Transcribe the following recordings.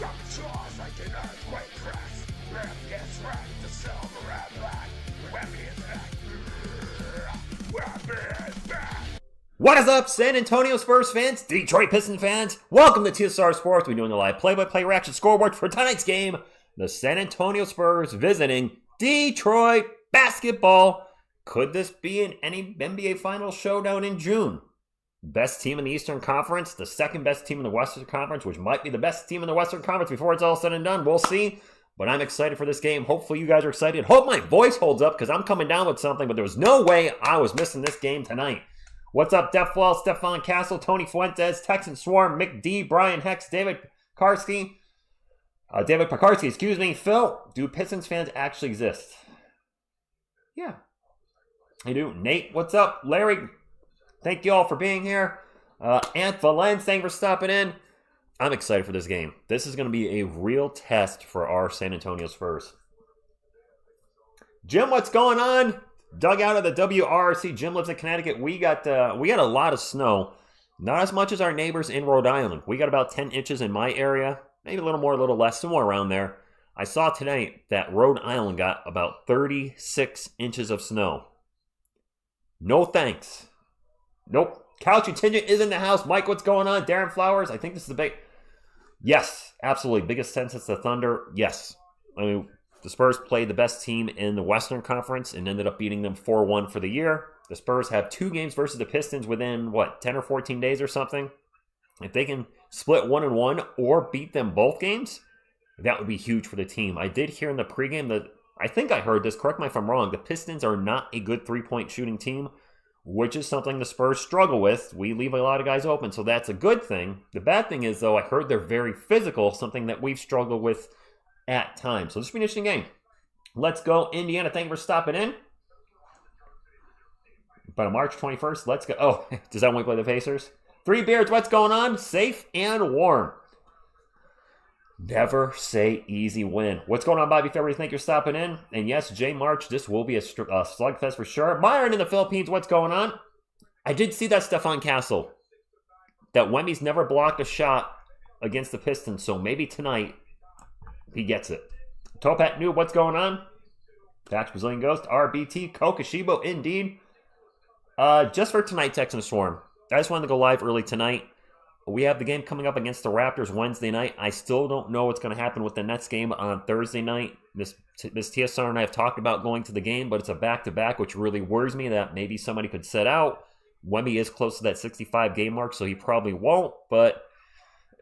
jaws like an earthquake cracks. Web gets wrecked, the silver and black. Webby is back. Webby is back. What is up, San Antonio Spurs fans, Detroit Pistons fans? Welcome to TSR Sports. We're doing the live play-by-play reaction scoreboard for tonight's game. The San Antonio Spurs visiting Detroit basketball. Could this be an NBA Finals showdown in June? Best team in the Eastern Conference, the second best team in the Western Conference, which might be the best team in the Western Conference before it's all said and done. We'll see. But I'm excited for this game. Hopefully you guys are excited. Hope my voice holds up because I'm coming down with something, but there was no way I was missing this game tonight. What's up, Def Wall, Stefan Castle, Tony Fuentes, Texan Swarm, Mick D, Brian Hex, David Pekarsky, Phil, do Pistons fans actually exist? Yeah, they do. Nate, what's up? Larry, thank you all for being here. Ant Valens, thank you for stopping in. I'm excited for this game. This is going to be a real test for our San Antonio Spurs. Jim, what's going on? Dug out of the WRC. Jim lives in Connecticut. We got a lot of snow. Not as much as our neighbors in Rhode Island. We got about 10 inches in my area. Maybe a little more, a little less, somewhere around there. I saw tonight that Rhode Island got about 36 inches of snow. No thanks. Nope. Couch Contingent is in the house. Mike, what's going on? Darren Flowers, I think this is the big... Yes, absolutely. Biggest sense since the Thunder. Yes. I mean, the Spurs played the best team in the Western Conference and ended up beating them 4-1 for the year. The Spurs have 2 games versus the Pistons within, 10 or 14 days or something? If they can split 1-1 or beat them both games, that would be huge for the team. I did hear in the pregame that, I think I heard this, correct me if I'm wrong, the Pistons are not a good three-point shooting team, which is something the Spurs struggle with. We leave a lot of guys open, so that's a good thing. The bad thing is, though, I heard they're very physical, something that we've struggled with at times. So this will be an interesting game. Let's go, Indiana. Thank you for stopping in. But on March 21st, let's go. Oh, does that one play the Pacers? Three Beards, what's going on? Safe and warm. Never say easy win. What's going on, Bobby February? Thank you for stopping in. And yes, J March, this will be a slugfest for sure. Myron in the Philippines, what's going on? I did see that Stefan Castle. That Wemby's never blocked a shot against the Pistons, so maybe tonight he gets it. Topat Noob, what's going on? Dax Brazilian Ghost, RBT, Kokashibo, indeed. Just for tonight, Texan Swarm. I just wanted to go live early tonight. We have the game coming up against the Raptors Wednesday night. I still don't know what's going to happen with the Nets game on Thursday night. This TSR and I have talked about going to the game, but it's a back-to-back, which really worries me that maybe somebody could set out. Wemby is close to that 65 game mark, so he probably won't. But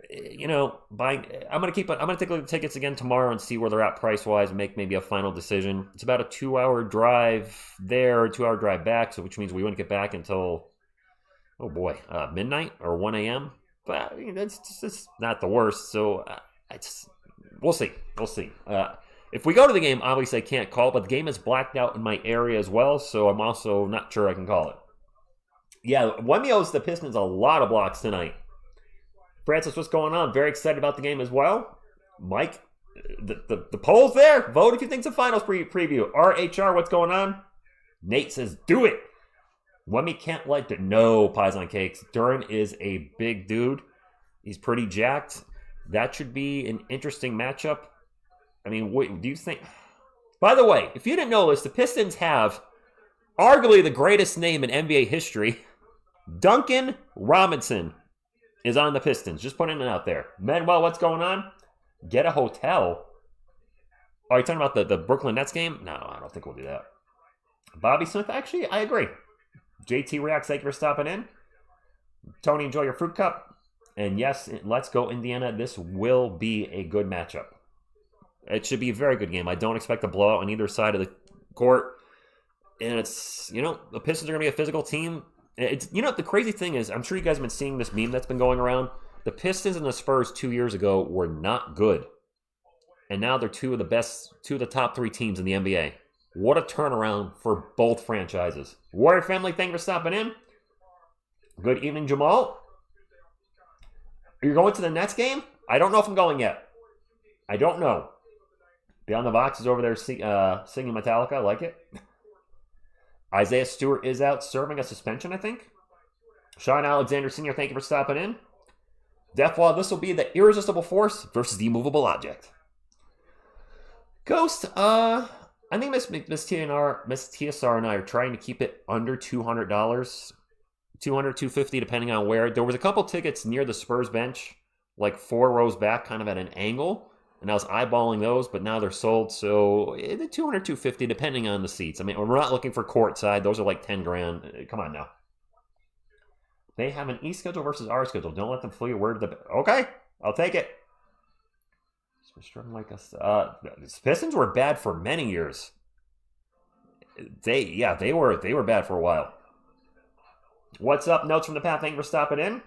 you know, I'm going to take a look at the tickets again tomorrow and see where they're at price-wise and make maybe a final decision. It's about a 2-hour drive there, 2-hour drive back, so which means we wouldn't get back until, midnight or 1 a.m. But that's just not the worst, so we'll see. We'll see. If we go to the game, obviously I can't call it, but the game is blacked out in my area as well, so I'm also not sure I can call it. Yeah, Wemby owes the Pistons a lot of blocks tonight. Francis, what's going on? Very excited about the game as well. Mike, the poll's there. Vote if you think it's a finals preview. RHR, what's going on? Nate says, do it. Wemby can't like it. No pies on cakes. Duran is a big dude. He's pretty jacked. That should be an interesting matchup. I mean, what do you think? By the way, if you didn't know this, the Pistons have arguably the greatest name in NBA history. Duncan Robinson is on the Pistons. Just putting it out there. Manuel, what's going on? Get a hotel. Are you talking about the Brooklyn Nets game? No, I don't think we'll do that. Bobby Smith, actually, I agree. JT Reacts, thank you for stopping in. Tony, enjoy your fruit cup. And yes, let's go Indiana. This will be a good matchup. It should be a very good game. I don't expect a blowout on either side of the court. And it's, the Pistons are going to be a physical team. It's, the crazy thing is, I'm sure you guys have been seeing this meme that's been going around. The Pistons and the Spurs 2 years ago were not good. And now they're two of the top 3 teams in the NBA. What a turnaround for both franchises. Warrior family, thank you for stopping in. Good evening, Jamal. You're going to the Nets game? I don't know if I'm going yet. I don't know. Beyond the Box is over there singing Metallica. I like it. Isaiah Stewart is out serving a suspension, I think. Sean Alexander Sr., thank you for stopping in. Deathwall, this will be the irresistible force versus the immovable object. Ghost, I think Miss TSR and I are trying to keep it under $200, $200, $250, depending on where. There was a couple tickets near the Spurs bench, like 4 rows back, kind of at an angle, and I was eyeballing those, but now they're sold, so $200, $250, depending on the seats. I mean, we're not looking for courtside. Those are like 10 grand. Come on now. They have an East schedule versus our schedule. Don't let them fool you. Okay, I'll take it. We're struggling like us. The Pistons were bad for many years. They were bad for a while. What's up? Notes from the path. Thank you for stopping in.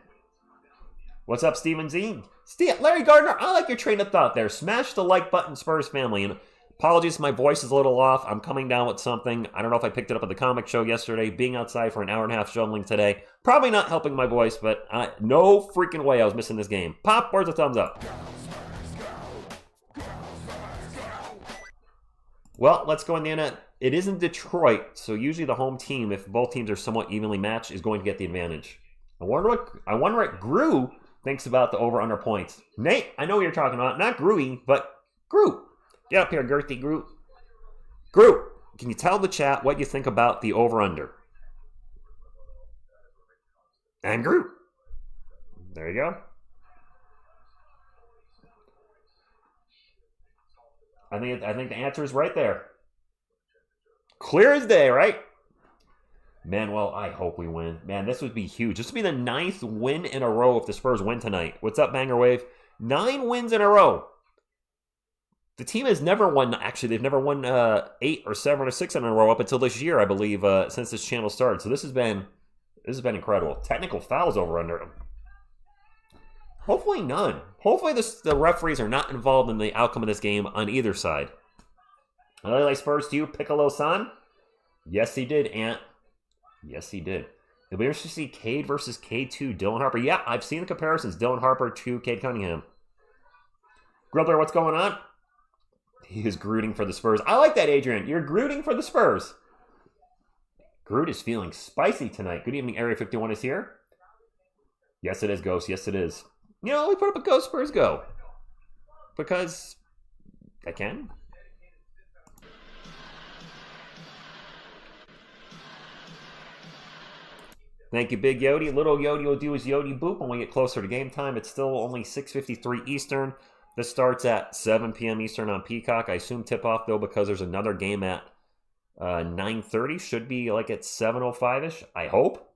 What's up, Steven Z? Larry Gardner, I like your train of thought there. Smash the like button, Spurs family. And apologies, my voice is a little off. I'm coming down with something. I don't know if I picked it up at the comic show yesterday. Being outside for an hour and a half shoveling today. Probably not helping my voice, but no freaking way I was missing this game. Pop, where's the thumbs up? Well, let's go in the internet. It is in Detroit, so usually the home team, if both teams are somewhat evenly matched, is going to get the advantage. I wonder what Gru thinks about the over-under points. Nate, I know what you're talking about. Not Gruey, but Gru. Get up here, girthy Gru. Gru, can you tell the chat what you think about the over-under? And Gru. There you go. I think the answer is right there. Clear as day, right? Man, well, I hope we win. Man, this would be huge. This would be the 9th win in a row if the Spurs win tonight. What's up, Banger Wave? 9 wins in a row. The team has never won. Actually, they've never won 8 or 7 or 6 in a row up until this year, I believe, since this channel started. So this has been incredible. Technical fouls over under them. Hopefully none. Hopefully the referees are not involved in the outcome of this game on either side. LA Spurs to you, Piccolo-san. Yes, he did, Ant. Yes, he did. It'll be interesting to see Cade versus Cade 2, Dylan Harper. Yeah, I've seen the comparisons. Dylan Harper to Cade Cunningham. Griller, what's going on? He is grooting for the Spurs. I like that, Adrian. You're grooting for the Spurs. Groot is feeling spicy tonight. Good evening, Area 51 is here. Yes, it is, Ghost. Yes, it is. You know, we put up a Go Spurs Go. Because I can. Thank you, Big Yodi. Little Yodi will do his Yodi boop when we get closer to game time. It's still only 6:53 Eastern. This starts at 7 p.m. Eastern on Peacock. I assume tip-off, though, because there's another game at 9:30. Should be like at 7:05-ish, I hope.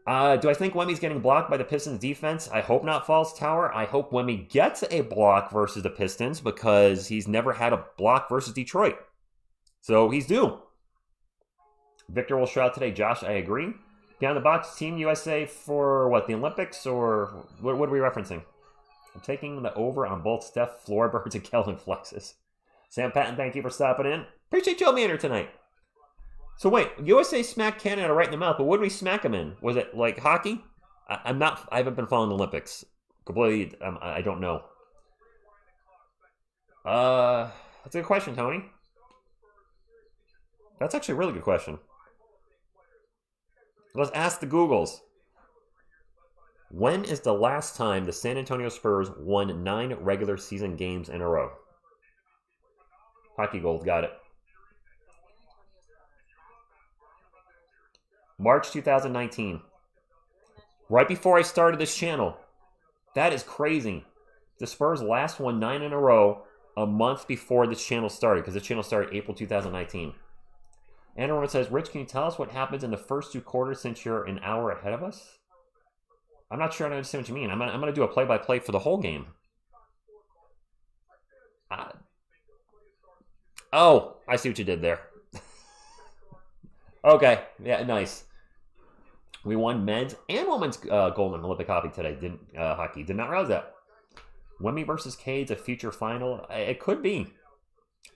Do I think Wemmy's getting blocked by the Pistons defense? I hope not, Falls Tower. I hope Wemmy gets a block versus the Pistons because he's never had a block versus Detroit. So he's due. Victor will shout out today. Josh, I agree. Beyond the box, Team USA for what, the Olympics? Or what are we referencing? I'm taking the over on both Steph Floorbirds and Kelvin Flexes. Sam Patton, thank you for stopping in. Appreciate Joe Manor tonight. So wait, USA smacked Canada right in the mouth, but what did we smack them in? Was it like hockey? I haven't been following the Olympics. Completely, I don't know. That's a good question, Tony. That's actually a really good question. Let's ask the Googles. When is the last time the San Antonio Spurs won 9 regular season games in a row? Hockey Gold, got it. March 2019. Right before I started this channel. That is crazy. The Spurs last won 9 in a row a month before this channel started, because this channel started April 2019. Andrew says, Rich, can you tell us what happens in the first 2 quarters since you're an hour ahead of us? I'm not sure I understand what you mean. I'm going to do a play-by-play for the whole game. Oh, I see what you did there. Okay, yeah, nice. We won men's and women's gold in Olympic hockey today. Hockey did not realize that. Wemmy versus Cade's a future final. It could be.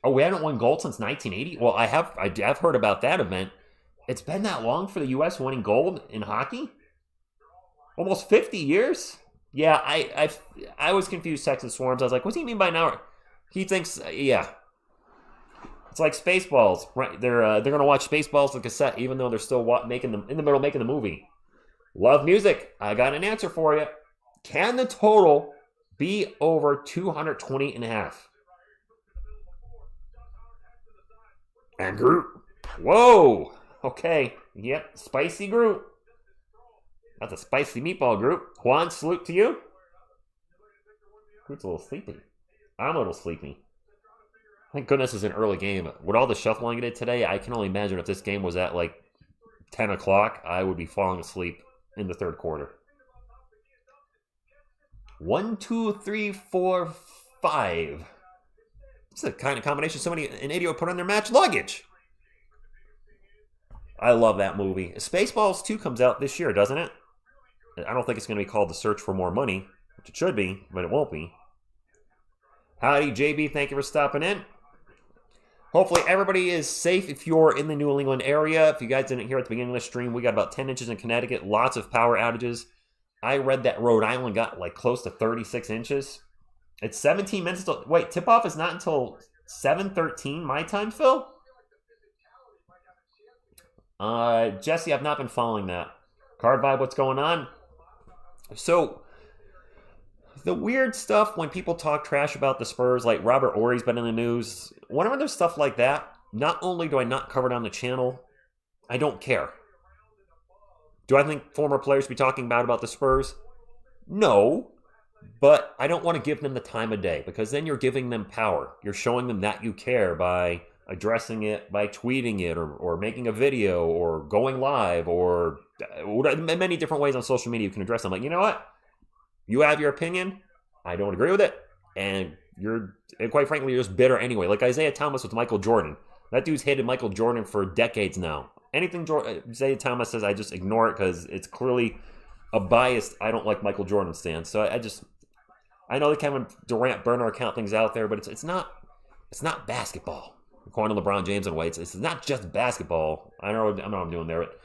Oh, we haven't won gold since 1980. Well, I have heard about that event. It's been that long for the U.S. winning gold in hockey. Almost 50 years. Yeah, I was confused. Texas Swarms. I was like, what's he mean by an hour? He thinks, yeah. It's like Spaceballs, right? They're gonna watch Spaceballs on cassette, even though they're still making the movie. Love music. I got an answer for you. Can the total be over 220.5? And Groot. Whoa. Okay. Yep. Spicy Groot. That's a spicy meatball, Groot. Juan, salute to you. Groot's a little sleepy. I'm a little sleepy. Thank goodness it's an early game. With all the shuffling it did today, I can only imagine if this game was at like 10 o'clock, I would be falling asleep in the third quarter. 1, 2, 3, 4, 5. It's the kind of combination somebody, an idiot, would put on their match luggage. I love that movie. Spaceballs 2 comes out this year, doesn't it? I don't think it's going to be called The Search for More Money, which it should be, but it won't be. Howdy, JB. Thank you for stopping in. Hopefully everybody is safe if you're in the New England area. If you guys didn't hear at the beginning of the stream, we got about 10 inches in Connecticut, lots of power outages. I read that Rhode Island got like close to 36 inches. It's 17 minutes till... Wait, tip-off is not until 7:13 my time, Phil? Jesse, I've not been following that. Card Vibe, what's going on? So, the weird stuff when people talk trash about the Spurs, like Robert Ory's been in the news, whenever there's stuff like that, not only do I not cover it on the channel, I don't care. Do I think former players should be talking about the Spurs? No, but I don't want to give them the time of day, because then you're giving them power. You're showing them that you care by addressing it, by tweeting it, or making a video, or going live, or many different ways on social media you can address them. Like, you know what? You have your opinion. I don't agree with it. And quite frankly, you're just bitter anyway. Like Isaiah Thomas with Michael Jordan. That dude's hated Michael Jordan for decades now. Anything Isaiah Thomas says, I just ignore it because it's clearly a biased, I don't like Michael Jordan stance. So I know the Kevin Durant burner account things out there, but it's not basketball. According to LeBron James and White, it's not just basketball. I know what I'm doing there, but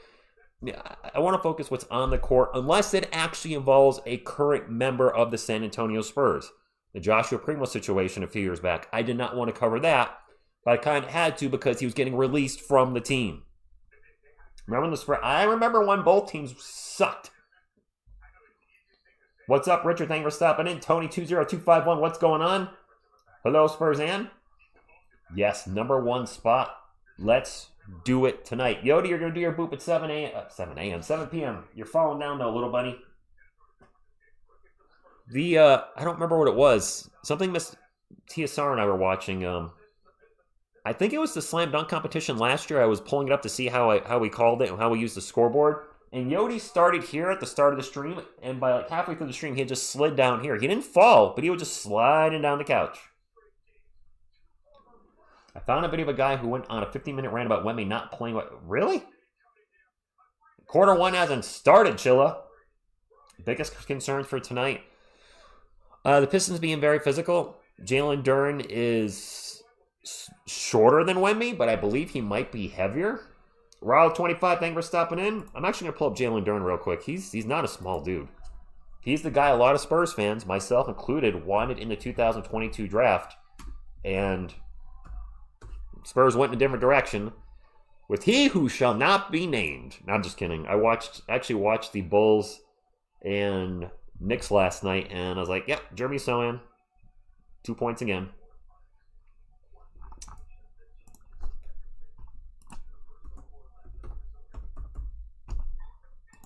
I want to focus what's on the court, unless it actually involves a current member of the San Antonio Spurs. The Joshua Primo situation a few years back. I did not want to cover that, but I kind of had to because he was getting released from the team. Remember the Spurs? I remember when both teams sucked. What's up, Richard? Thank you for stopping in. Tony20251, what's going on? Hello, Spurs Ann. Yes, number 1 spot. Let's do it tonight. Yodi, you're going to do your boop at 7 p.m. You're falling down though, little buddy. I don't remember what it was. Something Miss TSR and I were watching. I think it was the slam dunk competition last year. I was pulling it up to see how we called it and how we used the scoreboard. And Yodi started here at the start of the stream, and by like halfway through the stream, he had just slid down here. He didn't fall, but he was just sliding down the couch. I found a video of a guy who went on a 15-minute rant about Wemby not playing. Really? Quarter 1 hasn't started, Chilla. Biggest concerns for tonight. The Pistons being very physical. Jalen Duren is shorter than Wemby, but I believe he might be heavier. Raul25, thank you for stopping in. I'm actually going to pull up Jalen Duren real quick. He's not a small dude. He's the guy a lot of Spurs fans, myself included, wanted in the 2022 draft. And Spurs went in a different direction with he who shall not be named. No, I'm just kidding. I actually watched the Bulls and Knicks last night, and I was like, yep, Jeremy Sohan, 2 points again.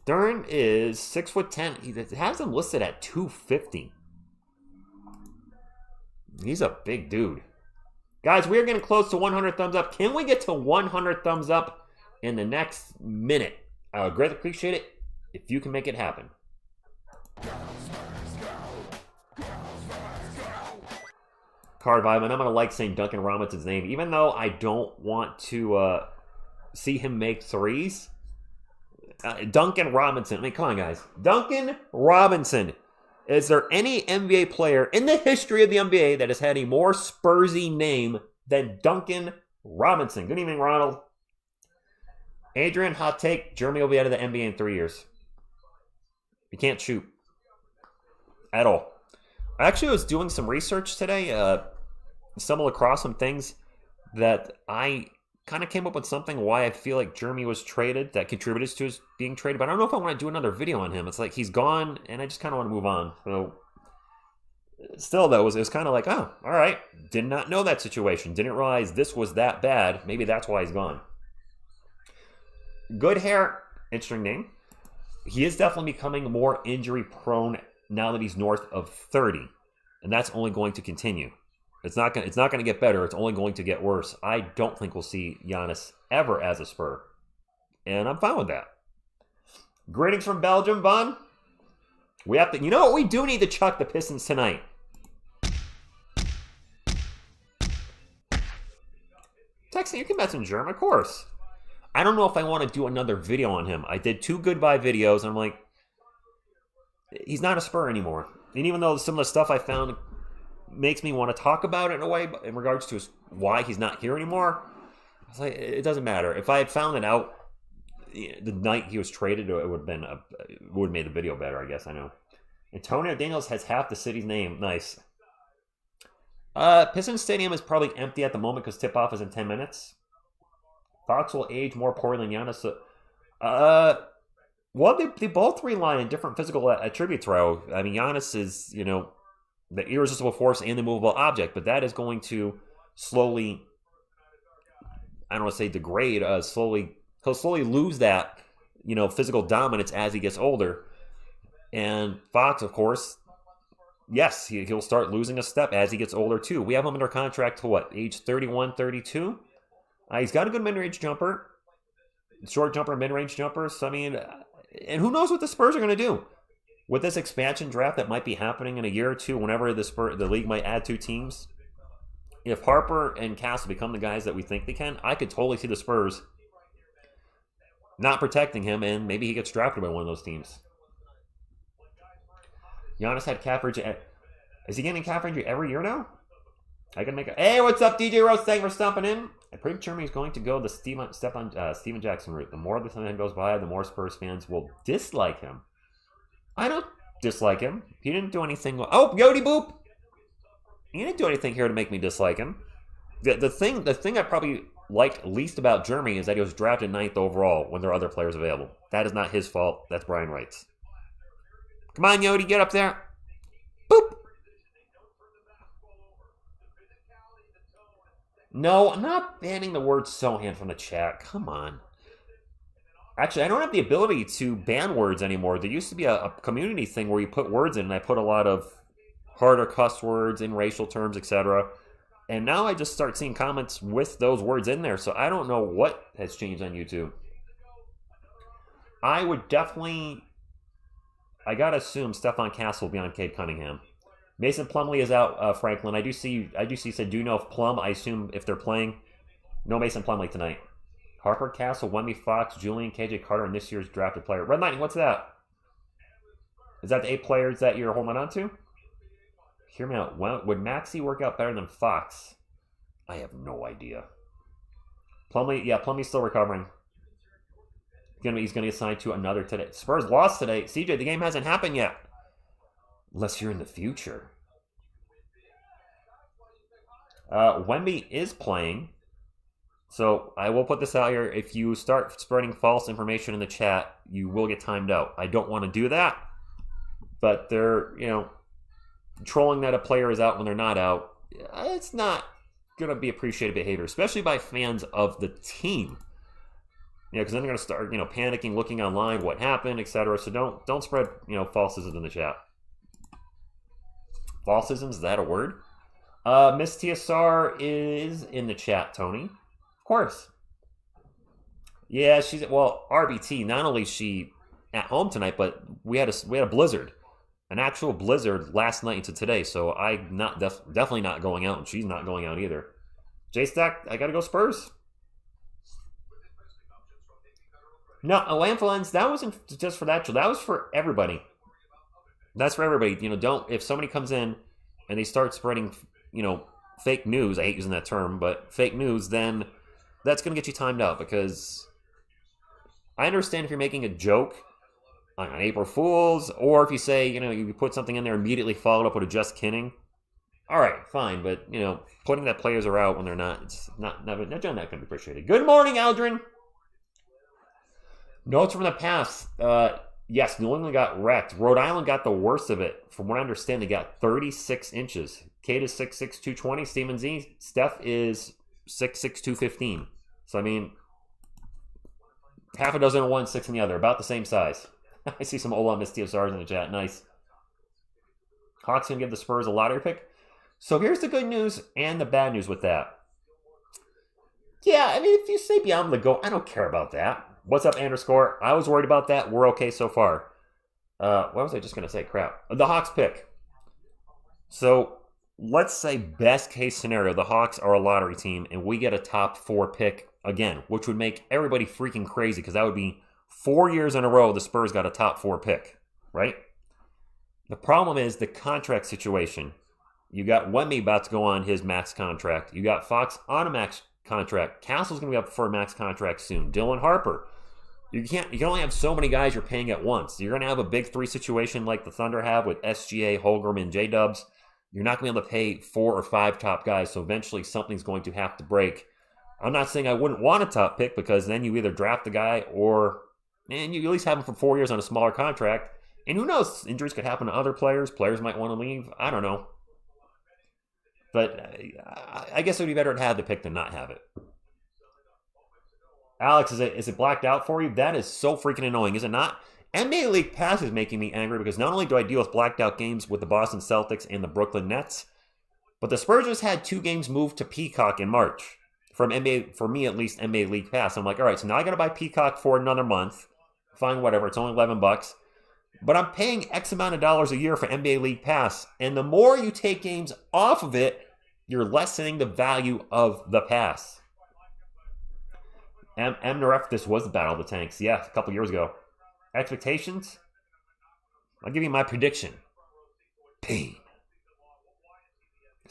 Duren is 6'10". He has him listed at 250. He's a big dude. Guys, we are getting close to 100 thumbs up. Can we get to 100 thumbs up in the next minute? I would greatly appreciate it if you can make it happen. Card Vibe, and I'm going to like saying Duncan Robinson's name, even though I don't want to see him make threes. Duncan Robinson. I mean, come on, guys. Duncan Robinson. Is there any NBA player in the history of the NBA that has had a more Spursy name than Duncan Robinson? Good evening, Ronald. Adrian, hot take. Jeremy will be out of the NBA in 3 years. He can't shoot. At all. I actually was doing some research today. Stumbled across some things that I kind of came up with something why I feel like Jeremy was traded that contributed to his being traded, but I don't know if I want to do another video on him. It's like he's gone, and I just kind of want to move on. So, still, though, it was kind of like, oh, all right, did not know that situation. Didn't realize this was that bad. Maybe that's why he's gone. Good hair, interesting name. He is definitely becoming more injury prone now that he's north of 30, and that's only going to continue. It's not going to get better. It's only going to get worse. I don't think we'll see Giannis ever as a Spur, and I'm fine with that. Greetings from Belgium, Von. We have to. You know what? We do need to chuck the Pistons tonight. Texting, you can message German, of course. I don't know if I want to do another video on him. I did 2 goodbye videos, and I'm like, he's not a Spur anymore. And even though some of the stuff I found makes me want to talk about it in a way, in regards to why he's not here anymore, I was like, it doesn't matter. If I had found it out the night he was traded, it would have made the video better, I guess. I know. Antonio Daniels has half the city's name. Nice. Pistons Stadium is probably empty at the moment because tip-off is in 10 minutes. Fox will age more poorly than Giannis. Well, they both rely on different physical attributes, Ro. I mean, Giannis is, the irresistible force and the movable object, but that is going to slowly, I don't want to say degrade, he'll slowly lose that, physical dominance as he gets older. And Fox, of course, yes, he'll start losing a step as he gets older too. We have him under contract to what, age 31, 32? He's got a good mid-range jumper, short jumper, mid-range jumper. So, I mean, and who knows what the Spurs are going to do with this expansion draft that might be happening in a year or two, whenever the league might add 2 teams. If Harper and Castle become the guys that we think they can, I could totally see the Spurs not protecting him, and maybe he gets drafted by one of those teams. Giannis had calf injury. Is he getting calf injury every year now? I can make a. Hey, what's up, DJ Rose? Thanks for stopping in. I predict Germany is going to go the Steven Jackson route. The more the time goes by, the more Spurs fans will dislike him. I don't dislike him. He didn't do anything. Oh, Yodi Boop! He didn't do anything here to make me dislike him. The thing I probably liked least about Germany is that he was drafted 9th overall when there are other players available. That is not his fault. That's Brian Wright's. Come on, Yodi, get up there. Boop! No, I'm not banning the word Sohan from the chat. Come on. Actually, I don't have the ability to ban words anymore. There used to be a community thing where you put words in, and I put a lot of harder cuss words in racial terms, etc. And now I just start seeing comments with those words in there, so I don't know what has changed on YouTube. I would definitely... I gotta assume Stephon Castle will be on Cade Cunningham. Mason Plumlee is out, Franklin. I do see said, do you know if Plum, I assume if they're playing, no Mason Plumlee tonight. Harper, Castle, Wemby, Fox, Julian, KJ Carter, and this year's drafted player. Red Lightning, what's that? Is that the 8 players that you're holding on to? Hear me out. Would Maxey work out better than Fox? I have no idea. Plumlee, yeah, Plumlee's still recovering. He's going to get signed to another today. Spurs lost today. CJ, the game hasn't happened yet. Unless you're in the future. Wemby is playing. So I will put this out here. If you start spreading false information in the chat, you will get timed out. I don't want to do that. But they're, trolling that a player is out when they're not out. It's not going to be appreciated behavior, especially by fans of the team. Because then they're going to start, panicking, looking online, what happened, etc. So don't spread, falsisms in the chat. Falsisms, is that a word? Miss TSR is in the chat, Tony. Of course. Yeah, she's RBT. Not only is she at home tonight, but we had a blizzard, an actual blizzard last night into today. So I'm not definitely not going out, and she's not going out either. J-Stack, I gotta go Spurs. No, a landfill ends. That wasn't just for that show. That was for everybody. That's for everybody. If somebody comes in and they start spreading, fake news, I hate using that term, but fake news, then that's going to get you timed out, because I understand if you're making a joke on April Fool's, or if you say, you put something in there immediately followed up with a just kidding. All right, fine, but putting that players are out when they're not, it's not going to be appreciated. Good morning, Aldrin. Notes from the past. Yes, New England got wrecked. Rhode Island got the worst of it. From what I understand, they got 36 inches. Cade is 6'6", 220. Steven Z. Steph is 6'6", 215. So, I mean, half a dozen in one, 6 in the other. About the same size. I see some Ola Miss TSRs in the chat. Nice. Hawks going to give the Spurs a lottery pick. So, here's the good news and the bad news with that. Yeah, I mean, if you say beyond the goal, I don't care about that. What's up, underscore? I was worried about that. We're okay so far. What was I just going to say? Crap. The Hawks pick. So, let's say best case scenario, the Hawks are a lottery team, and we get a top 4 pick again, which would make everybody freaking crazy because that would be 4 years in a row the Spurs got a top 4 pick, right? The problem is the contract situation. You got Wemby about to go on his max contract. You got Fox on a max contract. Castle's going to be up for a max contract soon. Dylan Harper. You can only have so many guys you're paying at once. You're going to have a big 3 situation like the Thunder have with SGA, Holmgren, and J-Dubs. You're not going to be able to pay 4 or 5 top guys, so eventually something's going to have to break. I'm not saying I wouldn't want a top pick because then you either draft the guy or you at least have him for 4 years on a smaller contract. And who knows? Injuries could happen to other players. Players might want to leave. I don't know. But I guess it would be better to have the pick than not have it. Alex, is it blacked out for you? That is so freaking annoying, is it not? NBA League Pass is making me angry because not only do I deal with blacked out games with the Boston Celtics and the Brooklyn Nets, but the Spurs just had 2 games moved to Peacock in March. For me at least, NBA League Pass. I'm like, all right, so now I got to buy Peacock for another month. Fine, whatever. It's only $11. But I'm paying X amount of dollars a year for NBA League Pass. And the more you take games off of it, you're lessening the value of the pass. Naref, this was the Battle of the Tanks. Yeah, a couple years ago. Expectations? I'll give you my prediction. Pain.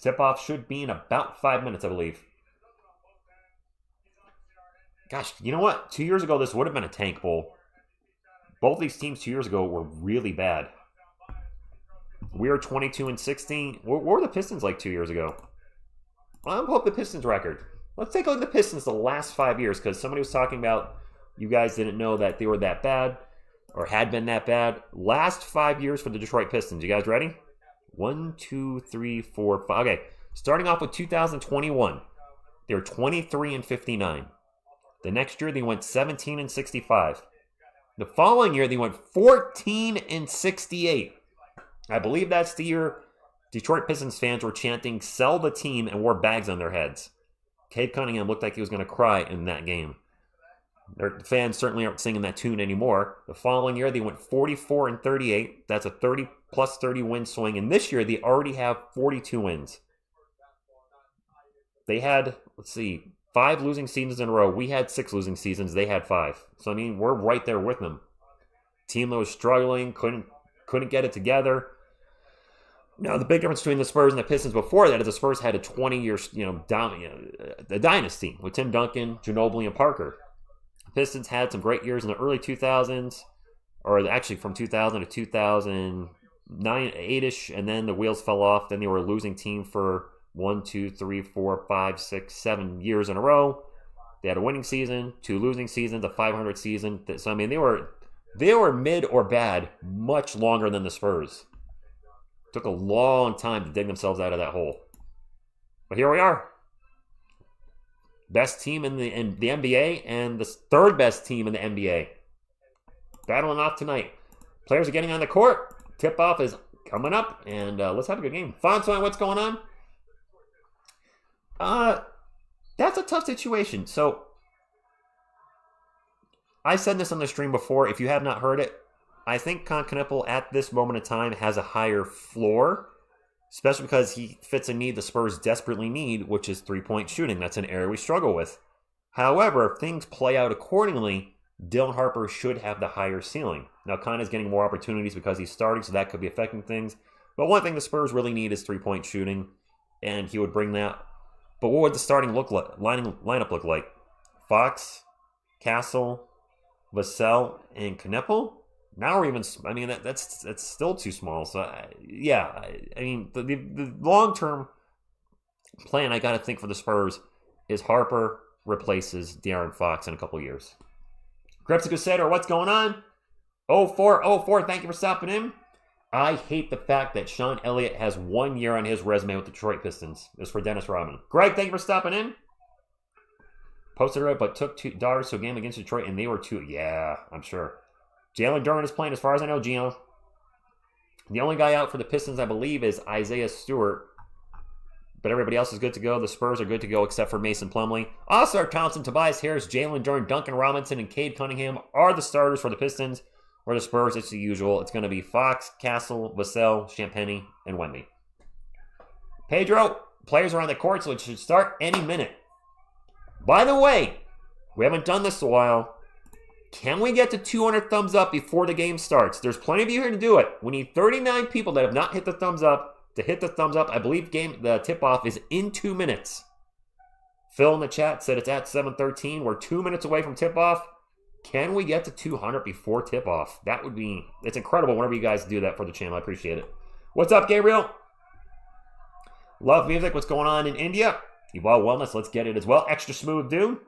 Tip-off should be in about 5 minutes, I believe. Gosh, you know what? 2 years ago, this would have been a tank bowl. Both these teams 2 years ago were really bad. We were 22-16. What were the Pistons like 2 years ago? Well, I'm hoping the Pistons record. Let's take a look at the Pistons the last 5 years because somebody was talking about you guys didn't know that they were that bad or had been that bad. Last 5 years for the Detroit Pistons. You guys ready? 1, 2, 3, 4, 5. Okay, starting off with 2021. They were 23-59. The next year they went 17-65. The following year they went 14-68. I believe that's the year Detroit Pistons fans were chanting, "Sell the team," and wore bags on their heads. Cade Cunningham looked like he was going to cry in that game. Their fans certainly aren't singing that tune anymore. The following year, they went 44-38. That's a 30-plus 30 win swing. And this year, they already have 42 wins. They had, 5 losing seasons in a row. We had 6 losing seasons. They had 5. So, I mean, we're right there with them. Team that was struggling, couldn't get it together. Now, the big difference between the Spurs and the Pistons before that is the Spurs had a 20-year, the dynasty with Tim Duncan, Ginobili, and Parker. The Pistons had some great years in the early 2000s, or actually from 2000 to 2009, 8-ish, and then the wheels fell off. Then they were a losing team for 1, 2, 3, 4, 5, 6, 7 years in a row. They had a winning season, 2 losing seasons, a 500 season. So, I mean, they were mid or bad much longer than the Spurs. Took a long time to dig themselves out of that hole. But here we are. Best team in the NBA and the third best team in the NBA. Battling off tonight. Players are getting on the court. Tip-off is coming up. And let's have a good game. Fonson, what's going on? That's a tough situation. So, I said this on the stream before. If you have not heard it, I think Knuckle at this moment in time has a higher floor, especially because he fits a need the Spurs desperately need, which is three-point shooting. That's an area we struggle with. However, if things play out accordingly, Dylan Harper should have the higher ceiling. Now, is getting more opportunities because he's starting, so that could be affecting things. But one thing the Spurs really need is three-point shooting, and he would bring that. But what would the starting lineup look like? Fox, Castle, Vassell, and Knuckle? Now we're even. I mean, that's still too small. So yeah, I mean, the long term plan I got to think for the Spurs is Harper replaces De'Aaron Fox in a couple years. Gripsy Crusader, what's going on? 0404, thank you for stopping in. I hate the fact that Sean Elliott has 1 year on his resume with the Detroit Pistons. This is for Dennis Rodman. Greg, thank you for stopping in. Posted it, but took $2 to a game against Detroit, and they were 2. Yeah, I'm sure. Jalen Duren is playing, as far as I know, Gino. The only guy out for the Pistons, I believe, is Isaiah Stewart. But everybody else is good to go. The Spurs are good to go, except for Mason Plumlee. Oscar Thompson, Tobias Harris, Jalen Duren, Duncan Robinson, and Cade Cunningham are the starters for the Pistons. For the Spurs, it's the usual. It's going to be Fox, Castle, Vassell, Champagny, and Wemby. Pedro, players are on the court, so it should start any minute. By the way, we haven't done this in a while. Can we get to 200 thumbs up before the game starts? There's plenty of you here to do it. We need 39 people that have not hit the thumbs up to hit the thumbs up. I believe the tip-off is in 2 minutes. Phil in the chat said it's at 7:13. We're 2 minutes away from tip-off. Can we get to 200 before tip-off? That would be... It's incredible whenever you guys do that for the channel. I appreciate it. What's up, Gabriel? Love music. What's going on in India? Evolve Wellness. Let's get it as well. Extra Smooth Dude.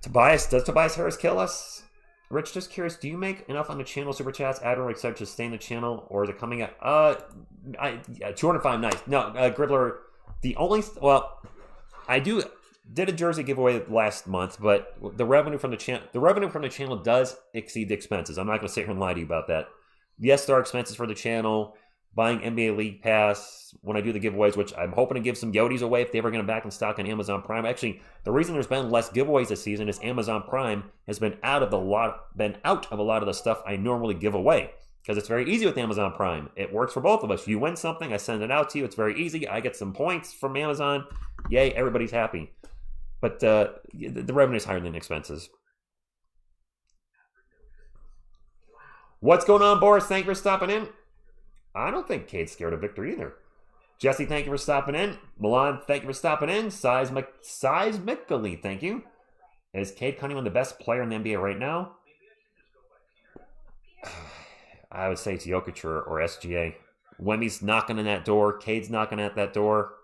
Tobias. Does Tobias Harris kill us? Rich, just curious, do you make enough on the channel super chats, add or etc. to stay in the channel, or is it coming at 205? Nice. No, Gribbler. I did a jersey giveaway last month, but the revenue from the channel does exceed the expenses. I'm not going to sit here and lie to you about that. Yes, there are expenses for the channel. Buying NBA League Pass when I do the giveaways, which I'm hoping to give some Yodis away if they ever get them back in stock on Amazon Prime. Actually, the reason there's been less giveaways this season is Amazon Prime has been out of a lot of the stuff I normally give away, because it's very easy with Amazon Prime. It works for both of us. You win something, I send it out to you. It's very easy. I get some points from Amazon. Yay, everybody's happy. But the revenue is higher than the expenses. What's going on, Boris? Thank you for stopping in. I don't think Cade's scared of Victor either. Jesse, thank you for stopping in. Milan, thank you for stopping in. Seismically, thank you. Is Cade Cunningham the best player in the NBA right now? I would say it's Jokic or SGA. Wemmy's knocking on that door. Cade's knocking at that door.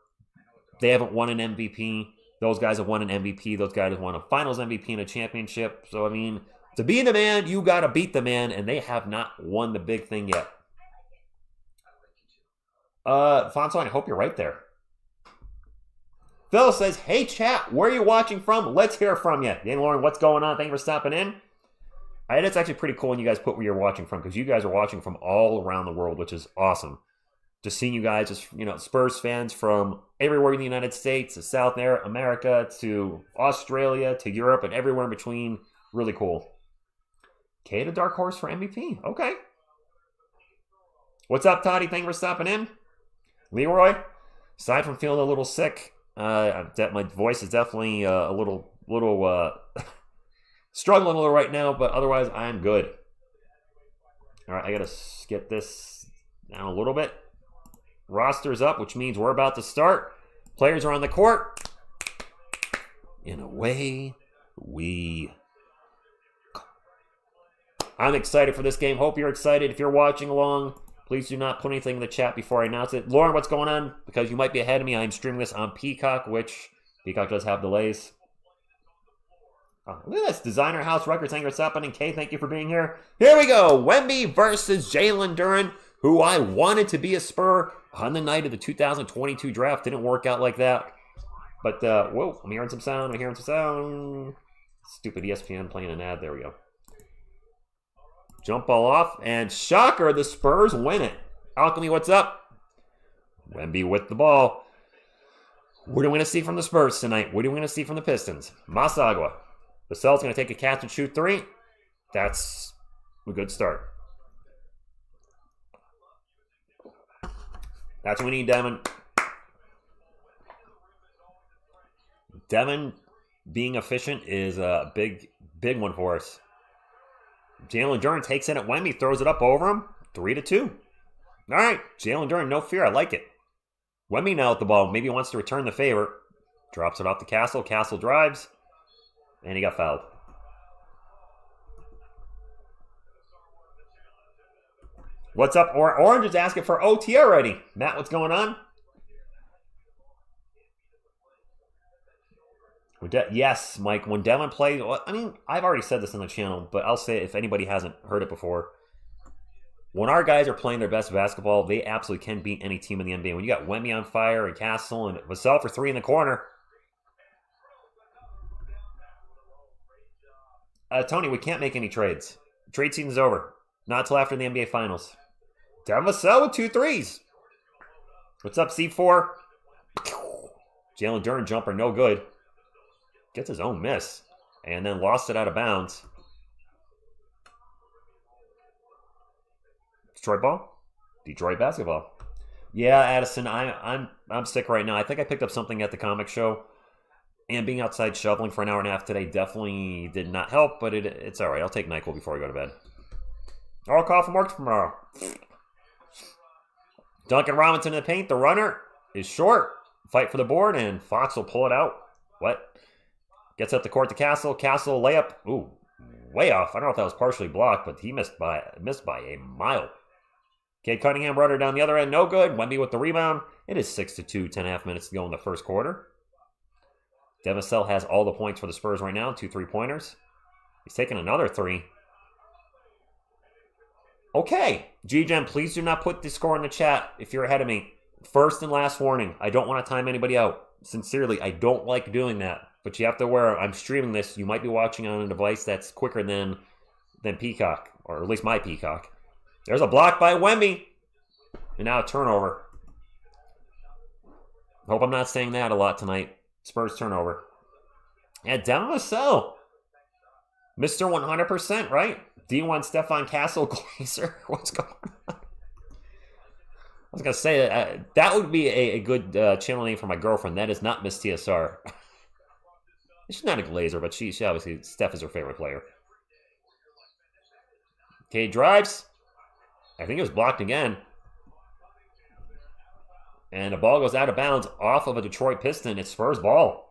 They haven't won an MVP. Those guys have won an MVP. Those guys have won a finals MVP and a championship. So, I mean, to be the man, you got to beat the man, and they have not won the big thing yet. Fonso, I hope you're right there. Phil says, hey, chat, where are you watching from? Let's hear from you. Dan Lauren, what's going on? Thank you for stopping in. It's actually pretty cool when you guys put where you're watching from, because you guys are watching from all around the world, which is awesome. Just seeing you guys, Spurs fans from everywhere in the United States, to South America, to Australia, to Europe, and everywhere in between. Really cool. Cade, a dark horse for MVP. Okay. What's up, Toddy? Thank you for stopping in. Leroy, aside from feeling a little sick, my voice is definitely a little struggling a little right now, but otherwise I'm good. All right, I got to get this down a little bit. Roster's up, which means we're about to start. Players are on the court. And away we go. I'm excited for this game. Hope you're excited. If you're watching along, please do not put anything in the chat before I announce it. Lauren, what's going on? Because you might be ahead of me, I'm streaming this on Peacock, which Peacock does have delays. Oh, look at this. Designer House Records. Thank you for stopping in. Kay, thank you for being here. Here we go. Wemby versus Jalen Duren, who I wanted to be a Spur on the night of the 2022 draft. Didn't work out like that. But, whoa, I'm hearing some sound. Stupid ESPN playing an ad. There we go. Jump ball off, and shocker, the Spurs win it. Alchemy, what's up? Wemby with the ball. What are we going to see from the Spurs tonight? What are we going to see from the Pistons? Masagua. Vassell's going to take a catch and shoot 3. That's a good start. That's what we need, Devin. Devin being efficient is a big one for us. Jalen Duren takes it at Wemby, throws it up over him. 3-2. All right, Jalen Duren, no fear. I like it. Wemby now with the ball. Maybe wants to return the favor. Drops it off to Castle. Castle drives. And he got fouled. What's up? Orange is asking for OT already. Matt, what's going on? Yes, Mike. When Devin plays, I mean, I've already said this on the channel, but I'll say it if anybody hasn't heard it before. When our guys are playing their best basketball, they absolutely can beat any team in the NBA. When you got Wemby on fire and Castle and Vassell for 3 in the corner. Tony, we can't make any trades. Trade season's over. Not till after the NBA Finals. Devin Vassell with 2 threes. What's up, C4? Jalen Duren jumper, no good. Gets his own miss. And then lost it out of bounds. Detroit ball? Detroit basketball. Yeah, Addison, I'm sick right now. I think I picked up something at the comic show. And being outside shoveling for an hour and a half today definitely did not help, but it's all right. I'll take NyQuil before I go to bed. I'll call from work tomorrow. Duncan Robinson in the paint. The runner is short. Fight for the board, and Fox will pull it out. What? Gets up the court to Castle. Castle layup. Ooh, way off. I don't know if that was partially blocked, but he missed by a mile. Cade Cunningham runner down the other end. No good. Wemby with the rebound. It is 6-2, 10.5 minutes to go in the first quarter. Devin Vassell has all the points for the Spurs right now. 2 3-pointers. He's taking another 3. Okay. G-Gen, please do not put the score in the chat if you're ahead of me. First and last warning. I don't want to time anybody out. Sincerely, I don't like doing that. But you have to aware, I'm streaming this. You might be watching on a device that's quicker than Peacock. Or at least my Peacock. There's a block by Wemby. And now a turnover. Hope I'm not saying that a lot tonight. Spurs turnover. And Devin Vassell. Mr. 100%, right? D1 Stefan Castle Glazer. What's going on? I was going to say, that would be a good channel name for my girlfriend. That is not Miss TSR. She's not a Glazer, but she obviously, Steph is her favorite player. Cade drives. I think it was blocked again. And the ball goes out of bounds off of a Detroit Piston. It's Spurs ball.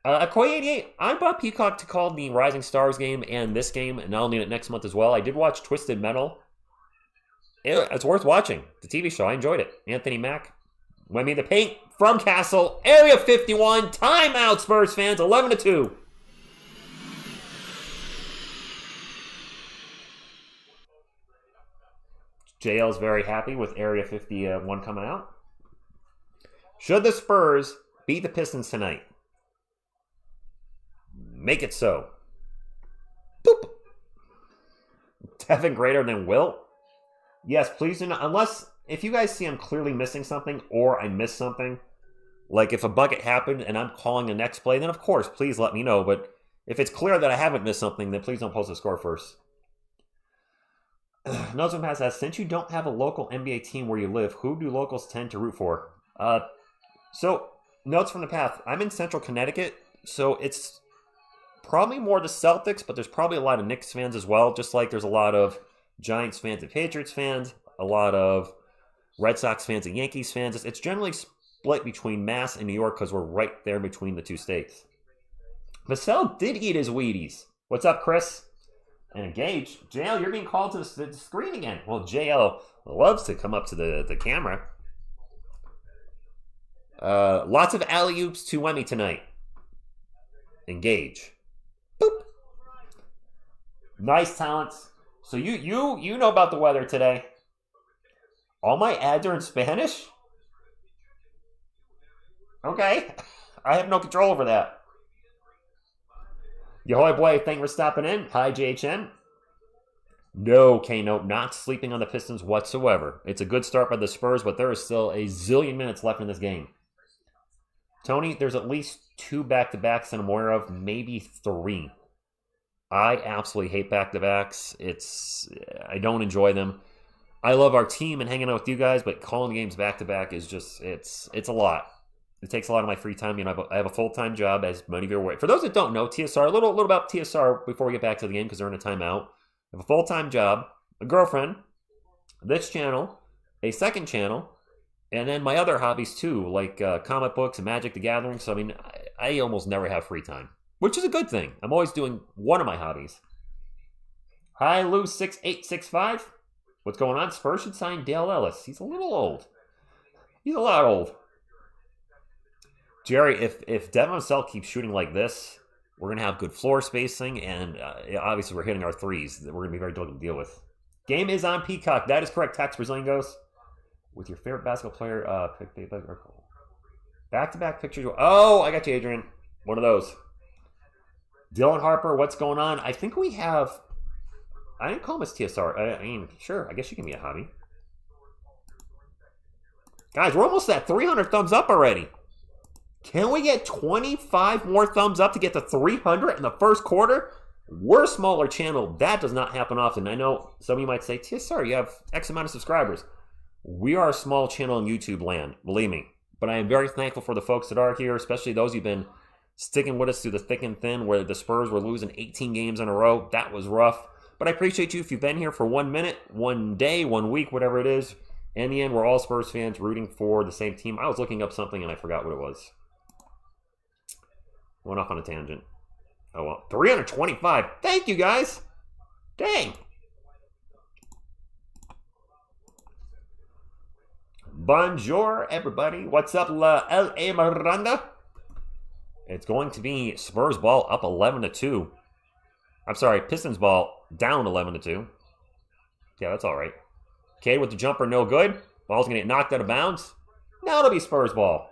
Koi88, I bought Peacock to call the Rising Stars game and this game, and I'll need it next month as well. I did watch Twisted Metal. It's worth watching. The TV show, I enjoyed it. Anthony Mack. Wemby the paint from Castle. Area 51. Timeout, Spurs fans. 11-2. JL's very happy with Area 51 coming out. Should the Spurs beat the Pistons tonight? Make it so. Boop. Devin greater than Wilt? Yes, please do not. Unless, if you guys see I'm clearly missing something or I missed something, like if a bucket happened and I'm calling the next play, then of course, please let me know. But if it's clear that I haven't missed something, then please don't post the score first. Nozum has asked, since you don't have a local NBA team where you live, who do locals tend to root for? So, notes from the path. I'm in central Connecticut, so it's probably more the Celtics, but there's probably a lot of Knicks fans as well, just like there's a lot of Giants fans and Patriots fans, a lot of Red Sox fans and Yankees fans. It's generally split between Mass and New York because we're right there between the two states. Vassell did eat his Wheaties. What's up, Chris? And engage. JL, you're being called to the screen again. Well, JL loves to come up to the camera. Lots of alley-oops to Wemby tonight. Engage. Boop. Nice talents. So you know about the weather today. All my ads are in Spanish? Okay. I have no control over that. Yahoy boy, thank you for stopping in. Hi, JHN. No, Kano, not sleeping on the Pistons whatsoever. It's a good start by the Spurs, but there is still a zillion minutes left in this game. Tony, there's at least 2 back-to-backs that I'm aware of, maybe 3. I absolutely hate back-to-backs. I don't enjoy them. I love our team and hanging out with you guys, but calling games back-to-back is just, it's a lot. It takes a lot of my free time. You know, I have a full-time job, as many of you are aware. For those that don't know, TSR, a little about TSR before we get back to the game, because they're in a timeout. I have a full-time job, a girlfriend, this channel, a second channel, and then my other hobbies too, like comic books and Magic the Gathering. So, I mean, I almost never have free time, which is a good thing. I'm always doing one of my hobbies. Hi, Lou6865. What's going on? Spurs should sign Dale Ellis. He's a little old. He's a lot old. Jerry, if Devin Vassell keeps shooting like this, we're going to have good floor spacing, and obviously we're hitting our threes. We're going to be very difficult to deal with. Game is on Peacock. That is correct, Tex Brazilian Ghost. With your favorite basketball player, pick back-to-back pictures. Oh, I got you, Adrian. One of those. Dylan Harper, what's going on? I think we have... I didn't call him as TSR. I mean, sure, I guess you can be a hobby. Guys, we're almost at 300 thumbs up already. Can we get 25 more thumbs up to get to 300 in the first quarter? We're a smaller channel. That does not happen often. I know some of you might say, TSR, you have X amount of subscribers. We are a small channel in YouTube land, believe me. But I am very thankful for the folks that are here, especially those who've been sticking with us through the thick and thin, where the Spurs were losing 18 games in a row. That was rough. But I appreciate you if you've been here for 1 minute, 1 day, 1 week, whatever it is. In the end, we're all Spurs fans rooting for the same team. I was looking up something and I forgot what it was. Went off on a tangent. Oh well. 325. Thank you, guys. Dang. Bonjour, everybody. What's up, La L.A. Miranda? It's going to be Spurs ball up 11-2. I'm sorry, Pistons ball down 11-2. Yeah, that's all right. Cade with the jumper, no good. Ball's going to get knocked out of bounds. Now it'll be Spurs ball.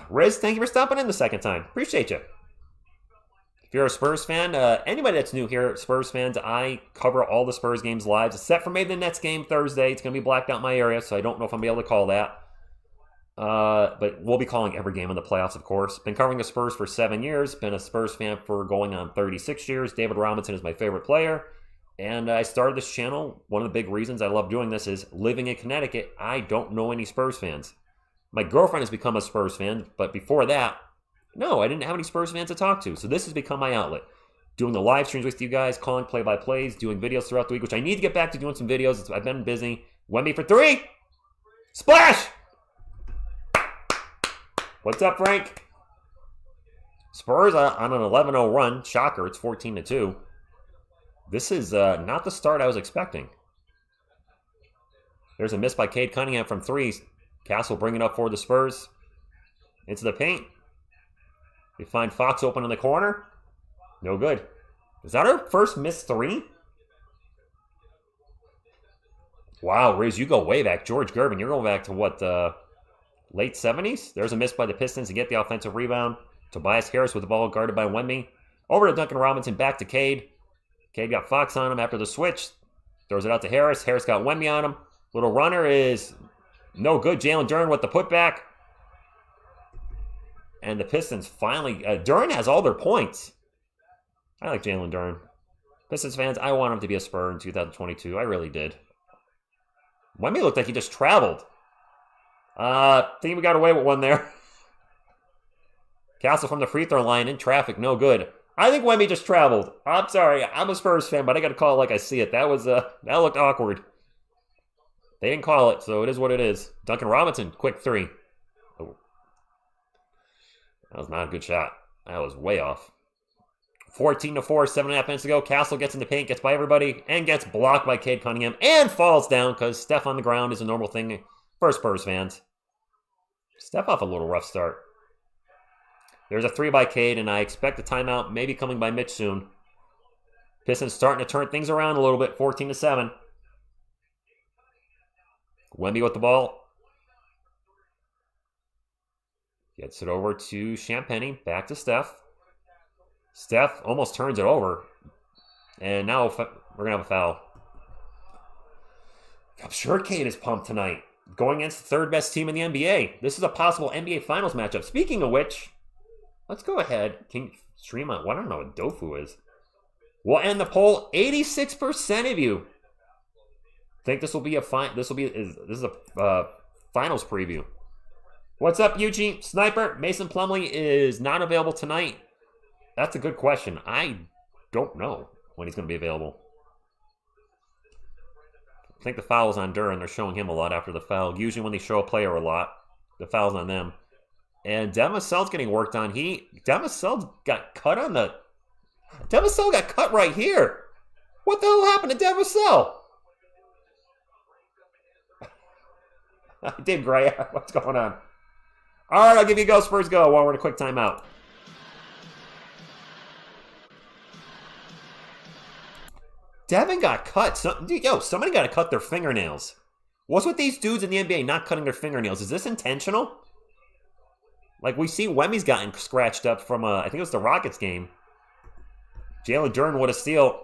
Riz, thank you for stopping in the second time. Appreciate you. If you're a Spurs fan, anybody that's new here, Spurs fans, I cover all the Spurs games live, except for maybe the Nets game Thursday. It's going to be blacked out in my area, so I don't know if I'm going to be able to call that. But we'll be calling every game in the playoffs, of course. Been covering the Spurs for 7 years. Been a Spurs fan for going on 36 years. David Robinson is my favorite player. And I started this channel. One of the big reasons I love doing this is living in Connecticut, I don't know any Spurs fans. My girlfriend has become a Spurs fan, but before that, no, I didn't have any Spurs fans to talk to. So this has become my outlet. Doing the live streams with you guys, calling play-by-plays, doing videos throughout the week, which I need to get back to doing some videos. I've been busy. Wemby for three. Splash! What's up, Frank? Spurs on an 11-0 run. Shocker, it's 14-2. This is not the start I was expecting. There's a miss by Cade Cunningham from three. Castle bringing up for the Spurs. Into the paint. We find Fox open in the corner. No good. Is that our first missed three? Wow, Riz, you go way back. George Gervin, you're going back to what, late 70s? There's a miss by the Pistons to get the offensive rebound. Tobias Harris with the ball guarded by Wemby. Over to Duncan Robinson, back to Cade. Cade got Fox on him after the switch. Throws it out to Harris. Harris got Wemby on him. Little runner is no good. Jalen Duren with the putback. And the Pistons finally... Duren has all their points. I like Jalen Duren. Pistons fans, I want him to be a Spur in 2022. I really did. Wemby looked like he just traveled. Think we got away with one there. Castle from the free throw line in traffic, no good. I think Wemby just traveled. I'm sorry, I'm a Spurs fan, but I got to call it like I see it. That looked awkward. They didn't call it, so it is what it is. Duncan Robinson, quick three. Oh. That was not a good shot. That was way off. 14-4, 7.5 minutes to go. Castle gets in the paint, gets by everybody, and gets blocked by Cade Cunningham, and falls down because Steph on the ground is a normal thing for Spurs fans. Steph off a little rough start. There's a three by Cade, and I expect a timeout maybe coming by Mitch soon. Pistons starting to turn things around a little bit, 14-7. Wemby with the ball. Gets it over to Champagny, back to Steph. Steph almost turns it over. And now we're going to have a foul. I'm sure Cade is pumped tonight. Going against the third best team in the NBA. This is a possible NBA Finals matchup. Speaking of which, let's go ahead. Can you stream on? Well, I don't know what Dofu is. We'll end the poll. 86% of you think this will be a this is a finals preview. What's up, Yuji? Sniper, Mason Plumlee is not available tonight. That's a good question. I don't know when he's going to be available. I think the foul's on Duren. They're showing him a lot after the foul. Usually when they show a player a lot, the foul's on them. And Devin Vassell's getting worked on. Devin Vassell got cut on the Devasell got cut right here. What the hell happened to Devasell? Dave Gray, what's going on? All right, I'll give you a go, Spurs go, while we're in a quick timeout. Devin got cut. Somebody got to cut their fingernails. What's with these dudes in the NBA not cutting their fingernails? Is this intentional? Like, we see Wemmy's gotten scratched up from, I think it was the Rockets game. Jalen Duren with a steal.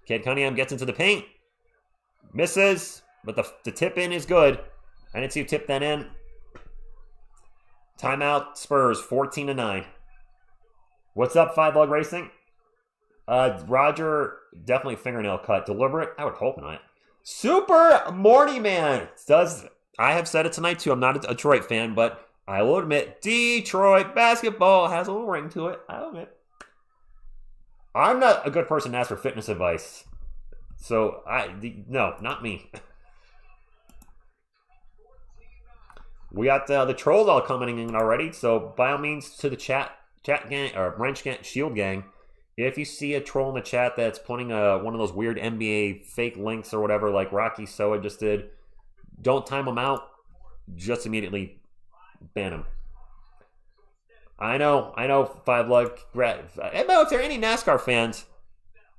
Cade Cunningham gets into the paint. Misses, but the tip in is good. I didn't see you tip that in. Timeout, Spurs, 14-9. What's up, Five Lug Racing? Roger, definitely fingernail cut. Deliberate? I would hope not. Super Morty Man I have said it tonight too. I'm not a Detroit fan, but I will admit Detroit basketball has a little ring to it. I'll admit. I'm not a good person to ask for fitness advice. So, no, not me. We got the trolls all coming in already, so by all means to the chat gang, or Wrench Gang, Shield Gang, if you see a troll in the chat that's putting one of those weird NBA fake links or whatever, like Rocky Soa just did, don't time them out, just immediately ban them. I know, Five Lug. If there are any NASCAR fans,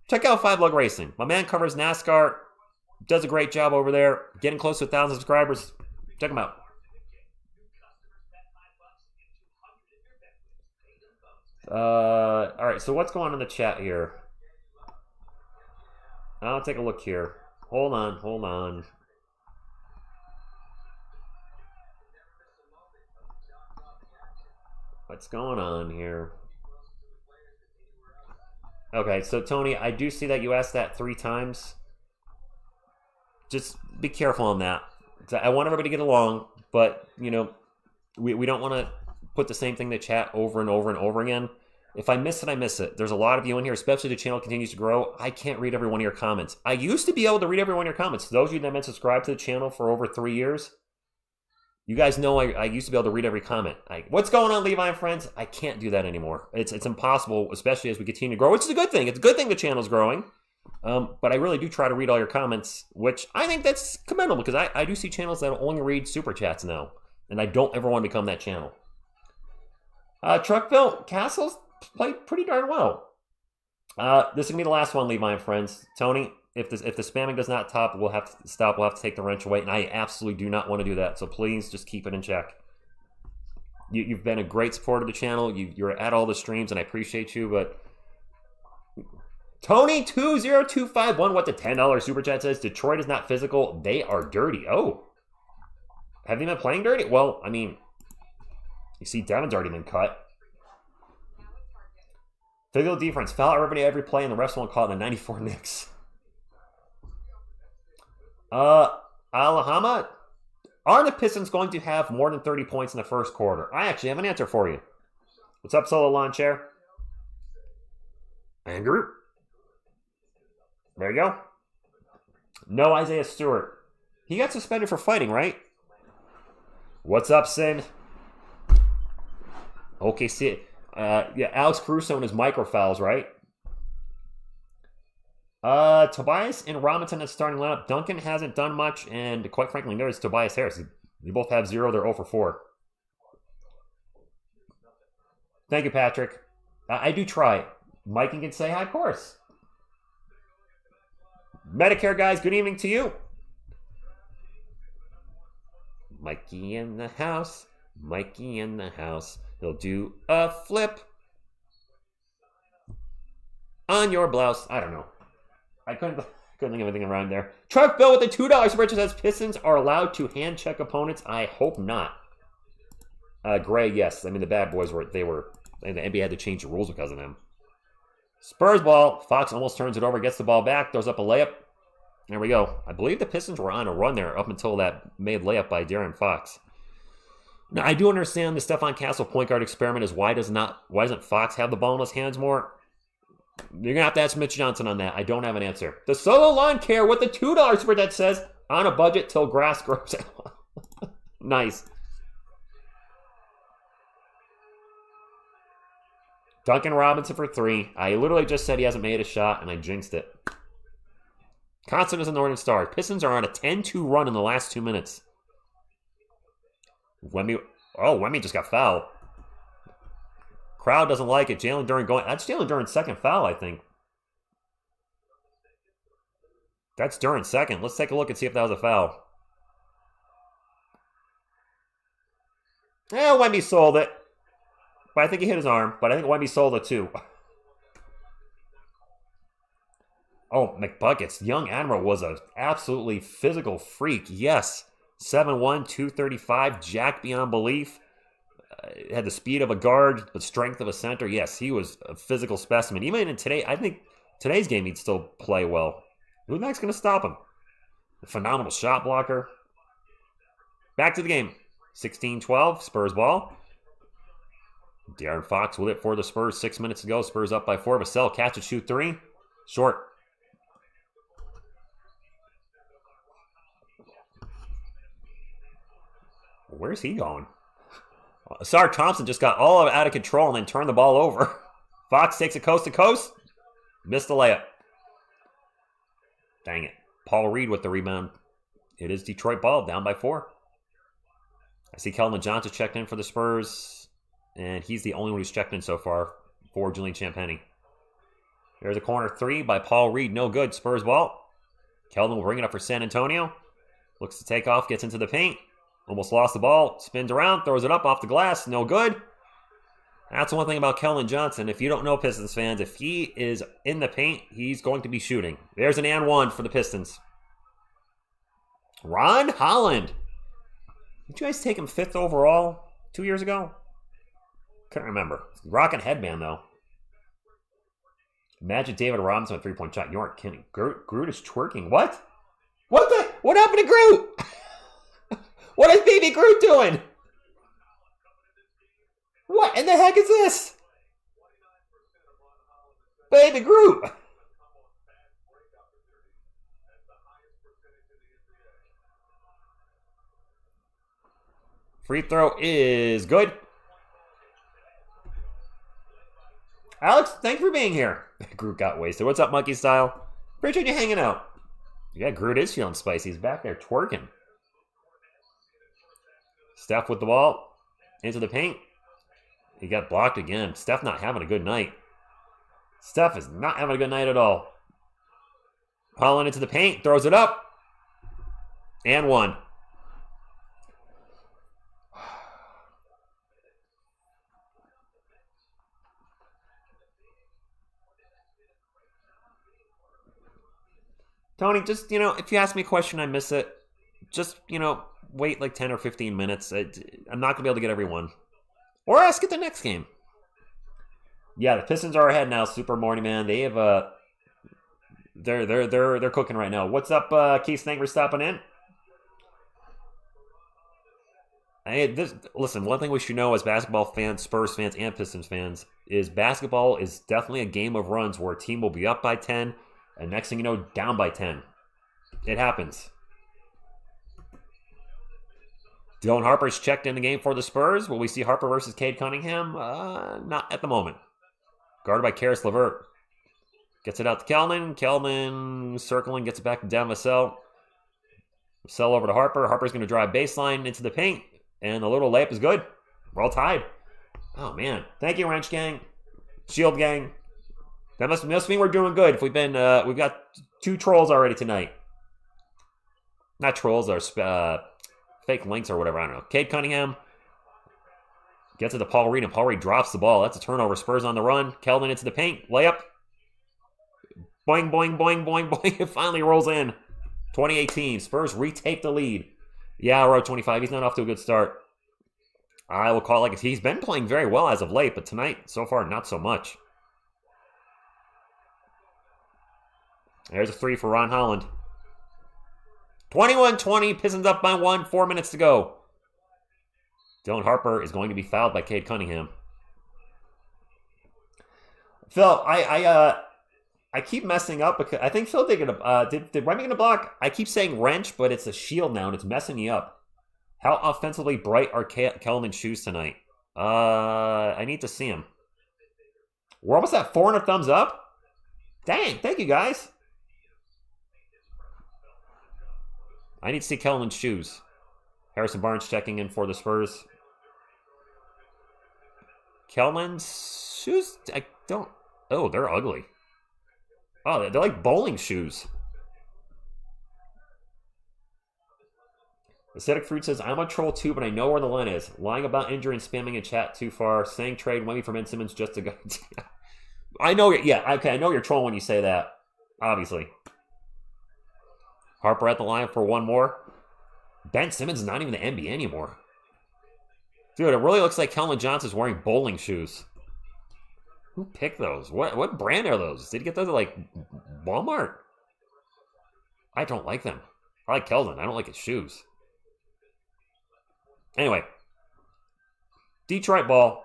check out Five Lug Racing. My man covers NASCAR, does a great job over there, getting close to 1,000 subscribers. Check him out. All right, so what's going on in the chat here? I'll take a look here. Hold on. What's going on here? Okay, so Tony, I do see that you asked that 3 times. Just be careful on that. I want everybody to get along, but, we don't want to put the same thing in the chat over and over and over again. If I miss it, I miss it. There's a lot of you in here, especially the channel continues to grow. I can't read every one of your comments. I used to be able to read every one of your comments. Those of you that have been subscribed to the channel for over 3 years, you guys know I used to be able to read every comment. What's going on, Levi and friends? I can't do that anymore. It's impossible, especially as we continue to grow, which is a good thing. It's a good thing the channel's growing. But I really do try to read all your comments, which I think that's commendable because I do see channels that only read super chats now, and I don't ever want to become that channel. Truckville, Castles played pretty darn well. This is going to be the last one, Levi and friends. Tony, if the spamming does not stop, we'll have to stop. We'll have to take the wrench away, and I absolutely do not want to do that. So please just keep it in check. You've been a great supporter of the channel. You're at all the streams, and I appreciate you. But Tony20251, what the $10 super chat says? Detroit is not physical. They are dirty. Oh, have they been playing dirty? Well, I mean, you see, Devin's already been cut. Physical defense, foul everybody every play, and the refs won't call it the 94 Knicks. Alahama, are the Pistons going to have more than 30 points in the first quarter? I actually have an answer for you. What's up, Solo Lawn Chair? Andrew? There you go. No Isaiah Stewart. He got suspended for fighting, right? What's up, Sin? Okay, see, yeah, Alex Caruso and his microfouls, right? Tobias and Robinson is starting lineup. Duncan hasn't done much, and quite frankly, there's Tobias Harris. They both have 0. They're 0 for 4. Thank you, Patrick. I do try. Mike can say hi, of course. Medicare guys, good evening to you. Mikey in the house. Mikey in the house. He'll do a flip on your blouse. I don't know. I couldn't think of anything around there. Truck Bill with the $2 super chat says Pistons are allowed to hand check opponents. I hope not. Gray, yes. I mean, the bad boys and the NBA had to change the rules because of them. Spurs ball. Fox almost turns it over, gets the ball back, throws up a layup. There we go. I believe the Pistons were on a run there up until that made layup by De'Aaron Fox. Now, I do understand the Stephon Castle point guard experiment is why doesn't Fox have the ball in his hands more? You're going to have to ask Mitch Johnson on that. I don't have an answer. The Solo Lawn Care with the $2 super that says, on a budget till grass grows out. Nice. Duncan Robinson for 3. I literally just said he hasn't made a shot, and I jinxed it. Constant as a Northern Star. Pistons are on a 10-2 run in the last 2 minutes. Wemby just got fouled. Crowd doesn't like it. Jalen Duren going. That's Jalen Duren's second foul, I think. That's Duren's second. Let's take a look and see if that was a foul. Wemby sold it. But I think he hit his arm. But I think Wemby sold it too. Oh, McBuckets. Young Admiral was an absolutely physical freak. Yes. 7'1", 235. Jack beyond belief. Had the speed of a guard, but strength of a center. Yes, he was a physical specimen. Even in today, I think today's game he'd still play well. Who's next going to stop him? A phenomenal shot blocker. Back to the game. 16-12, Spurs ball. De'Aaron Fox with it for the Spurs 6 minutes ago. Spurs up by 4. Vassell catch and shoot 3. Short. Where's he going? Asar Thompson just got all out of control and then turned the ball over. Fox takes it coast to coast. Missed the layup. Dang it. Paul Reed with the rebound. It is Detroit ball, down by 4. I see Keldon Johnson checked in for the Spurs, and he's the only one who's checked in so far for Julian Champagny. There's a corner 3 by Paul Reed. No good. Spurs ball. Keldon will bring it up for San Antonio. Looks to take off, gets into the paint. Almost lost the ball. Spins around, throws it up off the glass. No good. That's one thing about Keldon Johnson. If you don't know Pistons fans, if he is in the paint, he's going to be shooting. There's an and 1 for the Pistons. Ron Holland. Did you guys take him 5th overall 2 years ago? Couldn't remember. Rocking headband, though. Imagine David Robinson with 3-point shot. You aren't kidding. Groot is twerking. What? What happened to Groot? What is baby Groot doing? What in the heck is this? Baby Groot. Free throw is good. Alex, thanks for being here. Groot got wasted. What's up, Monkey Style? Appreciate you hanging out. Yeah, Groot is feeling spicy. He's back there twerking. Steph with the ball. Into the paint. He got blocked again. Steph not having a good night. Steph is not having a good night at all. Holland into the paint. Throws it up. And 1. Tony, just, if you ask me a question, I miss it. Just, wait like 10 or 15 minutes. I'm not going to be able to get everyone. Or ask it the next game. Yeah, the Pistons are ahead now, Super Morning Man. They have they're cooking right now. What's up, Keith? Thanks for stopping in. Listen, one thing we should know as basketball fans, Spurs fans, and Pistons fans is basketball is definitely a game of runs where a team will be up by 10 and next thing you know, down by 10. It happens. Dylan Harper's checked in the game for the Spurs. Will we see Harper versus Cade Cunningham? Not at the moment. Guarded by Karis LeVert. Gets it out to Keldon. Keldon circling, gets it back to Dan Vassell. Vassell over to Harper. Harper's going to drive baseline into the paint. And the little layup is good. We're all tied. Oh, man. Thank you, Wrench Gang. Shield Gang. That must mean we're doing good. If we've got 2 trolls already tonight. Not trolls, or fake links or whatever. I don't know. Cade Cunningham gets it to Paul Reed, and Paul Reed drops the ball. That's a turnover. Spurs on the run. Keldon into the paint. Layup. Boing, boing, boing, boing, boing. It finally rolls in. 2018. Spurs retake the lead. Yeah, row 25. He's not off to a good start. I will call it like he's been playing very well as of late, but tonight, so far, not so much. There's a 3 for Ron Holland. 21-20, Pistons up by 1, 4 minutes to go. Dylan Harper is going to be fouled by Cade Cunningham. Phil, I keep messing up because I think Phil did Remy get a block? I keep saying wrench, but it's a shield now and it's messing me up. How offensively bright are Keldon's shoes tonight? I need to see him. We're almost at 400 thumbs up. Dang, thank you guys. I need to see Kellen's shoes. Harrison Barnes checking in for the Spurs. Kellen's shoes? I don't... Oh, they're ugly. Oh, they're like bowling shoes. Aesthetic Fruit says, I'm a troll too, but I know where the line is. Lying about injury and spamming in chat too far. Saying trade Wemby for Ben Simmons just to go. I know, yeah, okay, I know you're trolling when you say that. Obviously. Harper at the line for one more. Ben Simmons is not even the NBA anymore. Dude, it really looks like Kellen Johnson's wearing bowling shoes. Who picked those? What brand are those? Did he get those at, like, Walmart? I don't like them. I like Keldon. I don't like his shoes. Anyway. Detroit ball.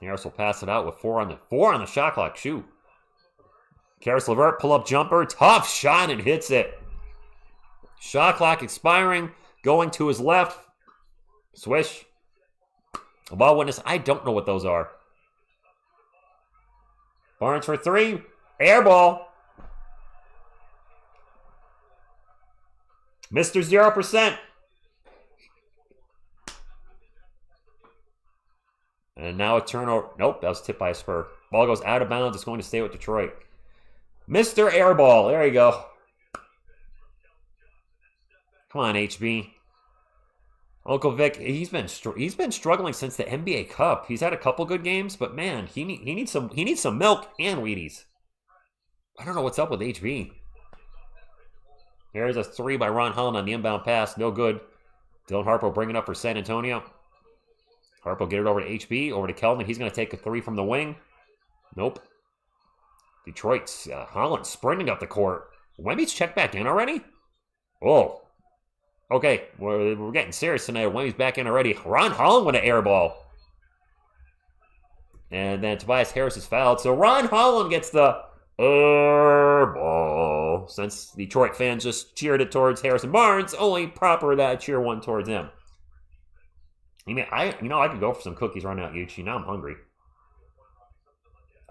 Harris will pass it out with four on the shot clock. Shoot. Karis LeVert, pull-up jumper. Tough shot and hits it. Shot clock expiring. Going to his left. Swish. A ball witness. I don't know what those are. Barnes for three. Air ball. Mr. 0%. And now a turnover. Nope, that was tipped by a Spur. Ball goes out of bounds. It's going to stay with Detroit. Mr. Airball. There you go. Come on, HB. Uncle Vic, he's been struggling since the NBA Cup. He's had a couple good games, but man, he needs some milk and Wheaties. I don't know what's up with HB. There's a three by Ron Holland on the inbound pass. No good. Dylan Harper will bring it up for San Antonio. Harper will get it over to HB, over to Kelvin. He's going to take a three from the wing. Nope. Detroit's Holland sprinting up the court. Wemby's checked back in already? Oh. Okay, we're getting serious tonight. Wemby's back in already. Ron Holland with an air ball. And then Tobias Harris is fouled. So Ron Holland gets the air ball. Since Detroit fans just cheered it towards Harrison Barnes, only proper that cheer one towards him. I mean, I could go for some cookies right now, Yuchi. Now I'm hungry.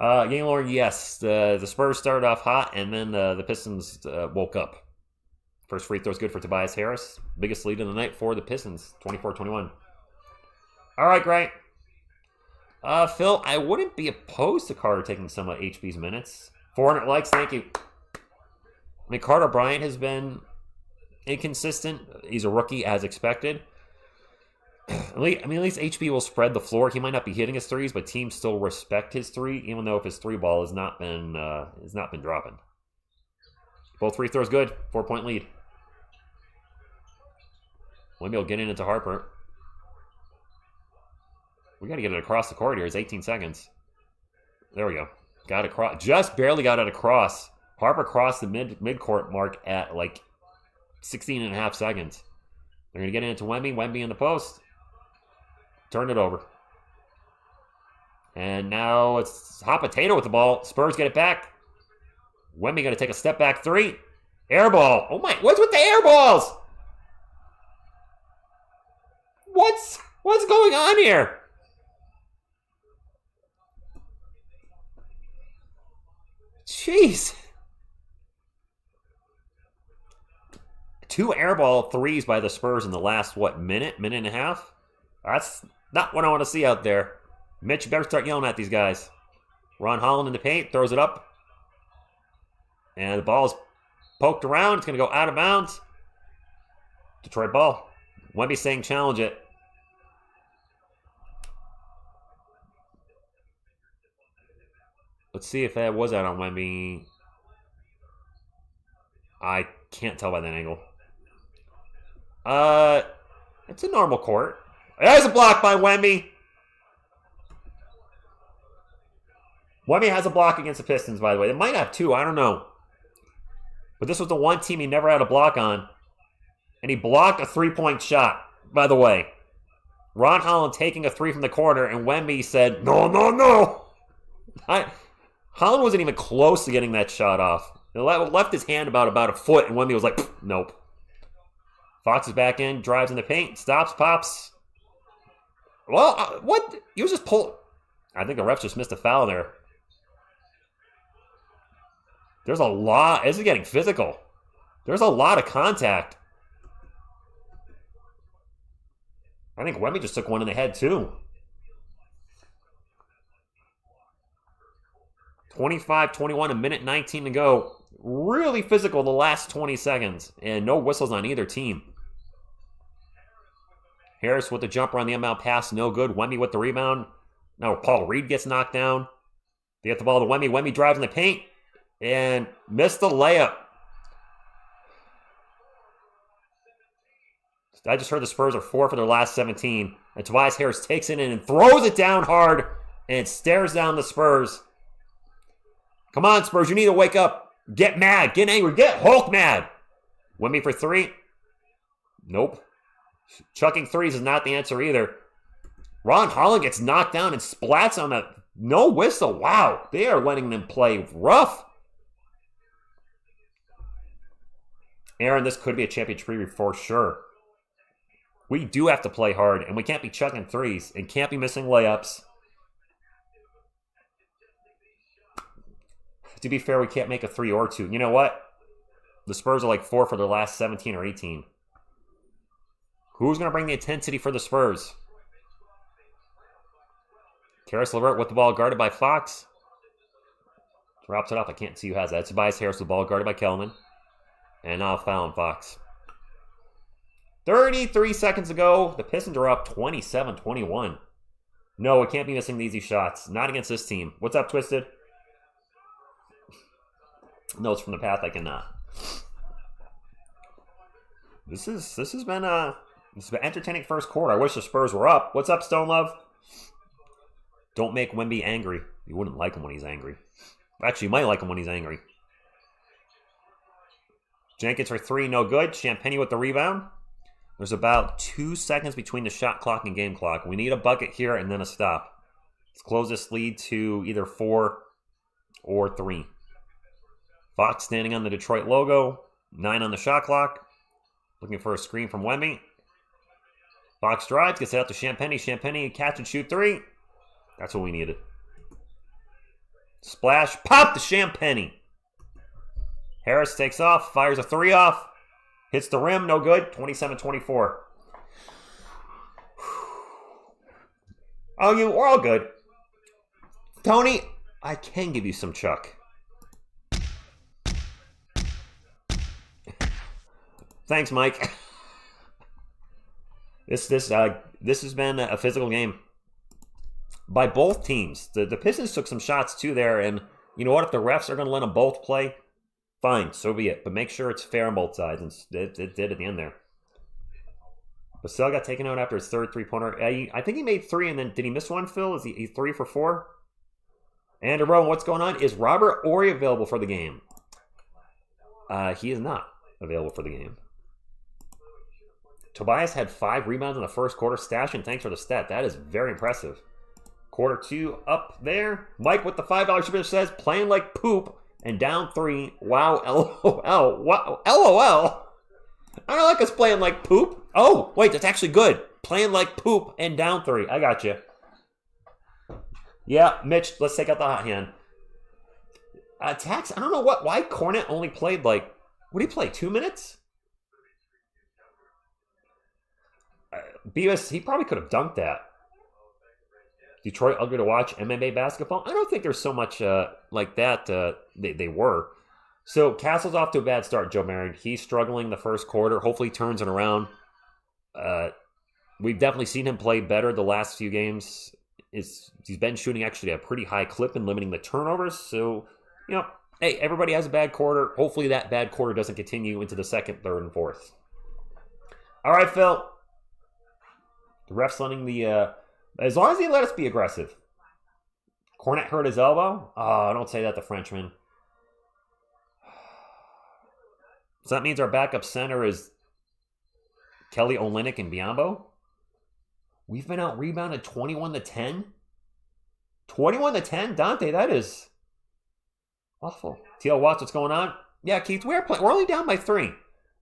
Game Lord, yes. The Spurs started off hot, and then the Pistons woke up. First free throw is good for Tobias Harris. Biggest lead of the night for the Pistons, 24-21. All right, great. Phil, I wouldn't be opposed to Carter taking some of HB's minutes. 400 likes, thank you. I mean, Carter Bryant has been inconsistent. He's a rookie, as expected. At least HB will spread the floor. He might not be hitting his threes, but teams still respect his three, even though if his three ball has not been dropping. Both free throws good. 4-point lead. Wemby will get into Harper. We got to get it across the court here. It's 18 seconds. There we go. Got it across. Just barely got it across. Harper crossed the mid-court mark at like 16 and a half seconds. They're going to get into Wemby. Wemby in the post. Turn it over. And now it's hot potato with the ball. Spurs get it back. Wemby going to take a step back three. Air ball. Oh my, what's with the air balls? What's going on here? Jeez. 2 airball threes by the Spurs in the last, minute and a half? That's not what I want to see out there. Mitch, you better start yelling at these guys. Ron Holland in the paint, throws it up. And the ball is poked around. It's going to go out of bounds. Detroit ball. Wemby saying challenge it. Let's see if that was out on Wemby. I can't tell by that angle. It's a normal court. There's a block by Wemby. Wemby has a block against the Pistons, by the way. They might have 2. I don't know. But this was the one team he never had a block on. And he blocked a 3-point shot, by the way. Ron Holland taking a 3 from the corner, and Wemby said, no, no, no. Holland wasn't even close to getting that shot off. He left his hand about a foot, and Wemby was like, nope. Fox is back in, drives in the paint, stops, pops. Well, what? He was just pull. I think the refs just missed a foul there. There's a lot. This is getting physical. There's a lot of contact. I think Wemby just took one in the head, too. 25-21, a minute 19 to go. Really physical the last 20 seconds. And no whistles on either team. Harris with the jumper on the inbound pass, no good. Wemby with the rebound. Now Paul Reed gets knocked down. They get the ball to Wemby. Wemby drives in the paint and missed the layup. I just heard the Spurs are 4 for their last 17. And Tobias Harris takes it in and throws it down hard and stares down the Spurs. Come on, Spurs, you need to wake up. Get mad, get angry, get Hulk mad. Wemby for 3. Nope. Chucking threes is not the answer either. Ron Holland gets knocked down and splats on a no whistle. Wow, they are letting them play rough. Aaron, this could be a championship preview for sure. We do have to play hard, and we can't be chucking threes and can't be missing layups. To be fair, we can't make a 3 or 2. You know what? The Spurs are like 4 for their last 17 or 18. Who's going to bring the intensity for the Spurs? Karis LeVert with the ball guarded by Fox. Drops it off. I can't see who has that. It's Tobias Harris with the ball guarded by Kelman. And now a foul on Fox. 33 seconds ago. The Pistons are up 27-21. No, we can't be missing the easy shots. Not against this team. What's up, Twisted? Notes from the path, I cannot. This has been an entertaining first quarter. I wish the Spurs were up. What's up, Stone Love? Don't make Wemby angry. You wouldn't like him when he's angry. Actually, you might like him when he's angry. Jenkins for 3, no good. Champagnie with the rebound. There's about 2 seconds between the shot clock and game clock. We need a bucket here and then a stop. Let's close this lead to either 4 or 3. Fox standing on the Detroit logo. 9 on the shot clock. Looking for a screen from Wemby. Fox drives, gets it out to Champagnie. Champagnie catch and shoot 3. That's what we needed. Splash, pop to Champagnie. Harris takes off, fires a 3 off. Hits the rim, no good. 27-24. Oh, we're all good. Tony, I can give you some Chuck. Thanks, Mike. This has been a physical game by both teams. The Pistons took some shots too there, and you know what? If the refs are going to let them both play, fine, so be it. But make sure it's fair on both sides, and it did at the end there. Vassell got taken out after his third three-pointer. I think he made 3, and then did he miss one, Phil? Is he 3 for 4? And Rowan, what's going on? Is Robert Horry available for the game? He is not available for the game. Tobias had 5 rebounds in the first quarter. Stash, and thanks for the stat. That is very impressive. Quarter 2 up there. Mike with the $5 super says, playing like poop and down 3. Wow, LOL. Wow, LOL. I don't like us playing like poop. Oh, wait, that's actually good. Playing like poop and down 3. I got you. Yeah, Mitch, let's take out the hot hand. Tax, I don't know why Cornet only played like, what did he play, 2 minutes? Beavis, he probably could have dunked that. Detroit ugly to watch MMA basketball. I don't think there's so much like that. They were. So Castle's off to a bad start, Joe Marin. He's struggling the first quarter. Hopefully he turns it around. We've definitely seen him play better the last few games. He's been shooting actually at a pretty high clip and limiting the turnovers. So, you know, hey, everybody has a bad quarter. Hopefully that bad quarter doesn't continue into the second, third, and fourth. All right, Phil. The ref's letting the... as long as he let us be aggressive. Cornet hurt his elbow? Oh, don't say that to Frenchman. So that means our backup center is Kelly Olynyk and Biyombo? We've been out rebounded 21-10? 21-10? Dante, that is awful. TL Watts, what's going on? Yeah, Keith, we're only down by 3.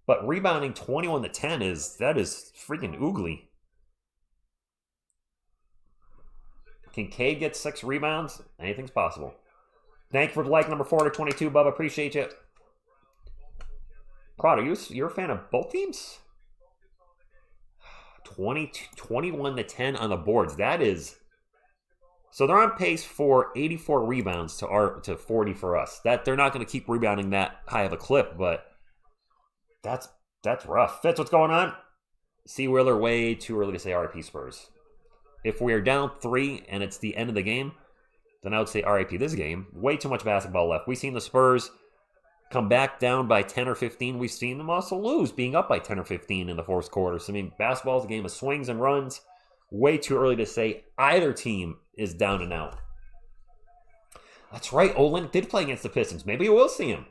But rebounding 21-10 is freaking oogly. Can Cade get 6 rebounds? Anything's possible. Thank you for like number 422, Bubba. Appreciate you. Crowd, you're a fan of both teams? 21-10 on the boards. That is... So they're on pace for 84 rebounds to 40 for us. That they're not going to keep rebounding that high of a clip, but that's rough. Fitz, what's going on? C. Wheeler, way too early to say RIP Spurs. If we are down 3 and it's the end of the game, then I would say RIP this game. Way too much basketball left. We've seen the Spurs come back down by 10 or 15. We've seen them also lose, being up by 10 or 15 in the fourth quarter. So, I mean, basketball is a game of swings and runs. Way too early to say either team is down and out. That's right. Olin did play against the Pistons. Maybe we'll see him.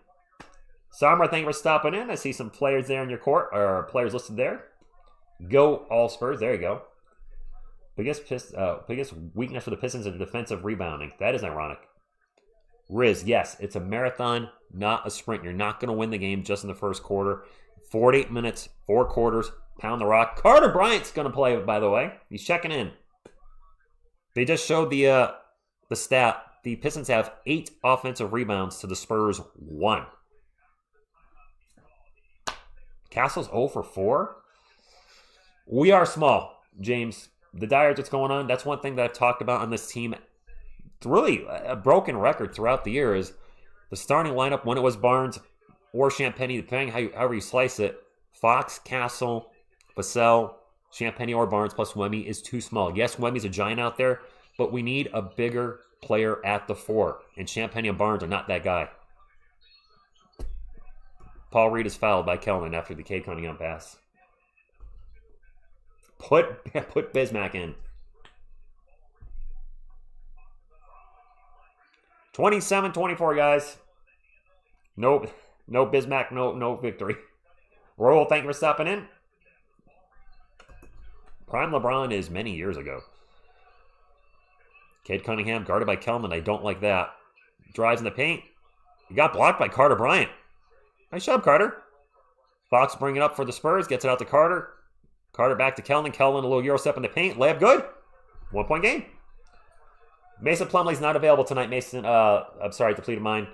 Samra, thank you for stopping in. I see some players there in your court, or players listed there. Go all Spurs. There you go. Biggest weakness for the Pistons is defensive rebounding. That is ironic. Riz, yes, it's a marathon, not a sprint. You're not going to win the game just in the first quarter. 48 minutes, 4 quarters, pound the rock. Carter Bryant's going to play, by the way. He's checking in. They just showed the stat. The Pistons have 8 offensive rebounds to the Spurs 1. Castle's 0 for 4. We are small, James. The Dyers, what's going on? That's one thing that I've talked about on this team. It's really a broken record throughout the year is the starting lineup when it was Barnes or Champagnie, depending however you slice it. Fox, Castle, Vassell, Champagnie or Barnes plus Wemby is too small. Yes, Wemby's a giant out there, but we need a bigger player at the 4. And Champagnie and Barnes are not that guy. Paul Reed is fouled by Kelman after the Cade Cunningham pass. Put Bismack in. 27-24, guys. No Bismack, no victory. Roll, thank you for stopping in. Prime LeBron is many years ago. Cade Cunningham guarded by Kelman. I don't like that. Drives in the paint. He got blocked by Carter Bryant. Nice job, Carter. Fox bringing it up for the Spurs. Gets it out to Carter. Carter back to Kelman. Kelman a little Euro step in the paint. Layup good. 1-point game. Mason Plumlee's not available tonight. Mason, I'm sorry, depleted mine.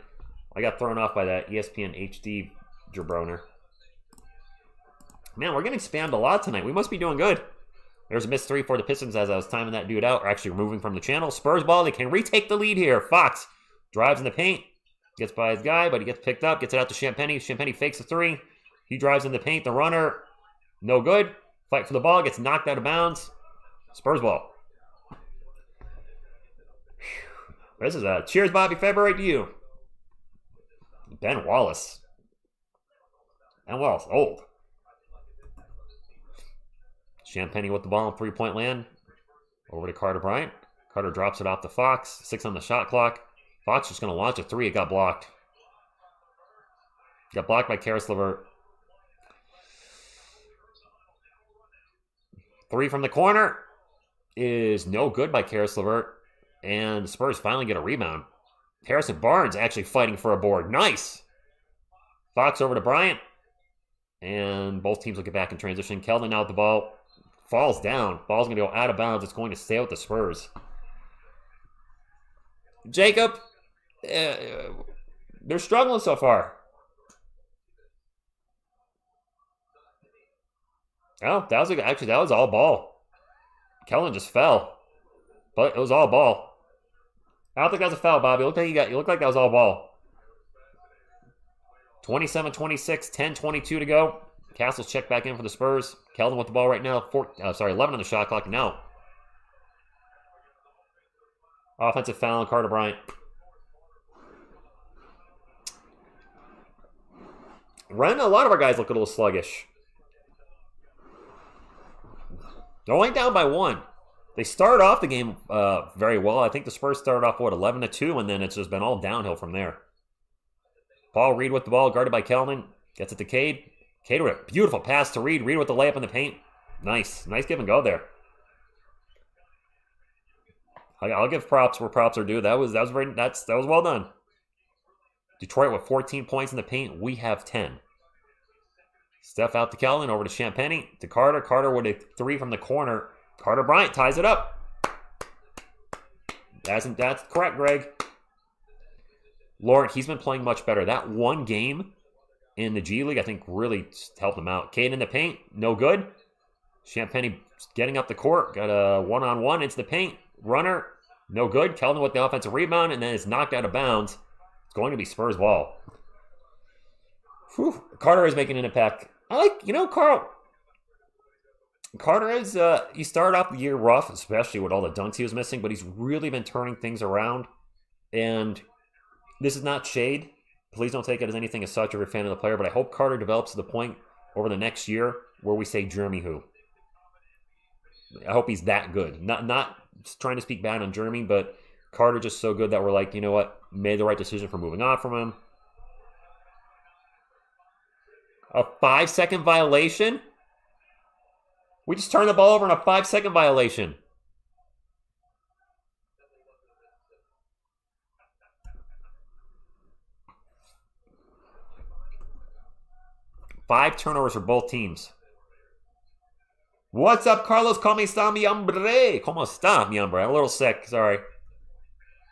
I got thrown off by that ESPN HD jabroner. Man, we're getting spammed a lot tonight. We must be doing good. There's a missed 3 for the Pistons as I was timing that dude out. Or actually removing from the channel. Spurs ball. They can retake the lead here. Fox drives in the paint. Gets by his guy, but he gets picked up. Gets it out to Champagnie. Champagnie fakes a 3. He drives in the paint. The runner, no good. Fight for the ball. Gets knocked out of bounds. Spurs ball. This is a cheers, Bobby. February to you. Ben Wallace. Ben Wallace, old. Champagnie with the ball on 3-point land. Over to Carter Bryant. Carter drops it off to Fox. 6 on the shot clock. Fox just going to launch a 3. It got blocked. Got blocked by Karis LeVert. 3 from the corner is no good by Karis LeVert. And the Spurs finally get a rebound. Harrison Barnes actually fighting for a board. Nice! Fox over to Bryant. And both teams will get back in transition. Keldon out the ball. Falls down. Ball's going to go out of bounds. It's going to stay with the Spurs. Jacob, they're struggling so far. Oh, that was all ball. Keldon just fell. But it was all ball. I don't think that was a foul, Bobby. You looked like that was all ball. 27-26, 10-22 to go. Castle's checked back in for the Spurs. Keldon with the ball right now. 11 on the shot clock now. Offensive foul on Carter Bryant. Ren, a lot of our guys look a little sluggish. They're only down by 1. They started off the game very well. I think the Spurs started off, 11-2, and then it's just been all downhill from there. Paul Reed with the ball, guarded by Kelman. Gets it to Cade. Cade with a beautiful pass to Reed. Reed with the layup in the paint. Nice give and go there. I'll give props where props are due. That was well done. Detroit with 14 points in the paint. We have 10. Steph out to Kelman, over to Champagnie, to Carter. Carter with a 3 from the corner. Carter Bryant ties it up. That's correct, Greg. Lord, he's been playing much better. That one game in the G League, I think, really helped him out. Cade in the paint, no good. Champagny getting up the court, got a one-on-one into the paint. Runner, no good. Keldon with the offensive rebound, and then it's knocked out of bounds. It's going to be Spurs ball. Whew. Carter is making an impact. I like, Carter is, he started off the year rough, especially with all the dunks he was missing, but he's really been turning things around. And this is not shade. Please don't take it as anything as such if you're a fan of the player, but I hope Carter develops to the point over the next year where we say Jeremy who. I hope he's that good. Not trying to speak bad on Jeremy, but Carter just so good that we're like, you know what? Made the right decision for moving on from him. A 5-second violation? We just turned the ball over in a 5-second violation. Five turnovers for both teams. What's up, Carlos? ¿Cómo está, mi hombre? ¿Cómo está, mi hombre? I'm a little sick. Sorry.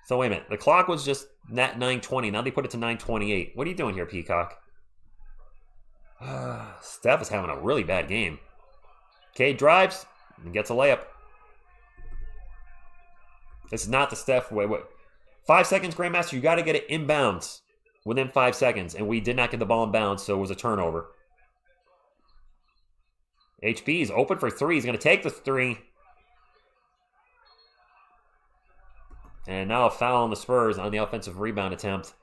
So, wait a minute. The clock was just at 9:20. Now they put it to 9:28. What are you doing here, Peacock? Steph is having a really bad game. Cade drives and gets a layup. This is not the Steph way. 5 seconds, Grandmaster. You got to get it inbounds within 5 seconds. And we did not get the ball in bounds, so it was a turnover. HB is open for three. He's going to take the three. And now a foul on the Spurs on the offensive rebound attempt.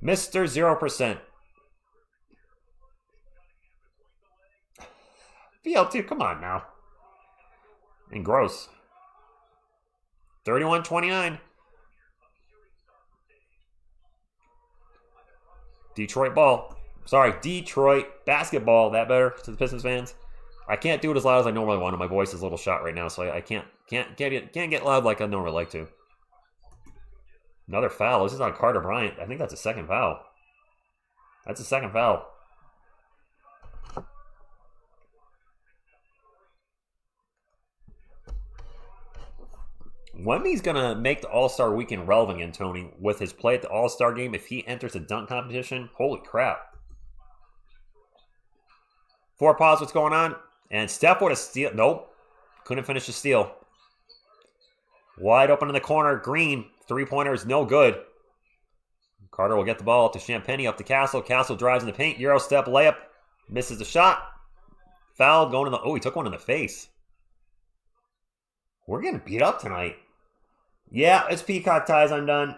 Mr. 0%. VL2, come on now. And gross. 31-29. Detroit ball. Sorry, Detroit basketball. That better to the Pistons fans? I can't do it as loud as I normally want to. My voice is a little shot right now, so I can't get loud like I normally like to. Another foul. This is on Carter Bryant. I think that's a second foul. That's a second foul. Wemby's going to make the All-Star Weekend relevant again, Tony, with his play at the All-Star Game. If he enters the dunk competition, holy crap. 4 pause, what's going on? And Steph with a steal. Nope. Couldn't finish the steal. Wide open in the corner. Green. 3-pointer is no good. Carter will get the ball up to Champagny, up to Castle. Castle drives in the paint. Euro step layup. Misses the shot. Foul going in the... Oh, he took one in the face. We're getting beat up tonight. Yeah, it's Peacock ties. I'm done.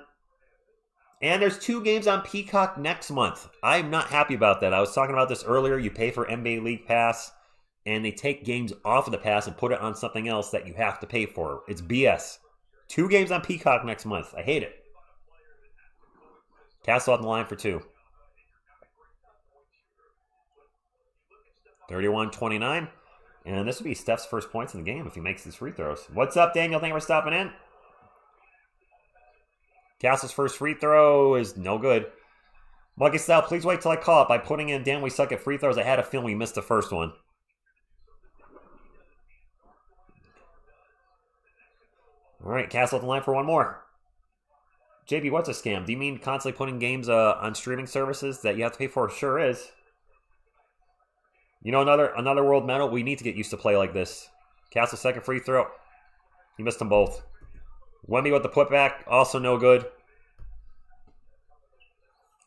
And there's 2 games on Peacock next month. I'm not happy about that. I was talking about this earlier. You pay for NBA League Pass, and they take games off of the pass and put it on something else that you have to pay for. It's BS. 2 games on Peacock next month. I hate it. Castle on the line for 2. 31-29. And this would be Steph's first points in the game if he makes these free throws. What's up, Daniel? Think we're stopping in? Castle's first free throw is no good. Monkey Style, please wait till I call it by putting in Dan, we suck at free throws. I had a feeling we missed the first one. All right, Castle at the line for one more. JB, what's a scam? Do you mean constantly putting games on streaming services that you have to pay for? Sure is. You know, another world medal. We need to get used to play like this. Castle second free throw. He missed them both. Wemby with the putback. Also no good.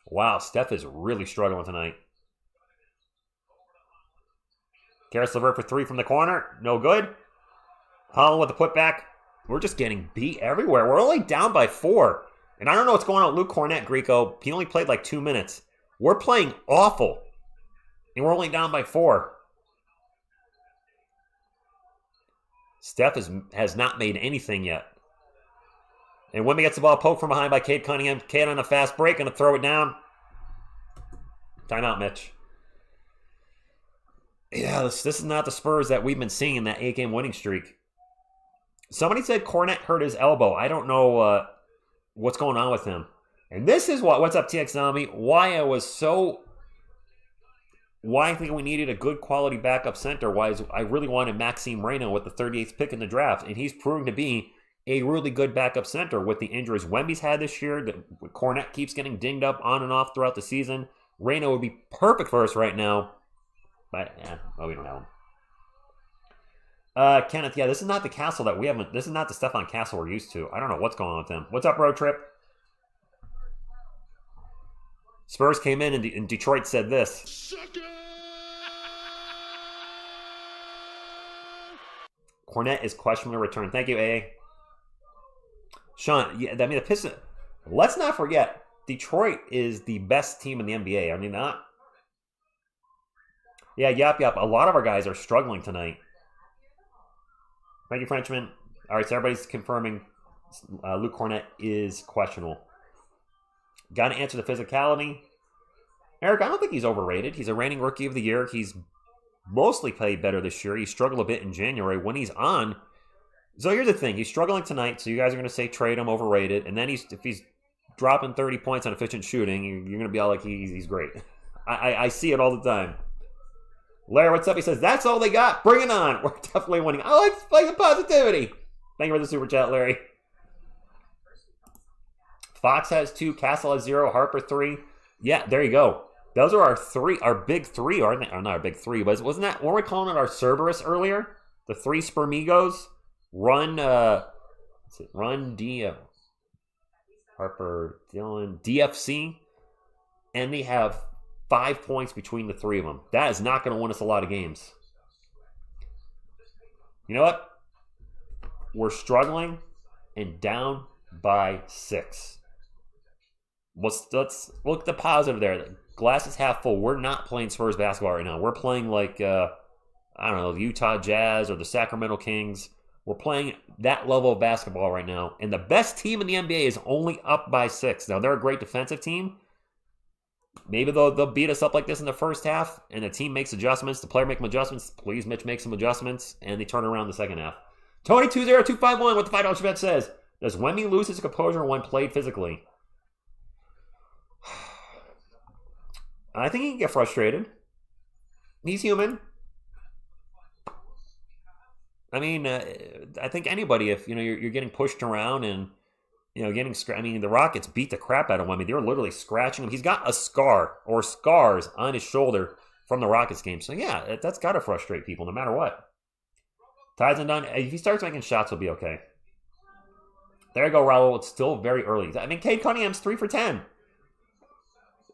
Wow, Steph is really struggling tonight. Karis LeVert for 3 from the corner. No good. Holland with the putback. We're just getting beat everywhere. We're only down by 4. And I don't know what's going on with Luke Cornett, Greco. He only played like 2 minutes. We're playing awful. And we're only down by 4. Steph has not made anything yet. And Wemby gets the ball poked from behind by Cade Cunningham. Cade on a fast break, going to throw it down. Timeout, Mitch. Yeah, this is not the Spurs that we've been seeing in that 8-game winning streak. Somebody said Cornette hurt his elbow. I don't know what's going on with him. And this is what's up, TX Zombie, why I think we needed a good quality backup center. Why I really wanted Maxime Reyna with the 38th pick in the draft. And he's proving to be a really good backup center with the injuries Wemby's had this year. Cornette keeps getting dinged up on and off throughout the season. Reyno would be perfect for us right now. But, we don't have him. Kenneth, yeah, this is not the Castle that we haven't. This is not the Stephon Castle we're used to. I don't know what's going on with him. What's up, Road Trip? Spurs came in and Detroit said this. Cornette is questionable to return. Thank you, AA. Sean, yeah, I mean, the Pistons. Let's not forget, Detroit is the best team in the NBA. I mean, not. Yeah, yap. A lot of our guys are struggling tonight. Thank you, Frenchman. All right, so everybody's confirming Luke Cornette is questionable. Got to answer the physicality. Eric, I don't think he's overrated. He's a reigning Rookie of the Year. He's mostly played better this year. He struggled a bit in January when he's on. So here's the thing. He's struggling tonight, so you guys are going to say trade him, overrated. And then if he's dropping 30 points on efficient shooting, you're going to be all like, he's great. I see it all the time. Larry, what's up? He says, that's all they got. Bring it on. We're definitely winning. I like the positivity. Thank you for the super chat, Larry. Fox has 2. Castle has 0. Harper 3. Yeah, there you go. Those are our big three, aren't they? Or not our big three, but weren't we calling it our Cerberus earlier? The 3 Spermigos? Run D, Harper, Dylan, DFC, and they have 5 points between the 3 of them. That is not going to win us a lot of games. You know what? We're struggling and down by 6. Let's look at the positive there. The glass is half full. We're not playing Spurs basketball right now. We're playing like, I don't know, the Utah Jazz or the Sacramento Kings. We're playing that level of basketball right now. And the best team in the NBA is only up by 6. Now, they're a great defensive team. Maybe they'll beat us up like this in the first half, and the team makes adjustments. The player makes some adjustments. Please, Mitch, make some adjustments, and they turn around the second half. Tony20251 with the $5 bet says, does Wemby lose his composure when played physically? I think he can get frustrated. He's human. I mean, I think anybody, if you're getting pushed around and the Rockets beat the crap out of him. I mean, they were literally scratching him. He's got a scar or scars on his shoulder from the Rockets game. So yeah, that's got to frustrate people no matter what. Tyson done. If he starts making shots, he'll be okay. There you go, Raul. It's still very early. I mean, Cade Cunningham's 3 for 10.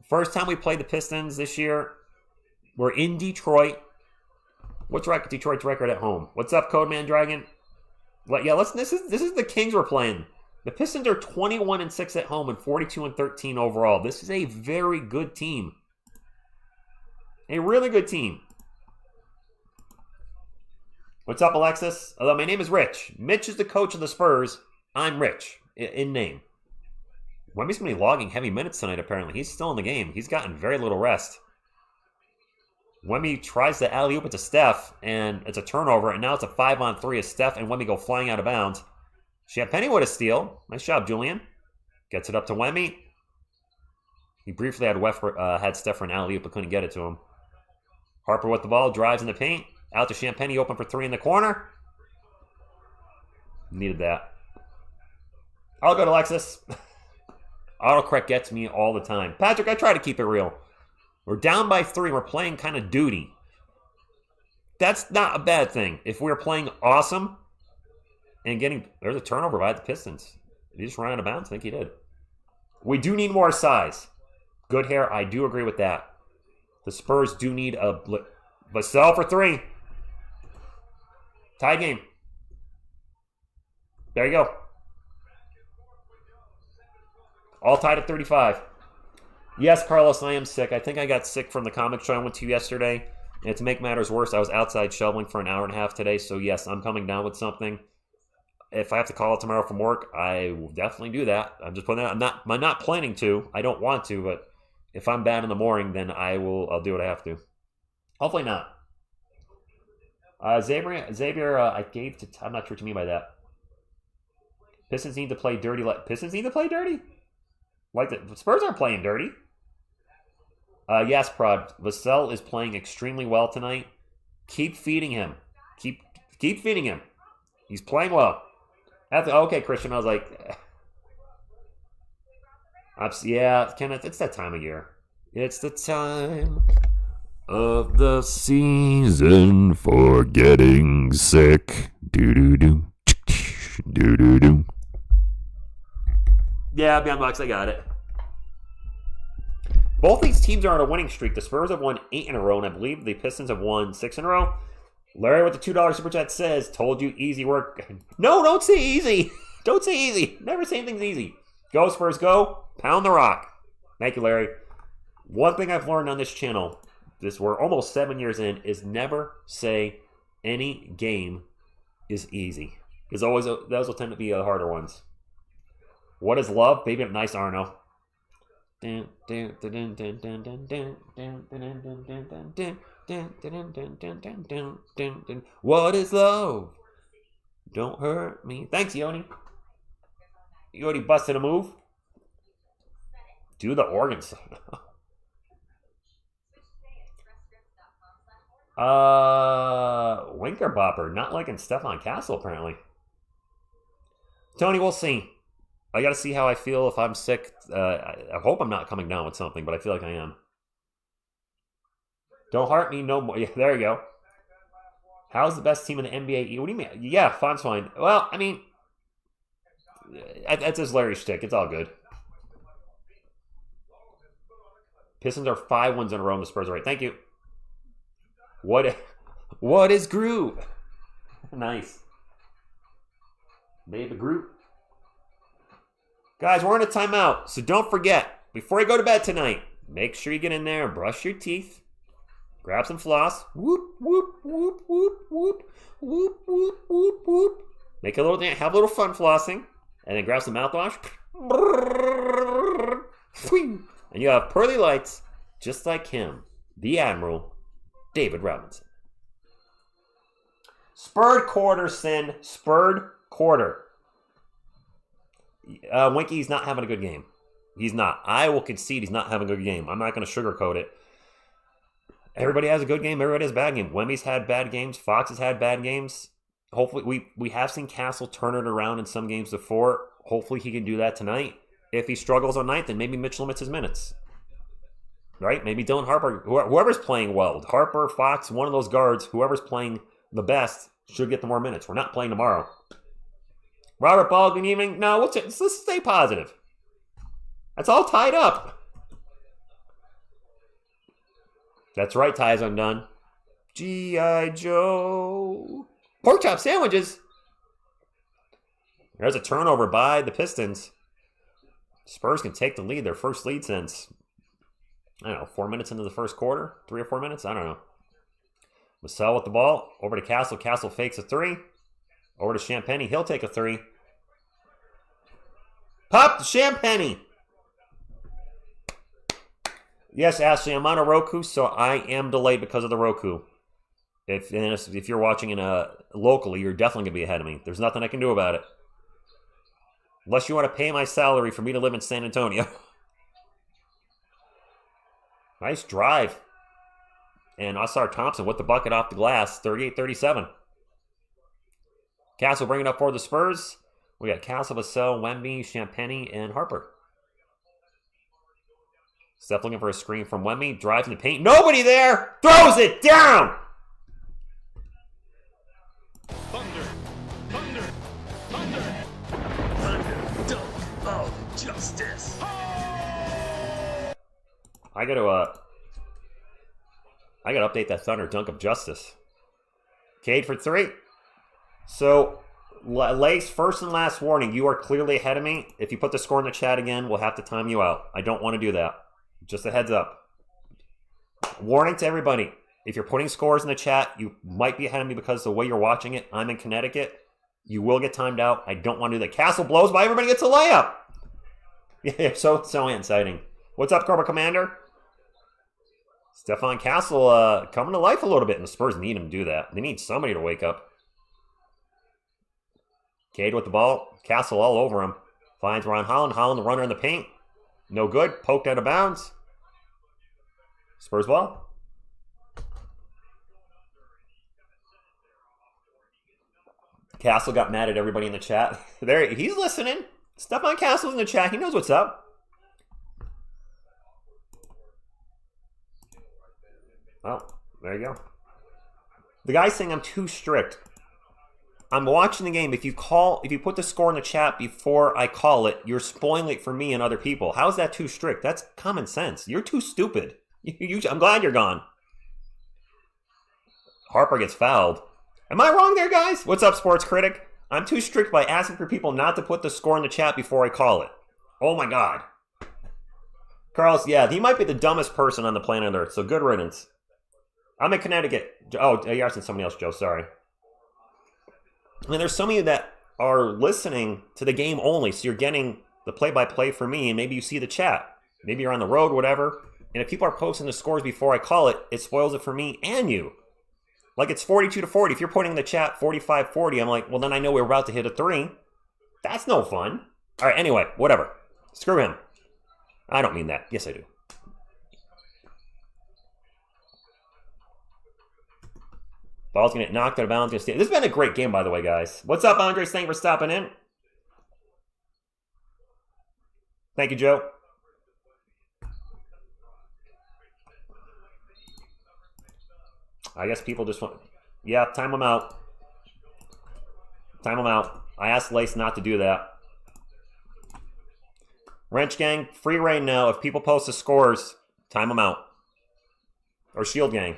First time we played the Pistons this year. We're in Detroit. What's Detroit's record at home? What's up, Codeman Dragon? This is the Kings we're playing. The Pistons are 21-6 at home and 42-13 overall. This is a very good team. A really good team. What's up, Alexis? Although my name is Rich. Mitch is the coach of the Spurs. I'm Rich in name. Wemby's going to be logging heavy minutes tonight, apparently. He's still in the game. He's gotten very little rest. Wemby tries to alley-oop it to Steph, and it's a turnover, and now it's a 5-on-3 as Steph and Wemby go flying out of bounds. Champagny with a steal. Nice job, Julian. Gets it up to Wemby. He briefly had Steph for an alley-oop, but couldn't get it to him. Harper with the ball, drives in the paint. Out to Champagny, open for 3 in the corner. Needed that. I'll go to Alexis. Autocorrect gets me all the time. Patrick, I try to keep it real. We're down by 3. We're playing kind of duty. That's not a bad thing. If we're playing awesome and there's a turnover by the Pistons. Did he just run out of bounds? I think he did. We do need more size. Good hair. I do agree with that. The Spurs do need a Vassell for 3. Tie game. There you go. All tied at 35. Yes, Carlos, I am sick. I think I got sick from the comic show I went to yesterday. And to make matters worse, I was outside shoveling for an hour and a half today. So yes, I'm coming down with something. If I have to call it tomorrow from work, I will definitely do that. I'm just putting that. I'm not planning to. I don't want to, but if I'm bad in the morning, then I'll do what I have to. Hopefully not. Xavier, I gave to. I'm not sure what you mean by that. Pistons need to play dirty. Pistons need to play dirty. Like the Spurs aren't playing dirty. Yes, Prod. Vassell is playing extremely well tonight. Keep feeding him. Keep feeding him. He's playing well. Okay, Christian. I was like, yeah, Kenneth, it's that time of year. It's the time of the season for getting sick. Do-do-do. Do-do-do. Yeah, Beyond Bucks, I got it. Both these teams are on a winning streak. The Spurs have won 8 in a row, and I believe the Pistons have won 6 in a row. Larry with the $2 super chat says, told you easy work. No, don't say easy. Don't say easy. Never say anything's easy. Go, Spurs, go. Pound the rock. Thank you, Larry. One thing I've learned on this channel, we're almost 7 years in, is never say any game is easy. Because those will tend to be the harder ones. What is love? Baby, I'm nice, Arno. What is love? Don't hurt me. Thanks, Yoni. You already busted a move? Do the organ song. Winker Bopper. Not liking Stefan Castle, apparently. Tony, we'll see. I got to see how I feel if I'm sick. I hope I'm not coming down with something, but I feel like I am. Don't heart me no more. Yeah, there you go. How's the best team in the NBA? What do you mean? Yeah, Fon's fine. Well, I mean, that's his Larry shtick. It's all good. Pistons are 5 wins in a row, and the Spurs are right. Thank you. What is Groot? Nice. Baby Groot. Guys, we're in a timeout, so don't forget, before you go to bed tonight, make sure you get in there and brush your teeth. Grab some floss. Whoop, whoop, whoop, whoop, whoop, whoop, whoop, whoop, whoop. Make a little dance, have a little fun flossing, and then grab some mouthwash. And you have pearly lights, just like him, the Admiral, David Robinson. Spurred quarter, Sin. Spurred quarter. Winky's not having a good game. He's not. I will concede he's not having a good game. I'm not going to sugarcoat it. Everybody has a good game. Everybody has a bad game. Wemby's had bad games. Fox has had bad games. Hopefully, we have seen Castle turn it around in some games before. Hopefully, he can do that tonight. If he struggles on night, then maybe Mitch limits his minutes. Right? Maybe Dylan Harper, whoever's playing well, Harper, Fox, one of those guards, whoever's playing the best should get the more minutes. We're not playing tomorrow. Robert Ball, good evening. No, let's stay positive. That's all tied up. That's right, ties undone. G.I. Joe. Pork chop sandwiches. There's a turnover by the Pistons. Spurs can take the lead, their first lead since, I don't know, 4 minutes into the first quarter? 3 or 4 minutes? I don't know. Vassell with the ball. Over to Castle. Castle fakes a 3. Over to Champagny. He'll take a 3. Pop the Champagny. Yes, Ashley, I'm on a Roku, so I am delayed because of the Roku. If you're watching locally, you're definitely going to be ahead of me. There's nothing I can do about it. Unless you want to pay my salary for me to live in San Antonio. Nice drive. And Osar Thompson with the bucket off the glass, 38-37. Castle bringing up for the Spurs. We got Castle, Vassell, Wemby, Champagny, and Harper. Steph looking for a screen from Wemby. Drives in the paint. Nobody there. Throws it down. Thunder, thunder, thunder. Thunder, dunk of justice. I gotta update that Thunder dunk of justice. Cade for 3. So, Lace, first and last warning. You are clearly ahead of me. If you put the score in the chat again, we'll have to time you out. I don't want to do that. Just a heads up. Warning to everybody. If you're putting scores in the chat, you might be ahead of me because of the way you're watching it. I'm in Connecticut. You will get timed out. I don't want to do that. Castle blows by. Everybody gets a layup. Yeah, so exciting. What's up, Cobra Commander? Stefan Castle coming to life a little bit, and the Spurs need him to do that. They need somebody to wake up. Cade with the ball. Castle all over him. Finds Ron Holland. Holland, the runner in the paint. No good. Poked out of bounds. Spurs ball. Castle got mad at everybody in the chat. There, he's listening. Stephon Castle's in the chat. He knows what's up. Oh, there you go. The guy's saying I'm too strict. I'm watching the game. If you put the score in the chat before I call it, you're spoiling it for me and other people. How is that too strict? That's common sense. You're too stupid. I'm glad you're gone. Harper gets fouled. Am I wrong there, guys? What's up, Sports Critic? I'm too strict by asking for people not to put the score in the chat before I call it. Oh my God. Carlos, yeah, he might be the dumbest person on the planet Earth, so good riddance. I'm in Connecticut. Oh, you're asking somebody else, Joe. Sorry. I mean, there's some of you that are listening to the game only, so you're getting the play-by-play for me, and maybe you see the chat. Maybe you're on the road, whatever. And if people are posting the scores before I call it, it spoils it for me and you. Like it's 42-40. If you're putting in the chat 45-40, I'm like, well, then I know we're about to hit a 3. That's no fun. All right, anyway, whatever. Screw him. I don't mean that. Yes, I do. Ball's going to get knocked out of bounds. This has been a great game, by the way, guys. What's up, Andres? Thank you for stopping in. Thank you, Joe. I guess people just want... Yeah, time them out. Time them out. I asked Lace not to do that. Wrench Gang, free reign now. If people post the scores, time them out. Or Shield Gang.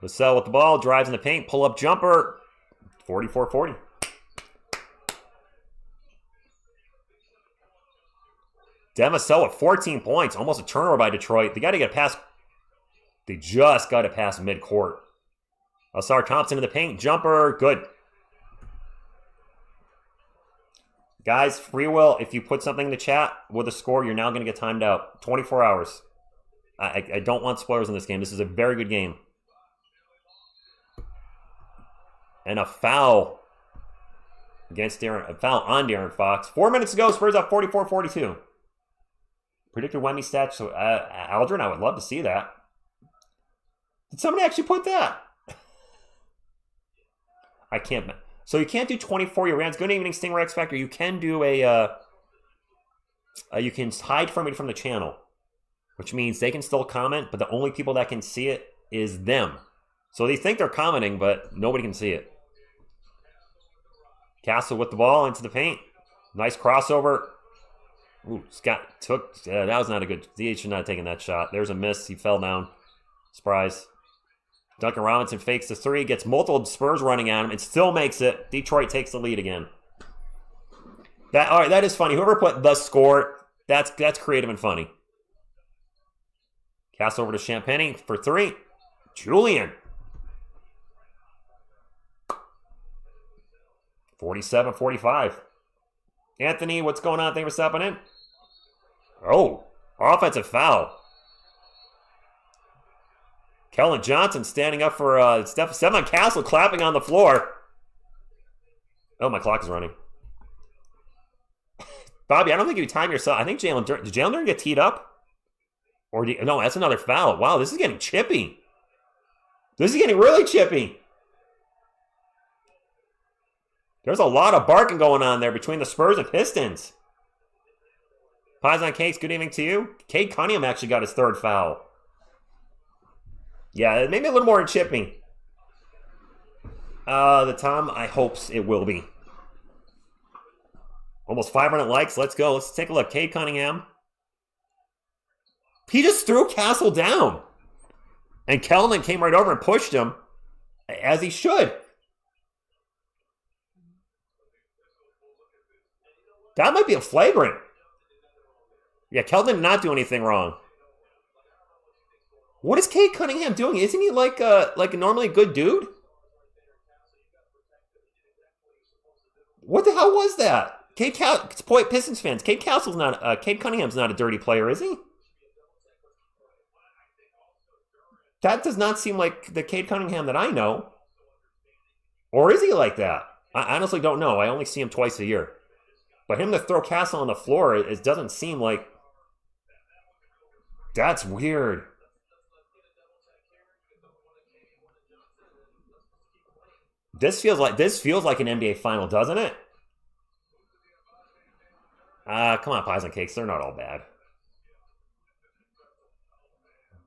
Vassell with the ball, drives in the paint, pull-up jumper, 44-40. Vassell with 14 points, almost a turnover by Detroit. They got to get past. They just got to pass mid-court. Asar Thompson in the paint, jumper, good. Guys, free will. If you put something in the chat with a score, you're now going to get timed out. 24 hours. I don't want spoilers in this game. This is a very good game. And a foul against Darren, a foul on Darren Fox. 4 minutes ago, Spurs up 44-42. Predicted Wemby stats. So, Aldrin, I would love to see that. Did somebody actually put that? I can't. So you can't do 24-year rants. Good evening, Stingray X Factor. You can do you can hide from it from the channel, which means they can still comment, but the only people that can see it is them. So they think they're commenting, but nobody can see it. Castle with the ball into the paint. Nice crossover. Ooh, Scott took... that was not a good... DH should not have taken that shot. There's a miss. He fell down. Surprise. Duncan Robinson fakes the 3. Gets multiple Spurs running at him. And still makes it. Detroit takes the lead again. All right, that is funny. Whoever put the score, that's creative and funny. Castle over to Champagne for 3. Julian. 47-45. Anthony, what's going on? Thank you for stopping in. Oh, offensive foul. Kellen Johnson standing up for Stephon Castle clapping on the floor. Oh, my clock is running. Bobby, I don't think you time yourself. I think did Jalen Durden get teed up? Or no, that's another foul. Wow, this is getting chippy. This is getting really chippy. There's a lot of barking going on there between the Spurs and Pistons. Pies on Cakes, good evening to you. Cade Cunningham actually got his 3rd foul. Yeah, maybe a little more chipping. The Tom, I hope it will be. Almost 500 likes. Let's go. Let's take a look. Cade Cunningham. He just threw Castle down. And Kellman came right over and pushed him, as he should. That might be a flagrant. Yeah, Keldon did not do anything wrong. What is Cade Cunningham doing? Isn't he like normally a good dude? What the hell was that? Pistons fans. Cade Cunningham's not a dirty player, is he? That does not seem like the Cade Cunningham that I know. Or is he like that? I honestly don't know. I only see him twice a year. But him to throw Castle on the floor, it doesn't seem like... That's weird. This feels like an NBA final, doesn't it? Come on, pies and cakes. They're not all bad.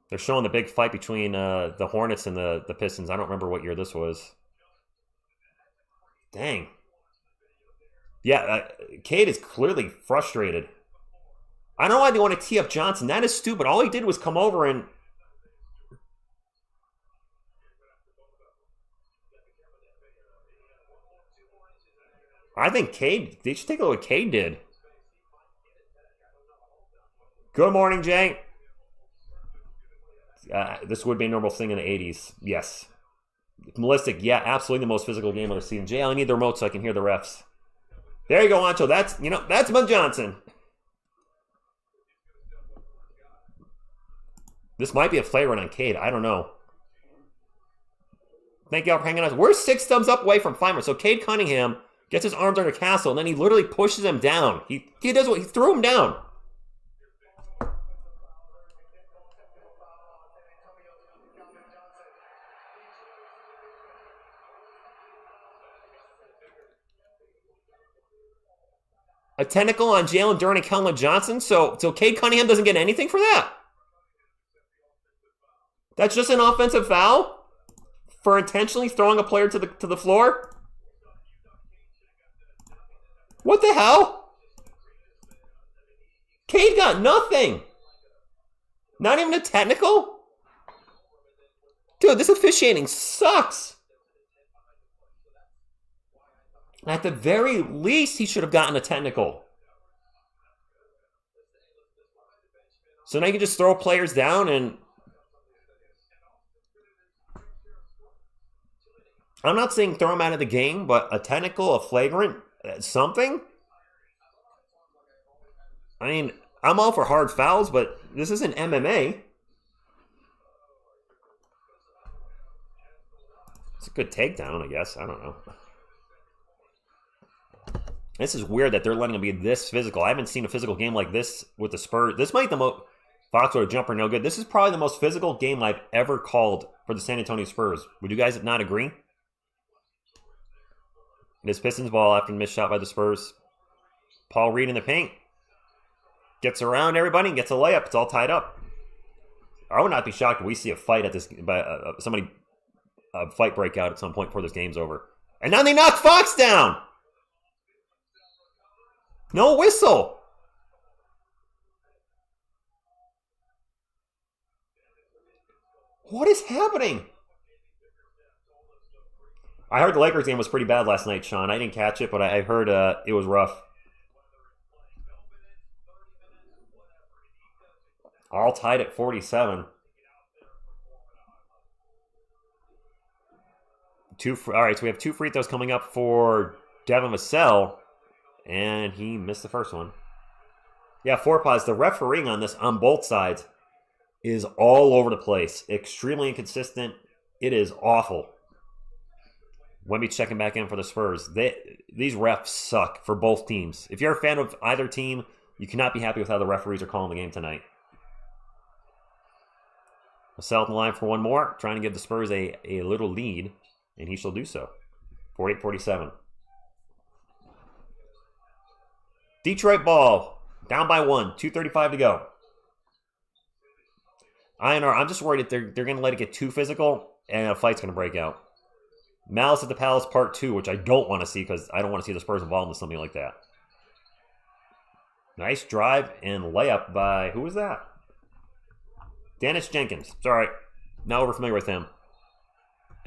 They're showing the big fight between the Hornets and the Pistons. I don't remember what year this was. Dang. Yeah, Cade is clearly frustrated. I don't know why they want to tee up Johnson. That is stupid. All he did was come over and... I think Cade... They should take a look at what Cade did. Good morning, Jay. This would be a normal thing in the 80s. Yes. Ballistic, yeah, absolutely the most physical game of the season. Jay, I need the remote so I can hear the refs. There you go, Ancho. That's Bud Johnson. This might be a flagrant on Cade. I don't know. Thank y'all for hanging out. We're 6 thumbs up away from Fimer. So Cade Cunningham gets his arms under Castle, and then he literally pushes him down. He does what he threw him down. A technical on Jalen Duren and Keldon Johnson. So Cade Cunningham doesn't get anything for that. That's just an offensive foul for intentionally throwing a player to the floor. What the hell? Cade got nothing. Not even a technical? Dude, this officiating sucks. At the very least, he should have gotten a technical. So now you can just throw players down and... I'm not saying throw him out of the game, but a technical, a flagrant, something? I mean, I'm all for hard fouls, but this isn't MMA. It's a good takedown, I guess. I don't know. This is weird that they're letting him be this physical. I haven't seen a physical game like this with the Spurs. This might be the most... Fox with a jumper, no good. This is probably the most physical game I've ever called for the San Antonio Spurs. Would you guys not agree? It is Pistons ball after a missed shot by the Spurs. Paul Reed in the paint. Gets around everybody and gets a layup. It's all tied up. I would not be shocked if we see a fight at this... a fight break out at some point before this game's over. And now they knock Fox down! No whistle. What is happening? I heard the Lakers game was pretty bad last night, Sean. I didn't catch it, but I heard it was rough. All tied at 47. All right, so we have 2 free throws coming up for Devin Vassell. And he missed the first one. Yeah, 4 pods. The refereeing on this on both sides is all over the place. Extremely inconsistent. It is awful. Wemby checking back in for the Spurs. These refs suck for both teams. If you're a fan of either team, you cannot be happy with how the referees are calling the game tonight. Vassell in the line for one more. Trying to give the Spurs a little lead. And he shall do so. 48-47. Detroit ball, down by 1, 2:35 to go. INR, I'm just worried that they're going to let it get too physical and a fight's going to break out. Malice at the Palace Part 2, which I don't want to see because I don't want to see the Spurs involved in something like that. Nice drive and layup by, who was that? Dennis Jenkins. It's all right. Now we're familiar with him.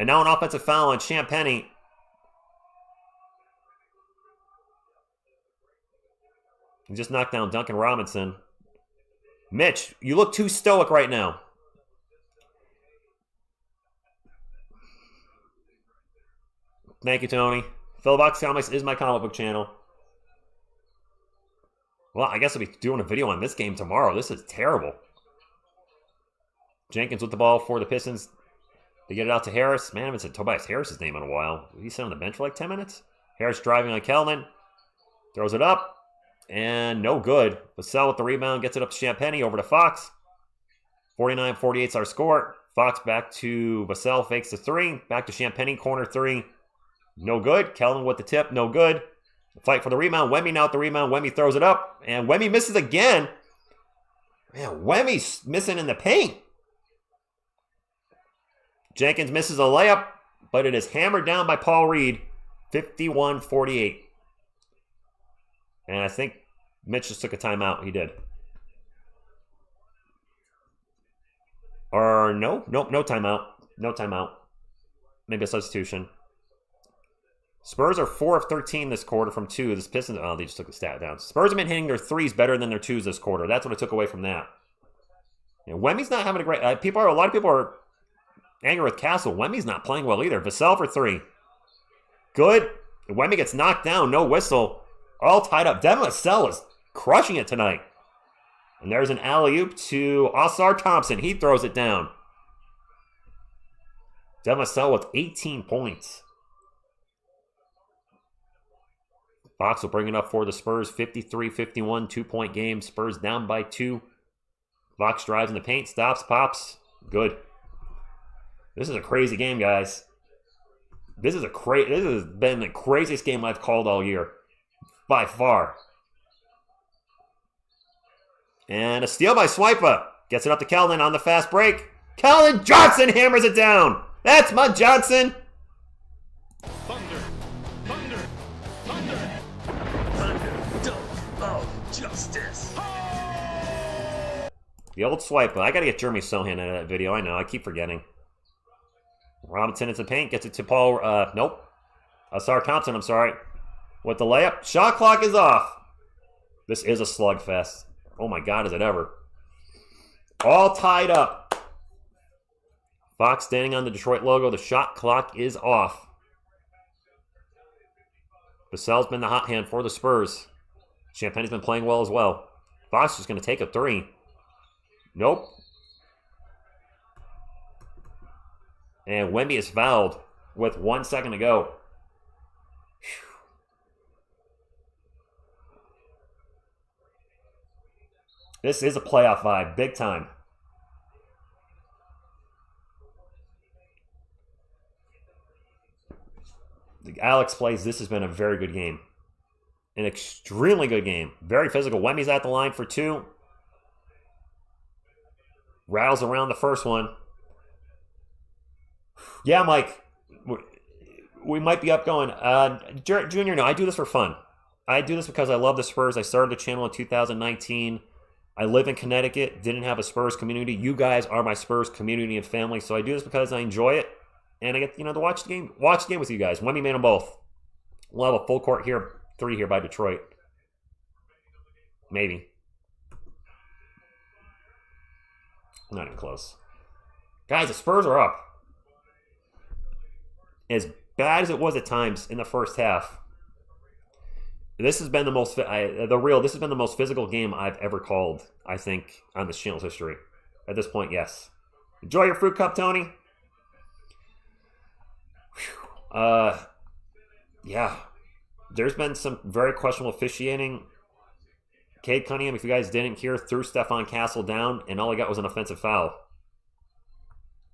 And now an offensive foul on Champagnie. He just knocked down Duncan Robinson. Mitch, you look too stoic right now. Thank you, Tony. Philbox Comics is my comic book channel. Well, I guess I'll be doing a video on this game tomorrow. This is terrible. Jenkins with the ball for the Pistons. They get it out to Harris. Man, I haven't said Tobias Harris's name in a while. He's sitting on the bench for like 10 minutes. Harris driving on Keldon. Throws it up. And no good. Vassell with the rebound. Gets it up to Champagnie. Over to Fox. 49-48 is our score. Fox back to Vassell. Fakes the 3. Back to Champagnie. Corner 3. No good. Kellen with the tip. No good. Fight for the rebound. Wemby now with the rebound. Wemby throws it up. And Wemby misses again. Man, Wemmy's missing in the paint. Jenkins misses a layup, but it is hammered down by Paul Reed. 51-48. And I think Mitch just took a timeout. He did. Or no timeout. No timeout. Maybe a substitution. Spurs are 4 of 13 this quarter from 2. This Pistons, oh, they just took the stat down. Spurs have been hitting their 3s better than their 2s this quarter. That's what I took away from that. Wemmy's not having a great... a lot of people are angry with Castle. Wemmy's not playing well either. Vassell for 3. Good. Wemby gets knocked down. No whistle. All tied up. Devin Vassell is crushing it tonight. And there's an alley-oop to Ausar Thompson. He throws it down. Devin Vassell with 18 points. Fox will bring it up for the Spurs. 53-51, 2-point game. Spurs down by 2. Fox drives in the paint, stops, pops. Good. This is a crazy game, guys. This has been the craziest game I've called all year. By far. And a steal by Swipa. Gets it up to Keldon on the fast break. Keldon Johnson hammers it down. That's Mud Johnson. Thunder, thunder, thunder. Thunder, dunk of justice. The old Swipa. I got to get Jeremy Sohan out of that video. I know. I keep forgetting. Robinson into paint. Gets it to Paul. Nope. Ausar Thompson, I'm sorry. With the layup. Shot clock is off. This is a slugfest. Oh my God, is it ever. All tied up. Fox standing on the Detroit logo. The shot clock is off. Vassell's been the hot hand for the Spurs. Champagne's been playing well as well. Fox is going to take a 3. Nope. And Wemby is fouled with 1 second to go. This is a playoff vibe, big time. Alex plays. This has been a very good game. An extremely good game. Very physical. Wemmy's at the line for 2. Rattles around the first one. Yeah, Mike. We might be up going. Junior, no, I do this for fun. I do this because I love the Spurs. I started the channel in 2019. I live in Connecticut. Didn't have a Spurs community. You guys are my Spurs community and family. So I do this because I enjoy it. And I get, to watch the game with you guys. Wemby made them both. We'll have a full court here. 3 here by Detroit. Maybe. Not even close. Guys, the Spurs are up. As bad as it was at times in the first half, this has been the most this has been the most physical game I've ever called, I think, on this channel's history. At this point, yes. Enjoy your fruit cup, Tony. Yeah. There's been some very questionable officiating. Cade Cunningham, if you guys didn't hear, threw Stephon Castle down, and all he got was an offensive foul.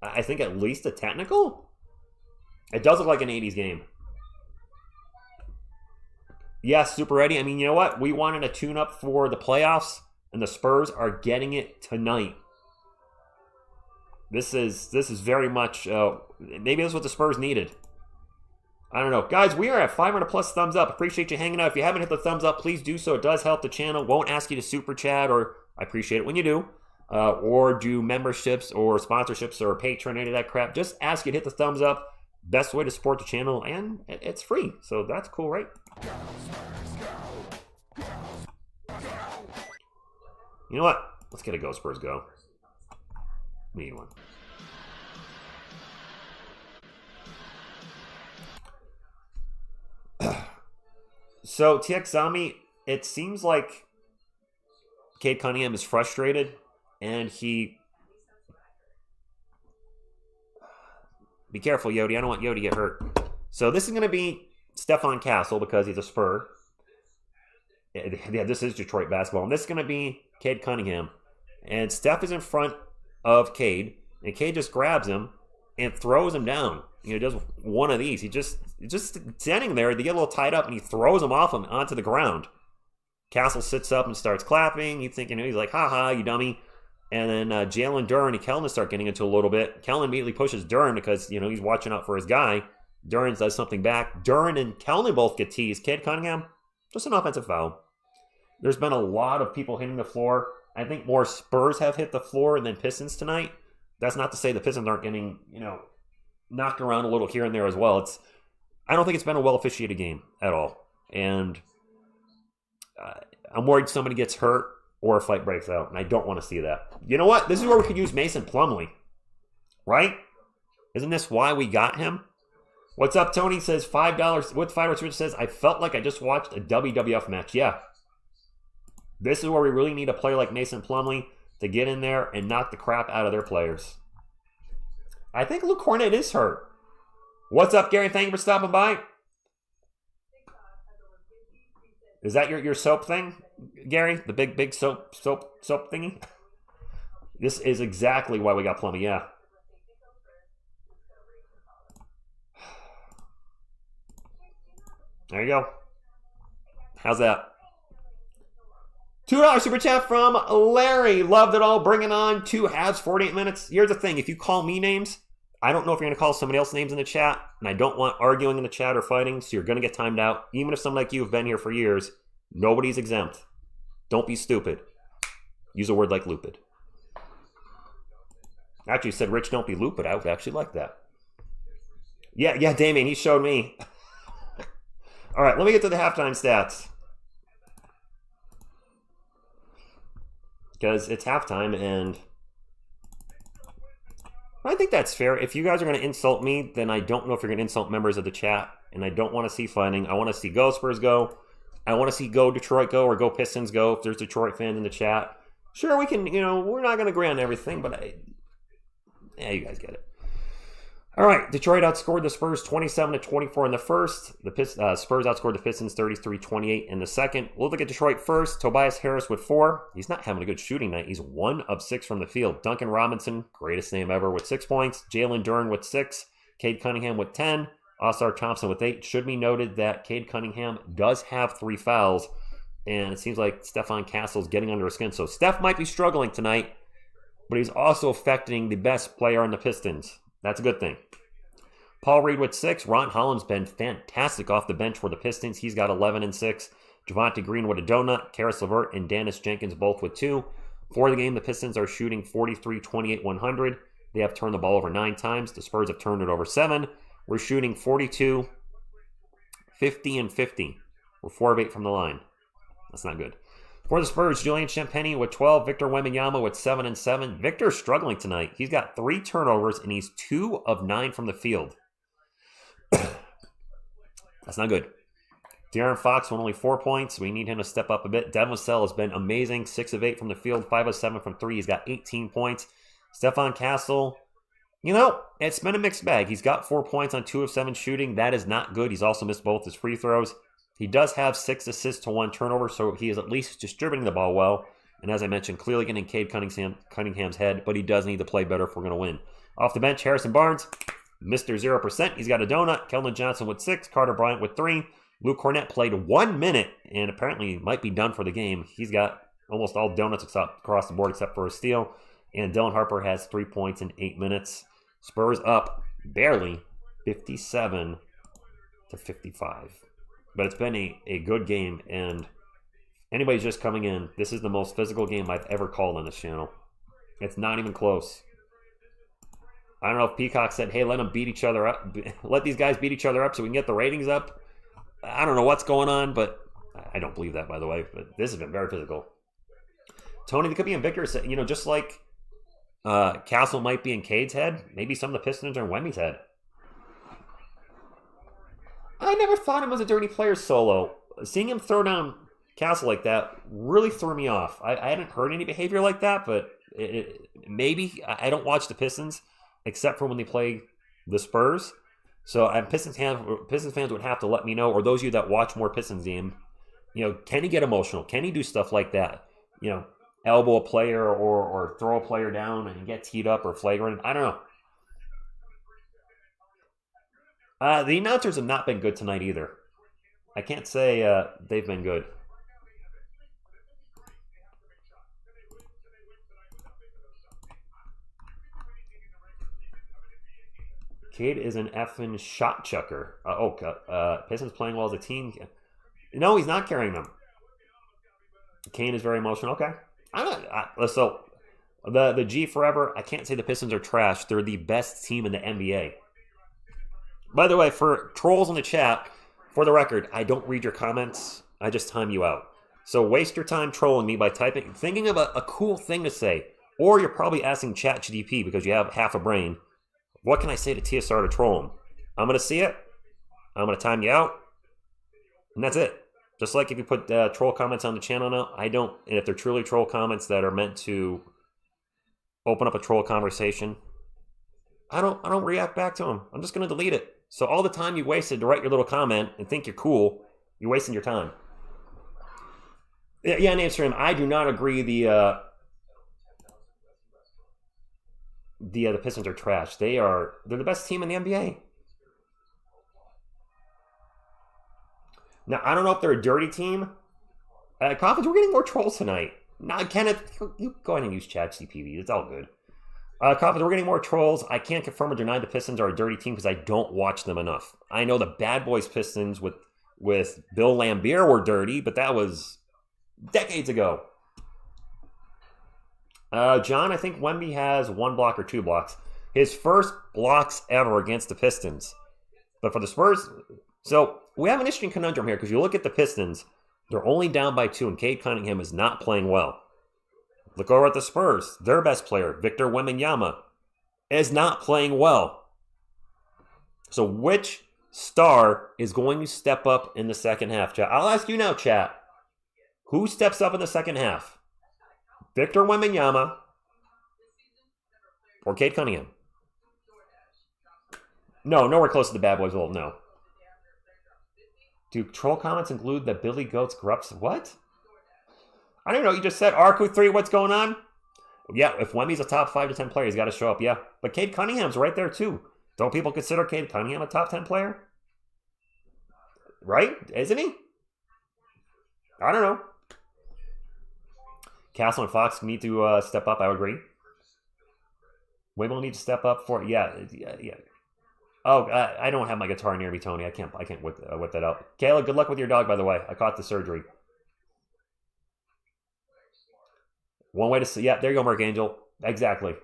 I think at least a technical? It does look like an 80s game. Yes, Super Ready. I mean, you know what? We wanted a tune-up for the playoffs, and the Spurs are getting it tonight. This is very much, maybe this is what the Spurs needed. I don't know. Guys, we are at 500 plus thumbs up. Appreciate you hanging out. If you haven't hit the thumbs up, please do so. It does help the channel. Won't ask you to super chat, or I appreciate it when you do. Or do memberships or sponsorships or Patreon, any of that crap. Just ask you to hit the thumbs up. Best way to support the channel, and it's free. So that's cool, right? You know what? Let's get a Go Spurs Go. We need one. So, TX Zombie, it seems like Cade Cunningham is frustrated, and he... Be careful, Yodi. I don't want Yodi to get hurt. So, this is going to be Stephon Castle, because he's a Spur. Yeah, this is Detroit basketball. And this is going to be Cade Cunningham. And Steph is in front of Cade, and Cade just grabs him and throws him down. does one of these. He just standing there. They get a little tied up, and he throws him off him onto the ground. Castle sits up and starts clapping. He's thinking, he's like, ha, you dummy. And then Jalen Duren and Kellen start getting into a little bit. Kellen immediately pushes Duren because, he's watching out for his guy. Duren does something back. Duren and Kellen both get teased. Cade Cunningham, just an offensive foul. There's been a lot of people hitting the floor. I think more Spurs have hit the floor than Pistons tonight. That's not to say the Pistons aren't getting, knocked around a little here and there as well. I don't think it's been a well-officiated game at all. And I'm worried somebody gets hurt or a fight breaks out, and I don't want to see that. You know what? This is where we could use Mason Plumlee, right? Isn't this why we got him? What's up, Tony? Says $5. With $5, says, I felt like I just watched a WWF match. Yeah. This is where we really need a player like Mason Plumlee to get in there and knock the crap out of their players. I think Luke Cornett is hurt. What's up, Gary? Thank you for stopping by. Is that your soap thing, Gary? The big soap thingy? This is exactly why we got Plumlee, yeah. There you go. How's that? $2 super chat from Larry. Loved it all. Bring it on. 2 halves, 48 minutes. Here's the thing. If you call me names, I don't know if you're going to call somebody else names in the chat, and I don't want arguing in the chat or fighting, so you're going to get timed out. Even if somebody like you have been here for years, nobody's exempt. Don't be stupid. Use a word like lupid. Actually, said Rich, don't be lupid. I would actually like that. Yeah, Damien, he showed me. All right, let me get to the halftime stats. Because it's halftime, and I think that's fair. If you guys are going to insult me, then I don't know if you're going to insult members of the chat, and I don't want to see fighting. I want to see go Spurs go. I want to see go Detroit go or go Pistons go if there's Detroit fans in the chat. Sure, we can, we're not going to agree on everything, but you guys get it. All right, Detroit outscored the Spurs 27-24 in the first. The Spurs outscored the Pistons 33-28 in the second. We'll look at Detroit first. Tobias Harris with 4. He's not having a good shooting night. He's 1 of 6 from the field. Duncan Robinson, greatest name ever, with 6 points. Jalen Duren with 6. Cade Cunningham with 10. Ausar Thompson with 8. Should be noted that Cade Cunningham does have 3 fouls, and it seems like Stephon Castle's getting under his skin. So Steph might be struggling tonight, but he's also affecting the best player on the Pistons. That's a good thing. Paul Reed with 6. Ron Holland's been fantastic off the bench for the Pistons. He's got 11 and 6. Javonte Green with a donut. Karis LeVert and Dennis Jenkins both with 2. For the game, the Pistons are shooting 43, 28, 100. They have turned the ball over 9 times. The Spurs have turned it over 7. We're shooting 42, 50, and 50. We're 4 of 8 from the line. That's not good. For the Spurs, Julian Champagnie with 12. Victor Wembanyama with 7 and 7. Victor's struggling tonight. He's got 3 turnovers, and he's 2 of 9 from the field. That's not good. De'Aaron Fox with only 4 points. We need him to step up a bit. Devin Vassell has been amazing. 6 of 8 from the field. 5 of 7 from 3. He's got 18 points. Stephon Castle, it's been a mixed bag. He's got 4 points on 2 of 7 shooting. That is not good. He's also missed both his free throws. He does have 6 assists to 1 turnover, so he is at least distributing the ball well. And as I mentioned, clearly getting Cade Cunningham's head, but he does need to play better if we're going to win. Off the bench, Harrison Barnes, Mr. 0%. He's got a donut. Keldon Johnson with 6. Carter Bryant with 3. Luke Cornett played 1 minute and apparently might be done for the game. He's got almost all donuts across the board except for a steal. And Dylan Harper has 3 points in 8 minutes. Spurs up barely 57-55. But it's been a good game, and anybody's just coming in, this is the most physical game I've ever called on this channel. It's not even close. I don't know if Peacock said, hey, let them beat each other up. Let these guys beat each other up so we can get the ratings up. I don't know what's going on, but I don't believe that, by the way. But this has been very physical. Tony, the could be in Victor's, just like Castle might be in Cade's head, maybe some of the Pistons are in Wemby's head. I never thought him as a dirty player solo. Seeing him throw down Castle like that really threw me off. I hadn't heard any behavior like that, but maybe. I don't watch the Pistons except for when they play the Spurs. So Pistons fans would have to let me know, or those of you that watch more Pistons game, can he get emotional? Can he do stuff like that? Elbow a player or throw a player down and get teed up or flagrant? I don't know. The announcers have not been good tonight either. I can't say they've been good. Cade is an effing shot chucker. Pistons playing well as a team. No, he's not carrying them. Kane is very emotional. Okay. So, the G forever, I can't say the Pistons are trash. They're the best team in the NBA. By the way, for trolls in the chat, for the record, I don't read your comments. I just time you out. So waste your time trolling me by thinking of a cool thing to say. Or you're probably asking ChatGPT because you have half a brain. What can I say to TSR to troll him? I'm going to see it. I'm going to time you out. And that's it. Just like if you put troll comments on the channel now, I don't. And if they're truly troll comments that are meant to open up a troll conversation, I don't react back to them. I'm just going to delete it. So all the time you wasted to write your little comment and think you're cool, you're wasting your time. Yeah, name stream. I do not agree. The Pistons are trash. They're the best team in the NBA. Now I don't know if they're a dirty team. Coffins, we're getting more trolls tonight. Now, Kenneth, you go ahead and use ChatGPT. It's all good. Coffins, we're getting more trolls. I can't confirm or deny the Pistons are a dirty team because I don't watch them enough. I know the Bad Boys Pistons with Bill Laimbeer were dirty, but that was decades ago. John, I think Wemby has 1 block or 2 blocks. His first blocks ever against the Pistons. But for the Spurs, so we have an interesting conundrum here because you look at the Pistons, they're only down by 2 and Cade Cunningham is not playing well. Look over at the Spurs, their best player, Victor Wembanyama, is not playing well. So which star is going to step up in the second half, chat? I'll ask you now, chat. Who steps up in the second half? Victor Wembanyama or Cade Cunningham? No, nowhere close to the Bad Boys. Well, no. Do troll comments include that Billy Goats corrupts? What? I don't know. You just said Arcu3. What's going on? Yeah, if Wemby's a top 5 to 10 player, he's got to show up. Yeah, but Cade Cunningham's right there too. Don't people consider Cade Cunningham a top 10 player? Right? Isn't he? I don't know. Castle and Fox need to step up. I would agree. Wemby need to step up for yeah. Oh, I don't have my guitar near me, Tony. I can't whip that up. Kayla, good luck with your dog, by the way. I caught the surgery. One way to see. Yeah, there you go, Mark Angel. Exactly.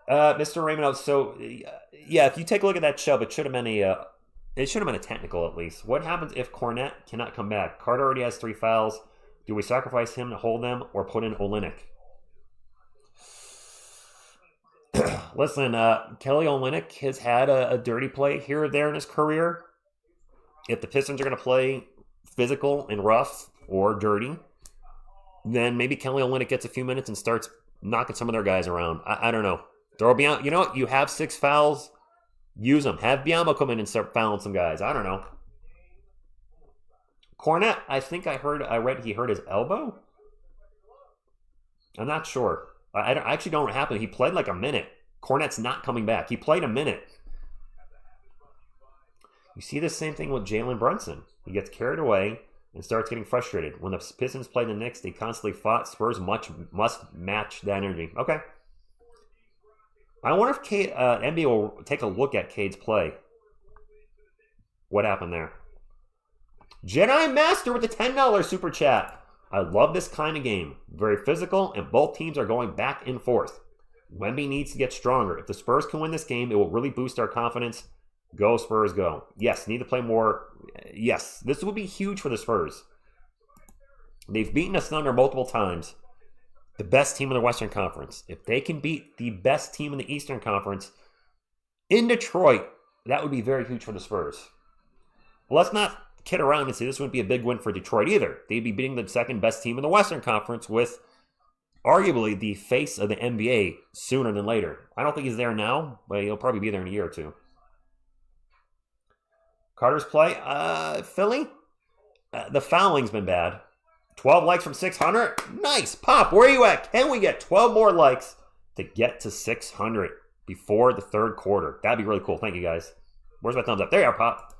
Mr. Raymond. So yeah, if you take a look at that shove, it should have been a technical at least. What happens if Cornette cannot come back? Carter already has 3 fouls. Do we sacrifice him to hold them or put in Olynyk? Listen, Kelly Olynyk has had a dirty play here or there in his career. If the Pistons are going to play physical and rough or dirty, then maybe Kelly Olynyk gets a few minutes and starts knocking some of their guys around. I don't know. Throw Biama. You know what? You have 6 fouls. Use them. Have Biama come in and start fouling some guys. I don't know. Cornette, I think I read he hurt his elbow. I'm not sure. I actually don't happen. He played like a minute. Cornette's not coming back. He played a minute. You see the same thing with Jalen Brunson. He gets carried away and starts getting frustrated. When the Pistons played the Knicks, they constantly fought. Spurs must match that energy. Okay. I wonder if NBA will take a look at Cade's play. What happened there? Jedi Master with the $10 super chat. I love this kind of game. Very physical, and both teams are going back and forth. Wemby needs to get stronger. If the Spurs can win this game, it will really boost our confidence. Go Spurs, go. Yes, need to play more. Yes, this would be huge for the Spurs. They've beaten us Thunder multiple times. The best team in the Western Conference. If they can beat the best team in the Eastern Conference in Detroit, that would be very huge for the Spurs. Well, let's not kid around and say this wouldn't be a big win for Detroit either. They'd be beating the second best team in the Western Conference with arguably the face of the NBA sooner than later. I don't think he's there now, but he'll probably be there in a year or two. Carter's play, Philly, the fouling's been bad. 12 likes from 600. Nice. Pop, where are you at? Can we get 12 more likes to get to 600 before the third quarter? That'd be really cool. Thank you, guys. Where's my thumbs up? There you are, Pop.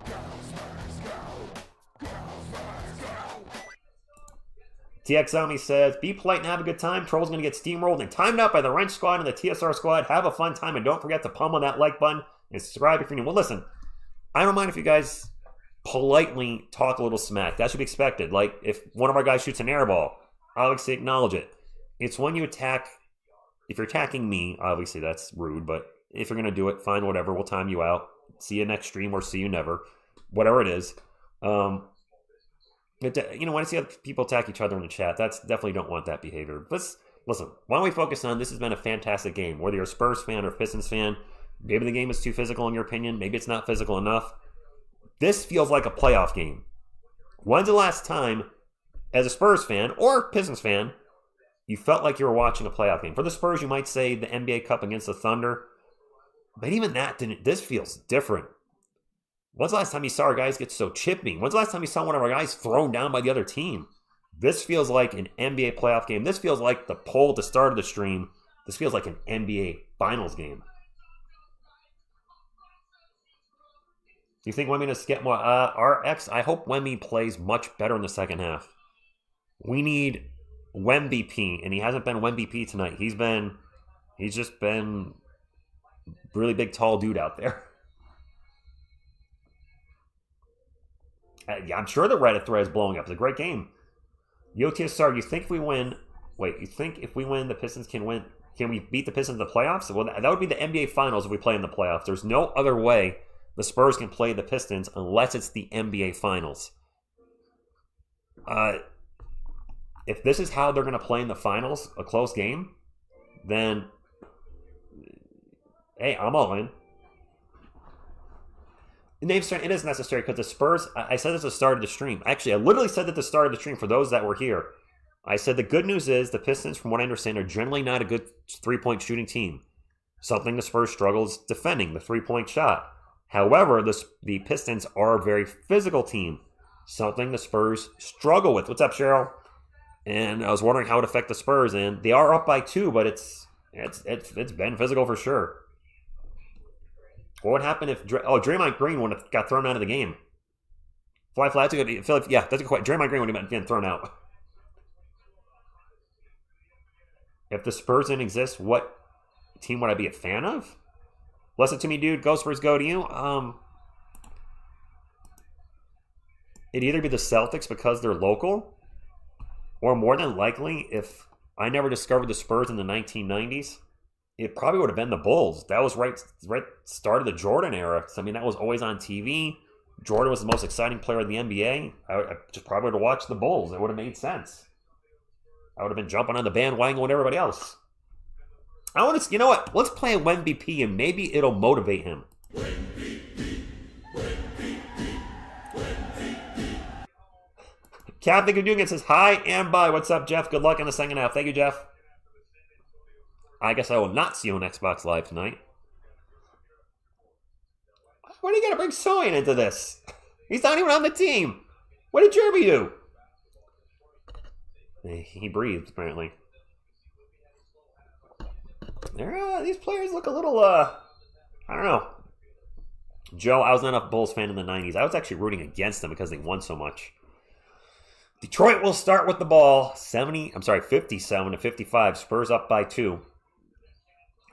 TX Zombie says, be polite and have a good time. Troll's going to get steamrolled and timed out by the Wrench Squad and the TSR Squad. Have a fun time and don't forget to pummel that like button and subscribe if you're new. Well, listen, I don't mind if you guys politely talk a little smack. That should be expected. Like, if one of our guys shoots an air ball, obviously acknowledge it. It's when you attack, if you're attacking me, obviously that's rude, but if you're going to do it, fine, whatever. We'll time you out. See you next stream or see you never. Whatever it is. When I see other people attack each other in the chat, that's definitely don't want that behavior. Listen, why don't we focus on this has been a fantastic game. Whether you're a Spurs fan or a Pistons fan, maybe the game is too physical in your opinion. Maybe it's not physical enough. This feels like a playoff game. When's the last time, as a Spurs fan or Pistons fan, you felt like you were watching a playoff game? For the Spurs, you might say the NBA Cup against the Thunder. But even that didn't. This feels different. When's the last time you saw our guys get so chippy? When's the last time you saw one of our guys thrown down by the other team? This feels like an NBA playoff game. This feels like the poll at the start of the stream. This feels like an NBA Finals game. Do you think Wemby does get more? RX, I hope Wemby plays much better in the second half. We need Wemby, and he hasn't been Wemby tonight. He's just been really big, tall dude out there. Yeah, I'm sure the Reddit thread is blowing up. It's a great game. Yo, TSR, you think if we win... Wait, you think if we win, the Pistons can win... Can we beat the Pistons in the playoffs? Well, that would be the NBA Finals if we play in the playoffs. There's no other way the Spurs can play the Pistons unless it's the NBA Finals. If this is how they're going to play in the Finals, a close game, then... Hey, I'm all in. Name's turn. It is necessary because the Spurs, I said this at the start of the stream. Actually, I literally said at the start of the stream for those that were here. I said the good news is the Pistons, from what I understand, are generally not a good three-point shooting team. Something the Spurs struggles defending, the three-point shot. However, the Pistons are a very physical team. Something the Spurs struggle with. What's up, Cheryl? And I was wondering how it would affect the Spurs. And they are up by 2, but it's been physical for sure. What would happen if... Draymond Green would have got thrown out of the game. Fly, that's a good... Yeah, that's a good question. Draymond Green would have been thrown out. If the Spurs didn't exist, what team would I be a fan of? Listen to me, dude. Go Spurs, go to you. It'd either be the Celtics because they're local, or more than likely, if I never discovered the Spurs in the 1990s, it probably would have been the Bulls. That was right start of the Jordan era. So, I mean, that was always on TV. Jordan was the most exciting player in the NBA. I just probably would have watched the Bulls. It would have made sense. I would have been jumping on the bandwagon with everybody else. You know what? Let's play Wemby and maybe it'll motivate him. Captain Gadugan says, hi and bye. What's up, Jeff? Good luck in the second half. Thank you, Jeff. I guess I will not see you on Xbox Live tonight. What are you going to bring Soyan into this? He's not even on the team. What did Jeremy do? He breathed, apparently. These players look a little, I don't know. Joe, I was not a Bulls fan in the 90s. I was actually rooting against them because they won so much. Detroit will start with the ball. 57-55. Spurs up by 2.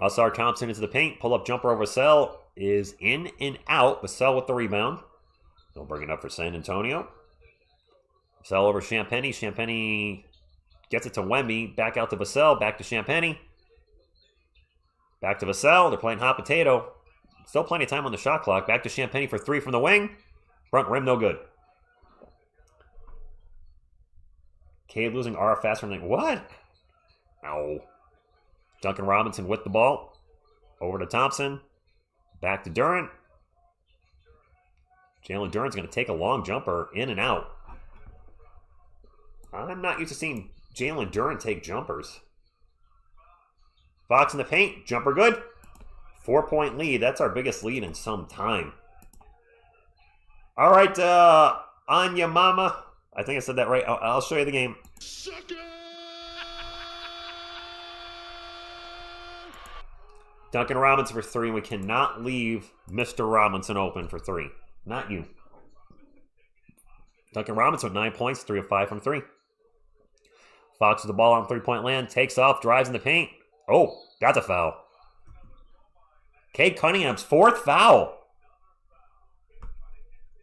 Alsar Thompson into the paint. Pull-up jumper over Vassell is in and out. Vassell with the rebound. They'll bring it up for San Antonio. Vassell over Champagny. Champagny gets it to Wemby. Back out to Vassell. Back to Champagny. Back to Vassell. They're playing hot potato. Still plenty of time on the shot clock. Back to Champagny for 3 from the wing. Front rim, no good. Cade losing RF faster than... What? No. Duncan Robinson with the ball. Over to Thompson. Back to Durant. Jalen Durant's going to take a long jumper in and out. I'm not used to seeing Jalen Durant take jumpers. Fox in the paint. Jumper good. 4-point lead. That's our biggest lead in some time. All right, Anya Mama. I think I said that right. I'll show you the game. Duncan Robinson for 3, and we cannot leave Mr. Robinson open for 3. Not you. Duncan Robinson with 9 points, 3 of 5 from 3. Fox with the ball on three-point land, takes off, drives in the paint. Oh, that's a foul. Cade Cunningham's 4th foul.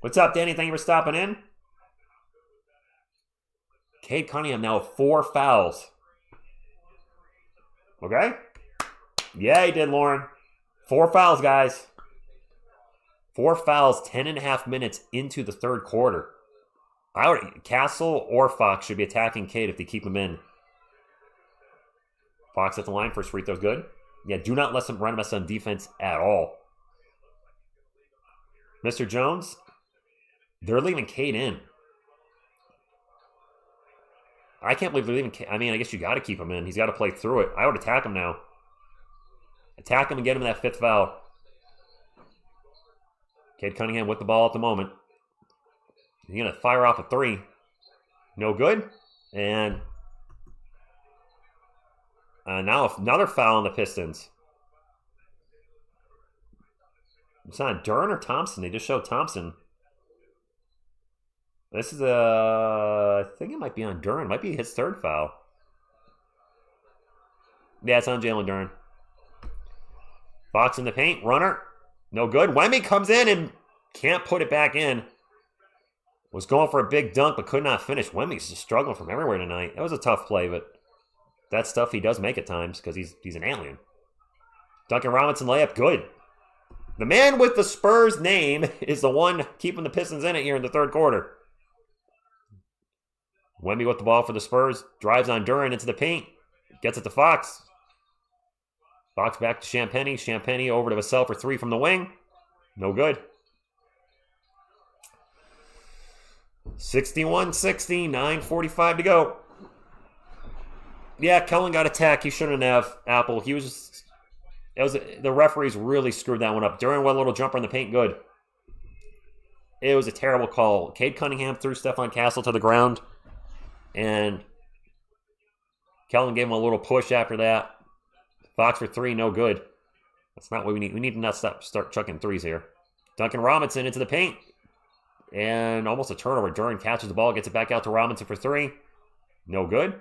What's up, Danny? Thank you for stopping in. Cade Cunningham now with 4 fouls. Okay? Yeah, he did, Lauren. 4 fouls, guys. 4 fouls, 10.5 minutes into the third quarter. Castle or Fox should be attacking Cade if they keep him in. Fox at the line, first free throw's good. Yeah, do not let them run us on defense at all. Mr. Jones, they're leaving Cade in. I can't believe they're leaving Cade. I mean, I guess you got to keep him in. He's got to play through it. I would attack him now. Attack him and get him that 5th foul. Cade Cunningham with the ball at the moment. He's going to fire off a 3. No good. And now another foul on the Pistons. It's on Duren or Thompson. They just showed Thompson. This is I think it might be on Duren. Might be his 3rd foul. Yeah, it's on Jalen Duren. Fox in the paint. Runner. No good. Wemby comes in and can't put it back in. Was going for a big dunk but could not finish. Wemby's just struggling from everywhere tonight. That was a tough play, but that stuff he does make at times because he's an alien. Duncan Robinson layup. Good. The man with the Spurs name is the one keeping the Pistons in it here in the third quarter. Wemby with the ball for the Spurs. Drives on Duren into the paint. Gets it to Fox. Fox back to Champagnie. Champagnie over to Vassell for 3 from the wing. No good. 61-60. 9:45 to go. Yeah, Kellen got attacked. He shouldn't have. Apple. He was just... the referees really screwed that one up. Duren with a little jumper in the paint. Good. It was a terrible call. Cade Cunningham threw Stephon Castle to the ground. And Kellen gave him a little push after that. Fox for 3, no good. That's not what we need. We need to not start chucking 3s here. Duncan Robinson into the paint. And almost a turnover. Duren catches the ball, gets it back out to Robinson for 3. No good.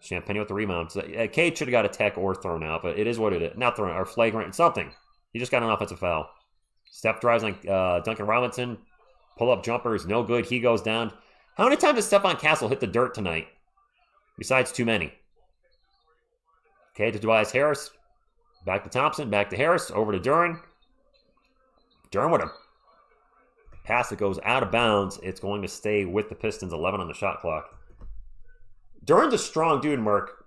Champagnie with the rebound. So, Cade should have got a tech or thrown out, but it is what it is. Not thrown, or flagrant, something. He just got an offensive foul. Steph drives on Duncan Robinson. Pull-up jumpers, no good. He goes down. How many times has Stephon Castle hit the dirt tonight? Besides too many. Okay, to Tobias Harris. Back to Thompson, back to Harris, over to Duren. Duren with a pass that goes out of bounds. It's going to stay with the Pistons, 11 on the shot clock. Duren's a strong dude, Merk.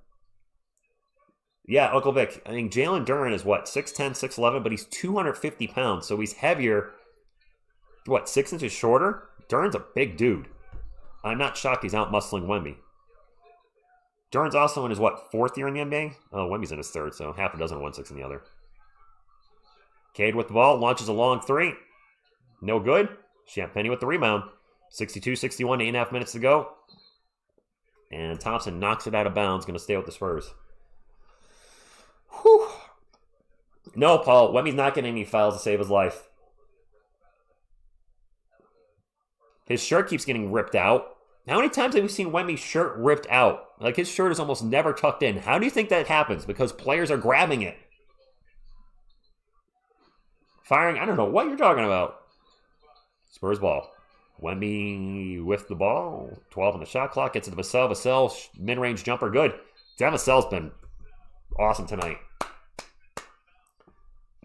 Yeah, Uncle Vic. I mean, Jalen Duren is what, 6'10", 6'11", but he's 250 pounds, so he's heavier. What, 6 inches shorter? Duren's a big dude. I'm not shocked he's out-muscling Wemby. Duren's also in his, 4th year in the NBA? Oh, Wemby's in his 3rd, so half a dozen, 1-6 in the other. Cade with the ball, launches a long 3. No good. Champagnie with the rebound. 62-61, 8.5 minutes to go. And Thompson knocks it out of bounds, going to stay with the Spurs. Whew. No, Paul, Wemby's not getting any fouls to save his life. His shirt keeps getting ripped out. How many times have we seen Wemby's shirt ripped out? Like, his shirt is almost never tucked in. How do you think that happens? Because players are grabbing it. Firing, I don't know what you're talking about. Spurs ball. Wemby with the ball. 12 on the shot clock. Gets it to Vassell. Vassell, mid-range jumper, good. Dan Vassell's been awesome tonight.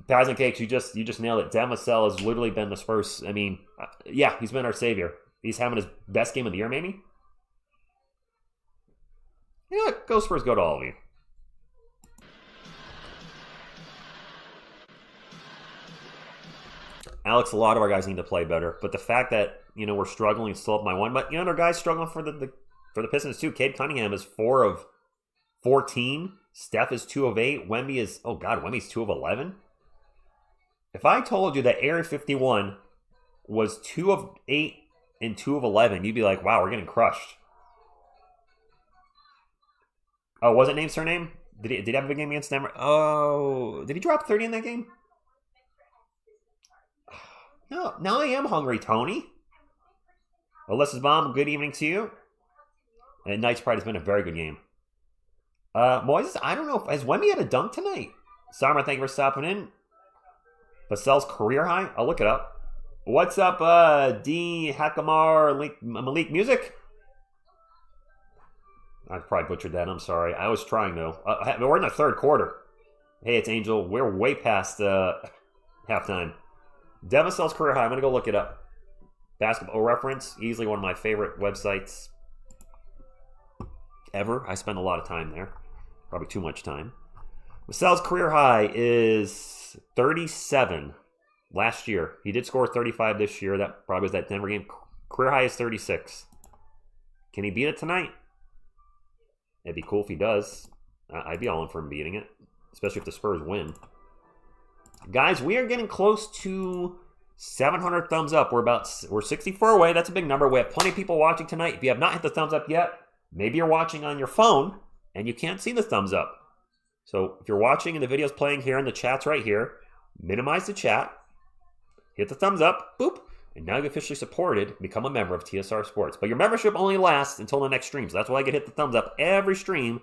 Pies and cakes, you just nailed it. Dan Vassell has literally been the Spurs. I mean, yeah, he's been our savior. He's having his best game of the year, maybe? You know what? Go Spurs, go to all of you. Alex, a lot of our guys need to play better. But the fact that, we're struggling still up my one. But, there are guys struggling for the Pistons, too. Cade Cunningham is 4 of 14. Steph is 2 of 8. Wemby's 2 of 11. If I told you that Area 51 was 2 of 8 and 2 of 11, you'd be like, wow, we're getting crushed. Oh, was it name, surname? Did he have a big game against Denver? Oh, did he drop 30 in that game? No, now I am hungry, Tony. Alyssa's mom, good evening to you. And Knight's Pride has been a very good game. Moises, I don't know. Has Wemby had a dunk tonight? Summer, thank you for stopping in. Vassell's career high? I'll look it up. What's up, D. Hakamar Malik Music? I probably butchered that. I'm sorry. I was trying, though. We're in the third quarter. Hey, it's Angel. We're way past halftime. Vassell's career high. I'm going to go look it up. Basketball Reference. Easily one of my favorite websites ever. I spend a lot of time there. Probably too much time. Vassell's career high is 37 last year. He did score 35 this year. That probably was that Denver game. Career high is 36. Can he beat it tonight? It'd be cool if he does. I'd be all in for him beating it, especially if the Spurs win. Guys, we are getting close to 700 thumbs up. We're 64 away. That's a big number. We have plenty of people watching tonight. If you have not hit the thumbs up yet, maybe you're watching on your phone and you can't see the thumbs up. So if you're watching and the video's playing here and the chat's right here, minimize the chat, hit the thumbs up, boop, and now you've officially supported, become a member of TSR Sports. But your membership only lasts until the next stream. So that's why I get hit the thumbs up every stream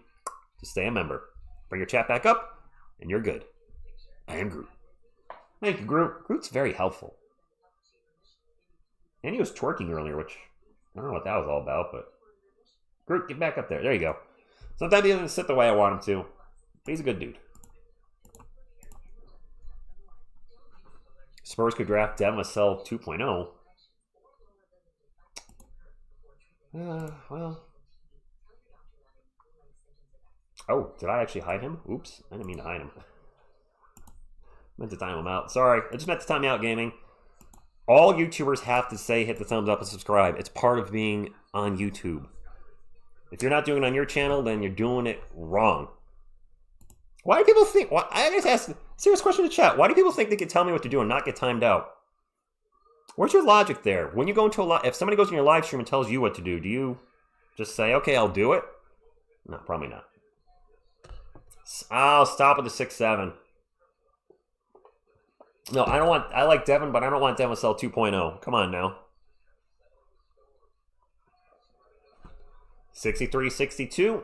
to stay a member. Bring your chat back up, and you're good. I am Groot. Thank you, Groot. Groot's very helpful. And he was twerking earlier, which I don't know what that was all about, but Groot, get back up there. There you go. Sometimes he doesn't sit the way I want him to. But he's a good dude. Spurs could draft Vassell 2.0. Well. Oh, did I actually hide him? Oops, I didn't mean to hide him. Meant to time him out. Sorry, I just meant to time out, gaming. All YouTubers have to say hit the thumbs up and subscribe. It's part of being on YouTube. If you're not doing it on your channel, then you're doing it wrong. Why do people think... I just asked a serious question to chat. Why do people think they can tell me what to do and not get timed out? Where's your logic there? When you go into if somebody goes in your live stream and tells you what to do you just say, okay, I'll do it? No, probably not. I'll stop with the 6-7. No, I don't want... I like Devin, but I don't want Vassell 2.0. Come on now. 63-62.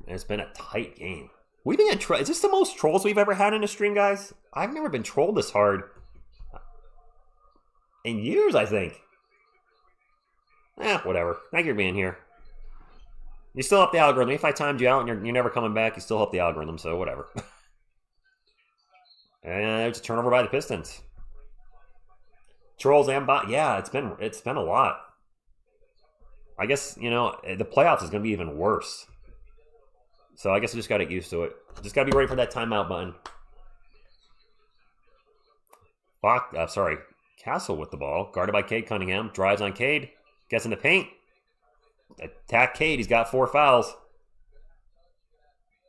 It's been a tight game. We've been is this the most trolls we've ever had in a stream, guys? I've never been trolled this hard in years, I think. Whatever. Thank you for being here. You still help the algorithm. If I timed you out and you're never coming back, you still help the algorithm, so whatever. And there's a turnover by the Pistons. Trolls and bot. Yeah, it's been a lot. I guess, the playoffs is going to be even worse. So I guess I just got to get used to it. Just got to be ready for that timeout button. Castle with the ball. Guarded by Cade Cunningham. Drives on Cade. Gets in the paint. Attack Cade. He's got 4 fouls.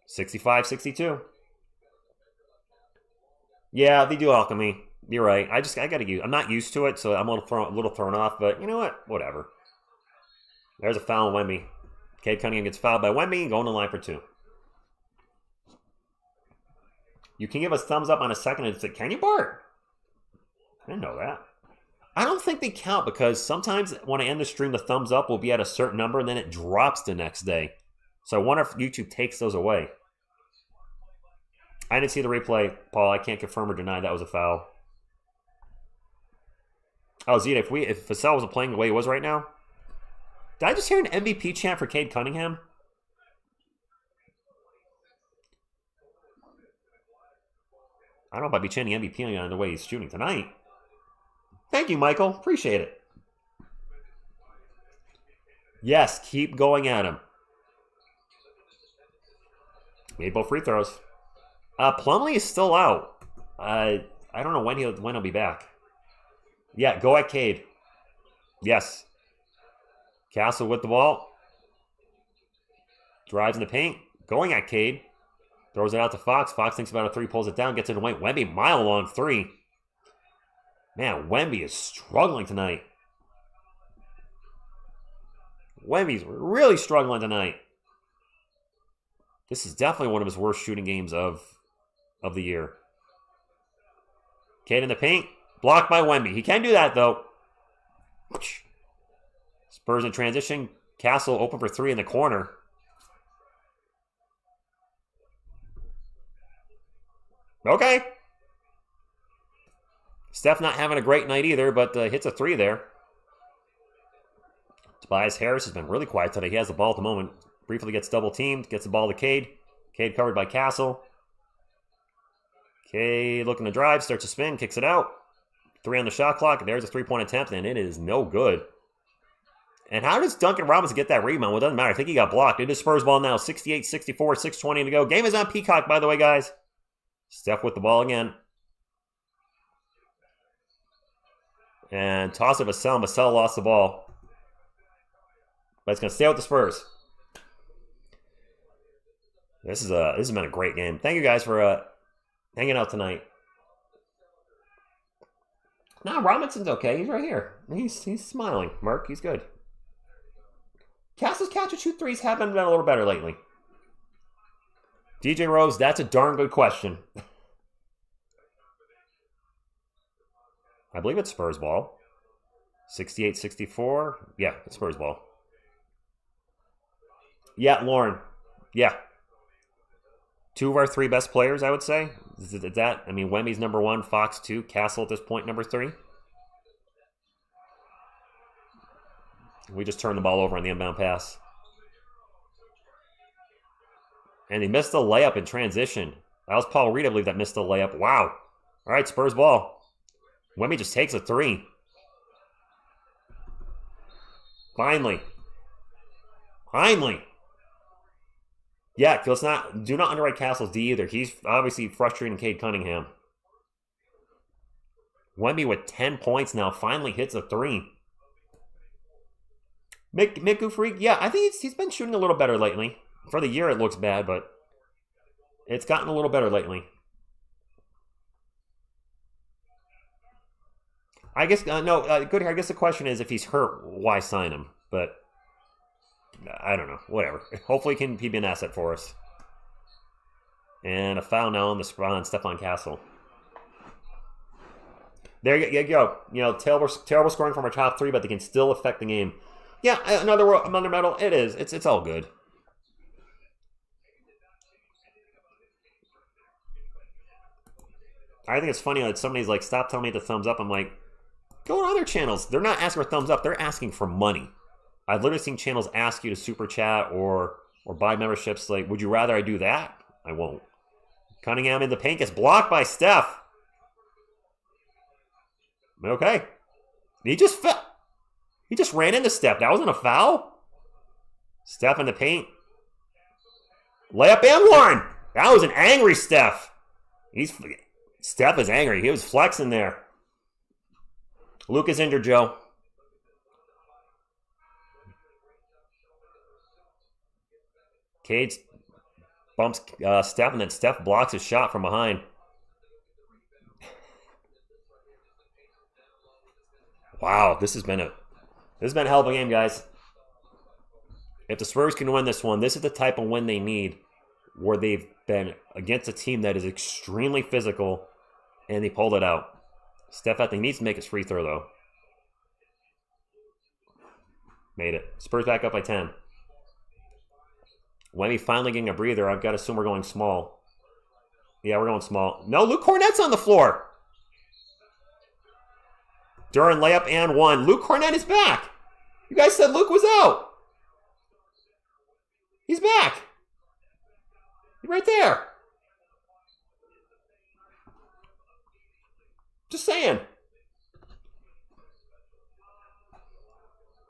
65-62. Yeah, they do alchemy. You're right. I got to use. I'm not used to it, so I'm a little thrown off. But you know what? Whatever. There's a foul on Wemby. Cade Cunningham gets fouled by Wemby. Going to line for 2. You can give us thumbs up on a second and say, can you, Bart? I didn't know that. I don't think they count because sometimes when I end the stream, the thumbs up will be at a certain number and then it drops the next day. So I wonder if YouTube takes those away. I didn't see the replay, Paul. I can't confirm or deny that was a foul. Oh, Zeta, if Vassell wasn't playing the way he was right now, did I just hear an MVP chant for Cade Cunningham? I don't know if I'd be chanting MVP on the way he's shooting tonight. Thank you, Michael. Appreciate it. Yes, keep going at him. Made both free throws. Plumlee is still out. I don't know when he'll be back. Yeah, go at Cade. Yes. Castle with the ball. Drives in the paint. Going at Cade. Throws it out to Fox. Fox thinks about a 3, pulls it down, gets it away. Wemby, mile-long 3. Man, Wemby is struggling tonight. Wemby's really struggling tonight. This is definitely one of his worst shooting games of the year. Cade in the paint. Blocked by Wemby. He can do that, though. Spurs in transition. Castle open for 3 in the corner. Okay. Steph not having a great night either, but hits a 3 there. Tobias Harris has been really quiet today. He has the ball at the moment. Briefly gets double teamed. Gets the ball to Cade. Cade covered by Castle. Cade looking to drive. Starts to spin. Kicks it out. 3 on the shot clock. There's a 3-point attempt, and it is no good. And how does Duncan Robinson get that rebound? Well, it doesn't matter. I think he got blocked. It is Spurs ball now. 68-64, 6:20 to go. Game is on Peacock, by the way, guys. Steph with the ball again. And toss of Vassell. Vassell lost the ball. But it's going to stay with the Spurs. This has been a great game. Thank you guys for hanging out tonight. No, Robinson's okay. He's right here. He's smiling. Mark, he's good. Castle's catch and shoot threes have been a little better lately. DJ Rose, that's a darn good question. I believe it's Spurs ball. 68-64. Yeah, it's Spurs ball. Yeah, Lauren. Yeah. 2 of our 3 best players, I would say. Is that? I mean, Wemby's number 1, Fox 2, Castle at this point number 3. We just turned the ball over on the inbound pass. And he missed the layup in transition. That was Paul Reed, I believe, that missed the layup. Wow. All right, Spurs ball. Wemby just takes a 3. Finally. Yeah, do not underrate Castle's D either. He's obviously frustrating Cade Cunningham. Wemby with 10 points now finally hits a 3. Mick Freak, yeah, I think he's been shooting a little better lately. For the year, it looks bad, but it's gotten a little better lately. I guess, good here. I guess the question is, if he's hurt, why sign him? But I don't know. Whatever. Hopefully he can be an asset for us. And a foul now on Stephon Castle. There you go. You know, terrible scoring from our top 3, but they can still affect the game. Yeah, another medal. It is. It's all good. I think it's funny that somebody's like, stop telling me the thumbs up. I'm like, go on other channels. They're not asking for thumbs up. They're asking for money. I've literally seen channels ask you to super chat or buy memberships. Like, would you rather I do that? I won't. Cunningham in the paint gets blocked by Steph. Okay. He just ran into Steph. That wasn't a foul. Steph in the paint. Layup and one. That was an angry Steph. Steph is angry. He was flexing there. Luke is injured, Joe. Cade bumps Steph, and then Steph blocks his shot from behind. Wow, this has been a hell of a game, guys. If the Spurs can win this one, this is the type of win they need, where they've been against a team that is extremely physical, and they pulled it out. Steph, I think, needs to make his free throw, though. Made it. Spurs back up by 10. Wemby finally getting a breather. I've got to assume we're going small. Yeah, we're going small. No, Luke Cornett's on the floor. Duran layup and one. Luke Cornett is back. You guys said Luke was out. He's back. He's right there. Just saying.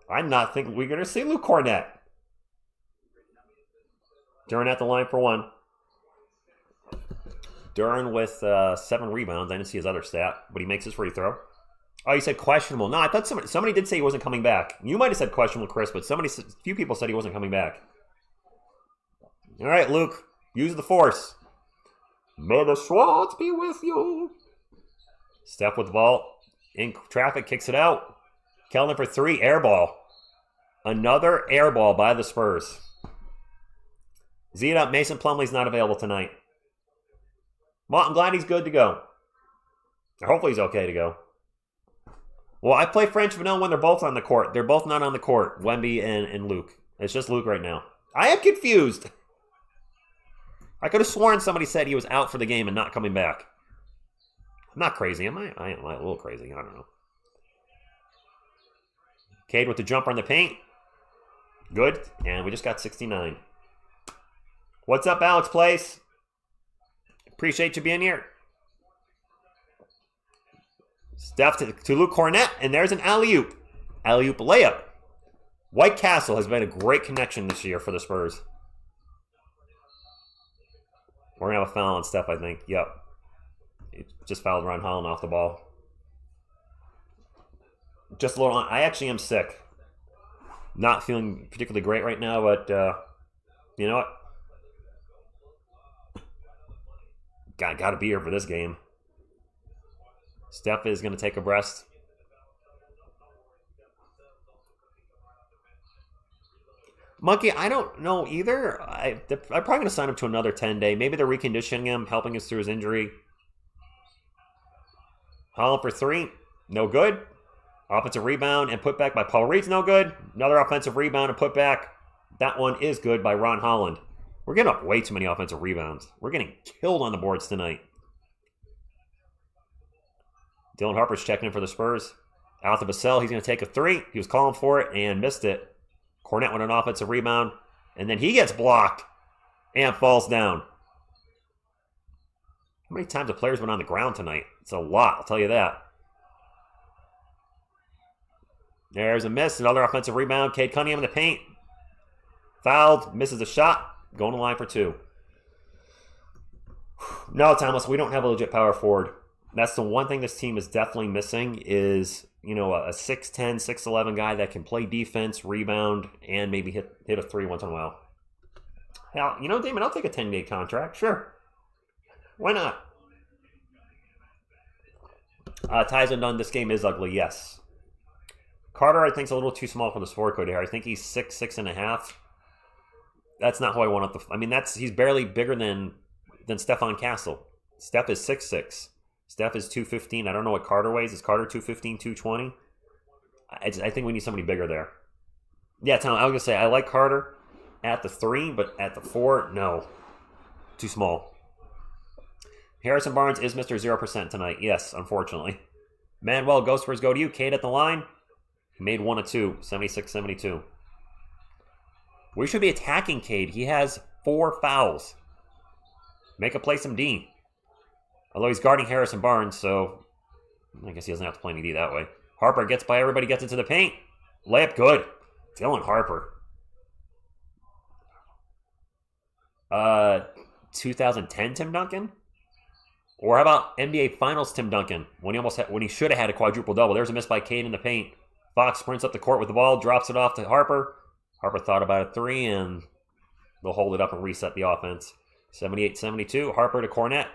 I'm not thinking we're going to see Luke Cornett. Duran at the line for one. Duran with 7 rebounds. I didn't see his other stat, but he makes his free throw. Oh, you said questionable. No, I thought somebody did say he wasn't coming back. You might have said questionable, Chris, but a few people said he wasn't coming back. All right, Luke, use the force. May the Swats be with you. Steph with the ball. In traffic, kicks it out. Keldon for 3, air ball. Another air ball by the Spurs. Zeta, Mason Plumlee's not available tonight. Well, I'm glad he's good to go. Or hopefully he's okay to go. Well, I play French Vanilla when they're both on the court. They're both not on the court, Wemby and Luke. It's just Luke right now. I am confused. I could have sworn somebody said he was out for the game and not coming back. I'm not crazy, am I? I am a little crazy. I don't know. Cade with the jumper in the paint. Good. And we just got 69. What's up, Alex Place? Appreciate you being here. Steph to Luke Cornett, and there's an alley-oop. Alley-oop layup. White Castle has been a great connection this year for the Spurs. We're going to have a foul on Steph, I think. Yep. It just fouled Ron Holland off the ball. Just a little on. I actually am sick. Not feeling particularly great right now, but you know what? Got to be here for this game. Steph is going to take a rest. Monkey, I don't know either. I'm probably going to sign him to another 10-day. Maybe they're reconditioning him, helping us through his injury. Holland for 3. No good. Offensive rebound and putback by Paul Reed's no good. Another offensive rebound and putback. That one is good by Ron Holland. We're getting up way too many offensive rebounds. We're getting killed on the boards tonight. Dylan Harper's checking in for the Spurs. Out to Vassell. He's going to take a 3. He was calling for it and missed it. Cornett with an offensive rebound. And then he gets blocked and falls down. How many times have players been on the ground tonight? It's a lot, I'll tell you that. There's a miss. Another offensive rebound. Cade Cunningham in the paint. Fouled. Misses a shot. Going to line for 2. No, Thomas, we don't have a legit power forward. That's the one thing this team is definitely missing is, you know, a 6'10", 6'11 guy that can play defense, rebound, and maybe hit a 3 once in a while. Hell, you know, Damon, I'll take a 10-day contract. Sure. Why not? Ties undone. This game is ugly, yes. Carter, I think, is a little too small for the sport code here. I think he's 6'6.5". That's not who I want up the... I mean, he's barely bigger than Stephon Castle. Steph is 6'6". Steph is 215. I don't know what Carter weighs. Is Carter 215, 220? I think we need somebody bigger there. Yeah, Tom, I was going to say, I like Carter at the 3, but at the 4, no. Too small. Harrison Barnes is Mr. 0% tonight. Yes, unfortunately. Manuel, Ghost Spurs go to you. Cade at the line. He made 1 of 2. 76-72. We should be attacking Cade. He has 4 fouls. Make a play some D. Although he's guarding Harrison Barnes, so I guess he doesn't have to play any D that way. Harper gets by everybody, gets into the paint. Layup good. Dylan Harper. 2010 Tim Duncan? Or how about NBA Finals Tim Duncan when he should have had a quadruple double? There's a miss by Cade in the paint. Fox sprints up the court with the ball, drops it off to Harper. Harper thought about a 3, and they'll hold it up and reset the offense. 78-72. Harper to Cornett.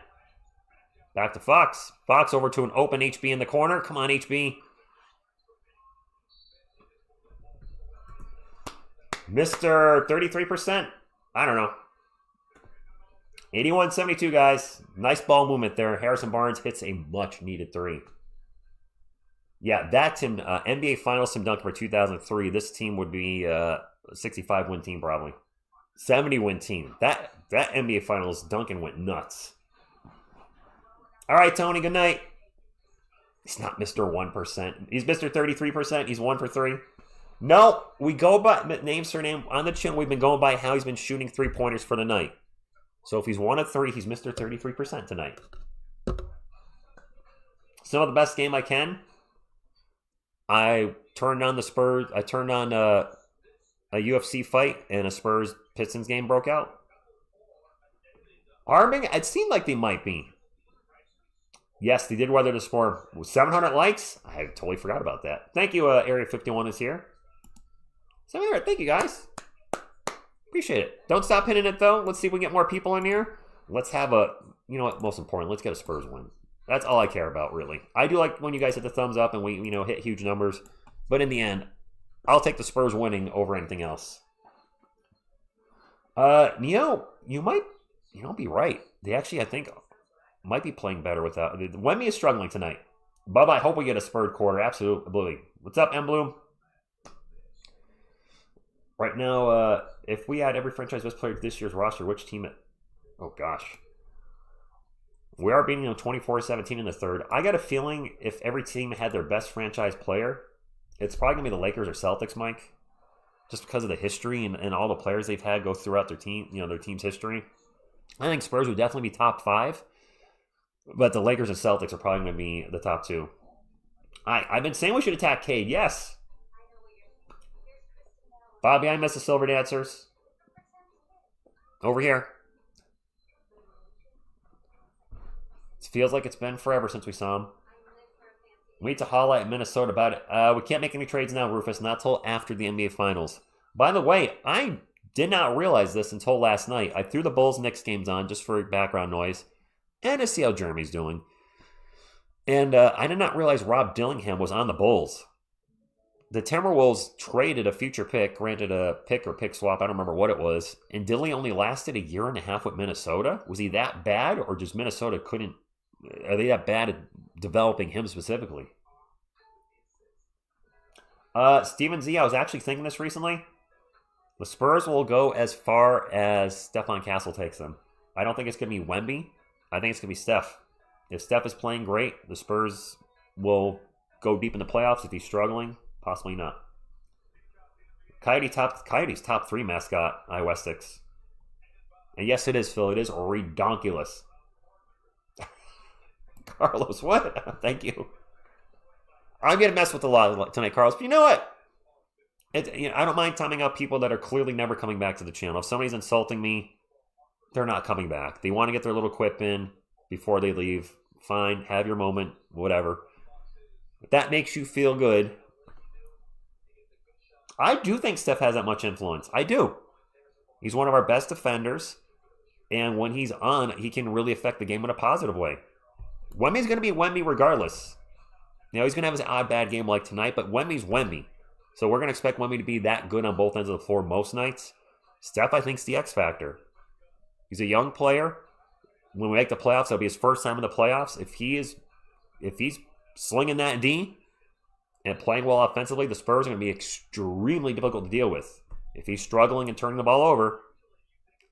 Back to Fox. Fox over to an open HB in the corner. Come on, HB. Mr. 33%? I don't know. 81-72, guys. Nice ball movement there. Harrison Barnes hits a much-needed 3. Yeah, that Tim, NBA Finals Tim Duncan for 2003. This team would be a 65-win team probably. 70-win team. That NBA Finals Duncan went nuts. All right, Tony, good night. He's not Mr. 1%. He's Mr. 33%. He's 1 for 3. No, we go by name, surname. On the channel, we've been going by how he's been shooting 3-pointers for the night. So if he's 1 of 3, he's Mr. 33% tonight. Some of the best game I can. I turned on the Spurs. I turned on a UFC fight, and a Spurs Pistons game broke out. Arming, it seemed like they might be. Yes, they did weather the storm. With 700 likes, I totally forgot about that. Thank you, Area 51 is here. 700, thank you, guys. Appreciate it. Don't stop hitting it, though. Let's see if we can get more people in here. Let's have you know what, most important, let's get a Spurs win. That's all I care about, really. I do like when you guys hit the thumbs up and we, hit huge numbers. But in the end, I'll take the Spurs winning over anything else. Neo, you might be right. They actually, I think, might be playing better without. Wemby is struggling tonight. Bubba, I hope we get a spurred quarter. Absolutely. What's up, M Bloom? Right now, if we add every franchise best player to this year's roster, which team it? Oh gosh. We are beating them 24-17 in the third. I got a feeling if every team had their best franchise player, it's probably going to be the Lakers or Celtics, Mike. Just because of the history and all the players they've had go throughout their team, their team's history. I think Spurs would definitely be top 5. But the Lakers and Celtics are probably going to be the top 2. I've been saying we should attack Cade. Yes. Bobby, I miss the Silver Dancers. Over here. It feels like it's been forever since we saw him. We need to holla at Minnesota about it. We can't make any trades now, Rufus, not till after the NBA Finals. By the way, I did not realize this until last night. I threw the Bulls-Knicks games on just for background noise and to see how Jeremy's doing. And I did not realize Rob Dillingham was on the Bulls. The Timberwolves traded a future pick, granted a pick or pick swap, I don't remember what it was, and Dilly only lasted a year and a half with Minnesota? Was he that bad, or just Minnesota couldn't... Are they that bad at developing him specifically? Steven Z, I was actually thinking this recently. The Spurs will go as far as Stephon Castle takes them. I don't think it's going to be Wemby. I think it's going to be Steph. If Steph is playing great, the Spurs will go deep in the playoffs. If he's struggling, possibly not. Coyote's top 3 mascot, iOS 6. And yes, it is, Phil. It is redonkulous. Carlos, what? Thank you. I'm going to mess with a lot tonight, Carlos. But you know what? I don't mind timing out people that are clearly never coming back to the channel. If somebody's insulting me, they're not coming back. They want to get their little quip in before they leave. Fine, have your moment, whatever. If that makes you feel good. I do think Steph has that much influence. I do. He's one of our best defenders. And when he's on, he can really affect the game in a positive way. Wemby's going to be Wemby regardless. He's going to have his odd bad game like tonight, but Wemby's Wemby. So we're going to expect Wemby to be that good on both ends of the floor most nights. Steph, I think, is the X factor. He's a young player. When we make the playoffs, it'll be his first time in the playoffs. If he's slinging that D and playing well offensively, the Spurs are going to be extremely difficult to deal with. If he's struggling and turning the ball over,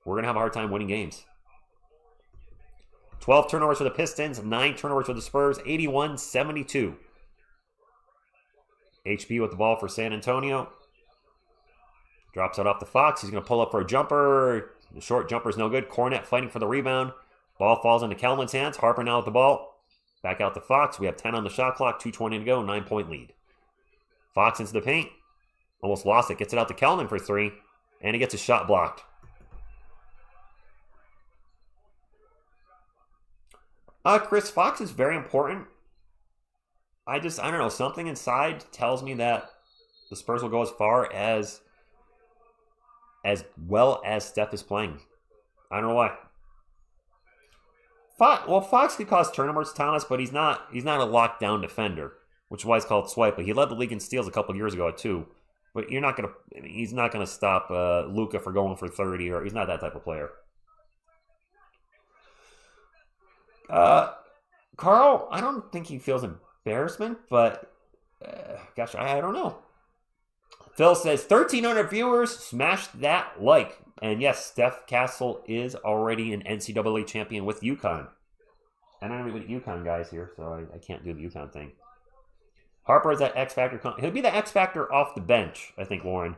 we're going to have a hard time winning games. 12 turnovers for the Pistons, 9 turnovers for the Spurs, 81-72. HB with the ball for San Antonio. Drops it off to Fox. He's going to pull up for a jumper. The short jumper is no good. Cornette fighting for the rebound. Ball falls into Kelman's hands. Harper now with the ball. Back out to Fox. We have 10 on the shot clock. 2:20 to go. 9-point lead. Fox into the paint. Almost lost it. Gets it out to Kelman for 3. And he gets his shot blocked. Chris, Fox is very important. I don't know. Something inside tells me that the Spurs will go as far as well as Steph is playing. I don't know why. Fox could cause turnovers, Thomas, but he's not a lockdown defender, which is why it's called swipe. But he led the league in steals a couple years ago too. But he's not gonna stop Luka for going for 30, or he's not that type of player. Carl, I don't think he feels embarrassment, but gosh, I don't know. Phil says 1,300 viewers, smash that like. And yes, Steph Castle is already an NCAA champion with UConn. I don't know what UConn guys here, so I can't do the UConn thing. Harper is that X Factor. He'll be the X Factor off the bench, I think, Lauren.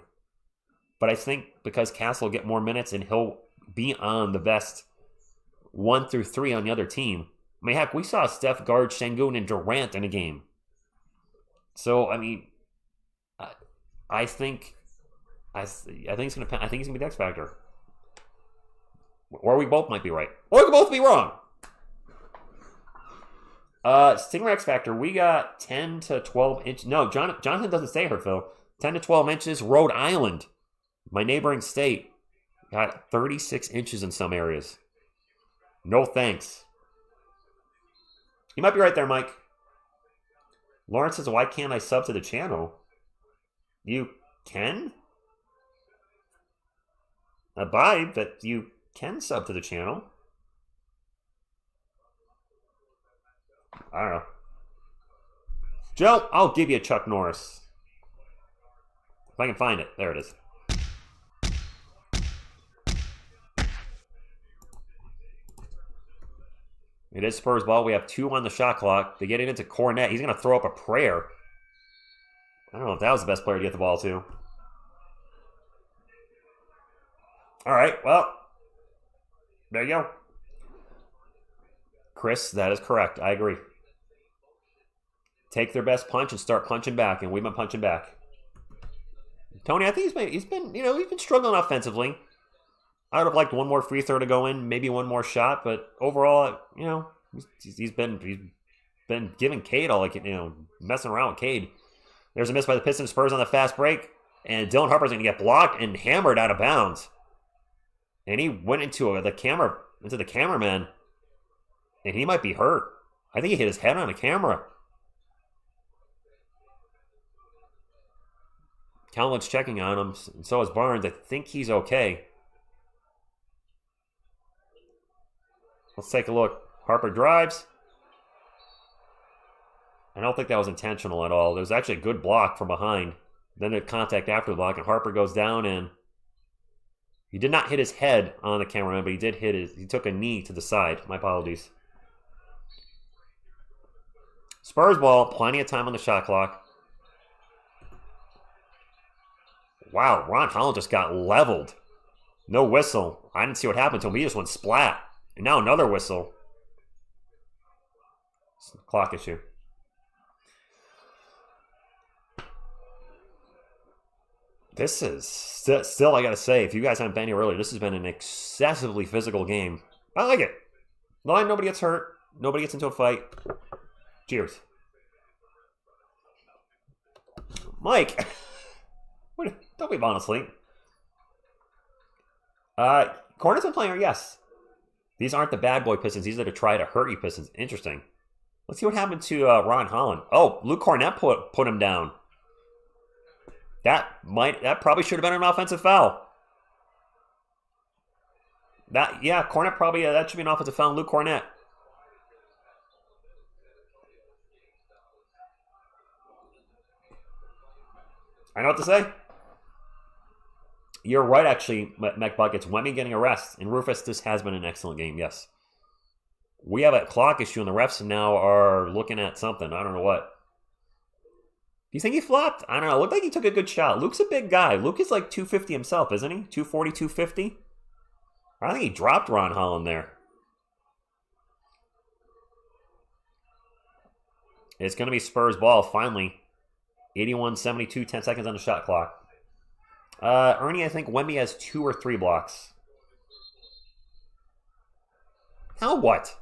But I think because Castle will get more minutes and he'll be on the best 1 through 3 on the other team. I mean, heck, we saw Steph guard Şengün and Durant in a game. So, I mean, I think he's gonna be the X Factor. Or we both might be right. Or we could both be wrong. Stinger X Factor, we got 10 to 12 inches. No, Jonathan doesn't stay here, Phil. 10 to 12 inches. Rhode Island, my neighboring state, got 36 inches in some areas. No thanks. You might be right there, Mike. Lawrence says, why can't I sub to the channel? You can? Bye, but you can sub to the channel. I don't know. Joe, I'll give you a Chuck Norris. If I can find it. There it is. It is Spurs ball. We have 2 on the shot clock. They get it into Cornet. He's going to throw up a prayer. I don't know if that was the best player to get the ball to. All right, well, there you go. Chris, that is correct. I agree. Take their best punch and start punching back, and we've been punching back. Tony, I think he's been struggling offensively. I would have liked one more free throw to go in, maybe one more shot, but overall, he's been giving Cade all messing around with Cade. There's a miss by the Pistons. Spurs on the fast break, and Dylan Harper's going to get blocked and hammered out of bounds. And he went into the cameraman, and he might be hurt. I think he hit his head on the camera. Calvin's checking on him, and so is Barnes. I think he's okay. Let's take a look. Harper drives. I don't think that was intentional at all. There was actually a good block from behind. Then the contact after the block, and Harper goes down, and he did not hit his head on the cameraman, but he took a knee to the side. My apologies. Spurs ball, plenty of time on the shot clock. Wow, Ron Holland just got leveled. No whistle. I didn't see what happened to him. He just went splat. And now another whistle. It's a clock issue. This is still, I gotta say, if you guys haven't been here earlier, this has been an excessively physical game. I like it. Nobody gets hurt. Nobody gets into a fight. Cheers. Mike. Don't be honestly. Cornet's been playing, yes. These aren't the bad boy Pistons. These are to try to hurt you Pistons. Interesting. Let's see what happened to Ron Holland. Oh, Luke Cornet put him down. That probably should have been an offensive foul. Cornet probably, that should be an offensive foul on Luke Cornet. I know what to say. You're right, actually, McBuck. It's Wemby getting a rest. And Rufus, this has been an excellent game, yes. We have a clock issue, and the refs now are looking at something. I don't know what. Do you think he flopped? I don't know. It looked like he took a good shot. Luke's a big guy. Luke is like 250 himself, isn't he? 240, 250? I think he dropped Ron Holland there. It's going to be Spurs ball, finally. 81-72, 10 seconds on the shot clock. Ernie, I think Wemby has 2 or 3 blocks. How what?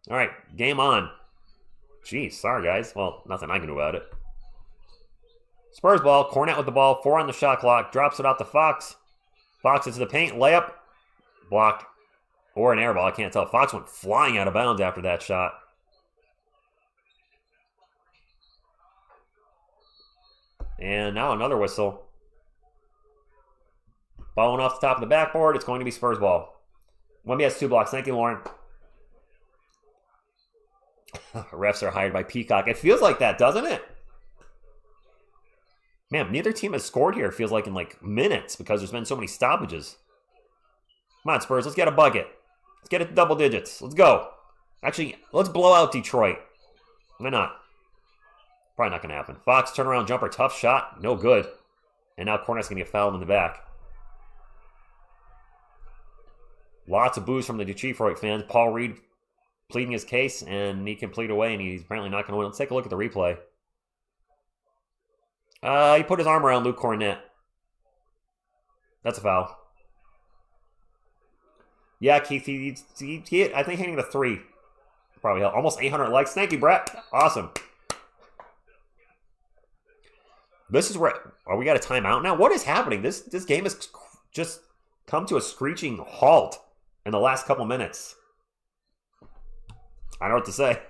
All right, game on. Jeez, sorry guys. Well, nothing I can do about it. Spurs ball, Cornet with the ball, 4 on the shot clock, drops it out to Fox. Fox into the paint, layup, blocked, or an air ball, I can't tell. Fox went flying out of bounds after that shot. And now another whistle. Ball off the top of the backboard. It's going to be Spurs ball. Wemby has 2 blocks. Thank you, Lauren. Refs are hired by Peacock. It feels like that, doesn't it? Man, neither team has scored here, it feels like, in like minutes because there's been so many stoppages. Come on, Spurs. Let's get a bucket. Let's get it to double digits. Let's go. Actually, let's blow out Detroit. Why not? Probably not going to happen. Fox, turnaround jumper, tough shot. No good. And now Cornet's going to get fouled in the back. Lots of boos from the Detroit fans. Paul Reed pleading his case, and he can plead away, and he's apparently not going to win. Let's take a look at the replay. He put his arm around Luke Cornet. That's a foul. Yeah, Keith, he I think hitting the 3 probably helped. Almost 800 likes. Thank you, Brett. Awesome. This is where... we got a timeout now? What is happening? This game has just come to a screeching halt in the last couple minutes. I don't know what to say.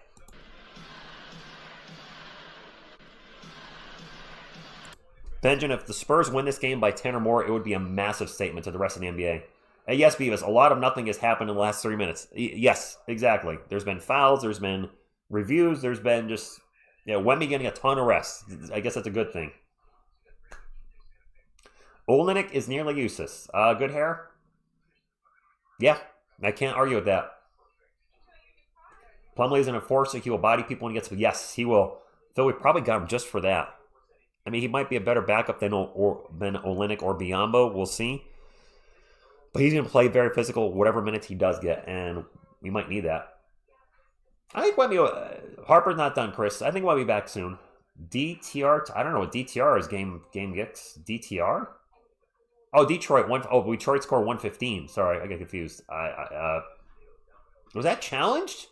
Benjamin, if the Spurs win this game by 10 or more, it would be a massive statement to the rest of the NBA. And yes, Beavis, a lot of nothing has happened in the last 3 minutes. Yes, exactly. There's been fouls, there's been reviews, there's been just, Wemby getting a ton of rest. I guess that's a good thing. Olenek is nearly useless. Good hair? Yeah, I can't argue with that. Plumlee is an enforcer. He will body people when he gets... Yes, he will. Though we probably got him just for that. I mean, he might be a better backup than Olenek or Biyombo. We'll see. But he's going to play very physical whatever minutes he does get, and we might need that. I think Wemby... Harper's not done, Chris. I think we'll be back soon. DTR... I don't know what DTR is. Game gets. DTR? Oh, Detroit. Detroit scored 115. Sorry, I got confused. Was that challenged?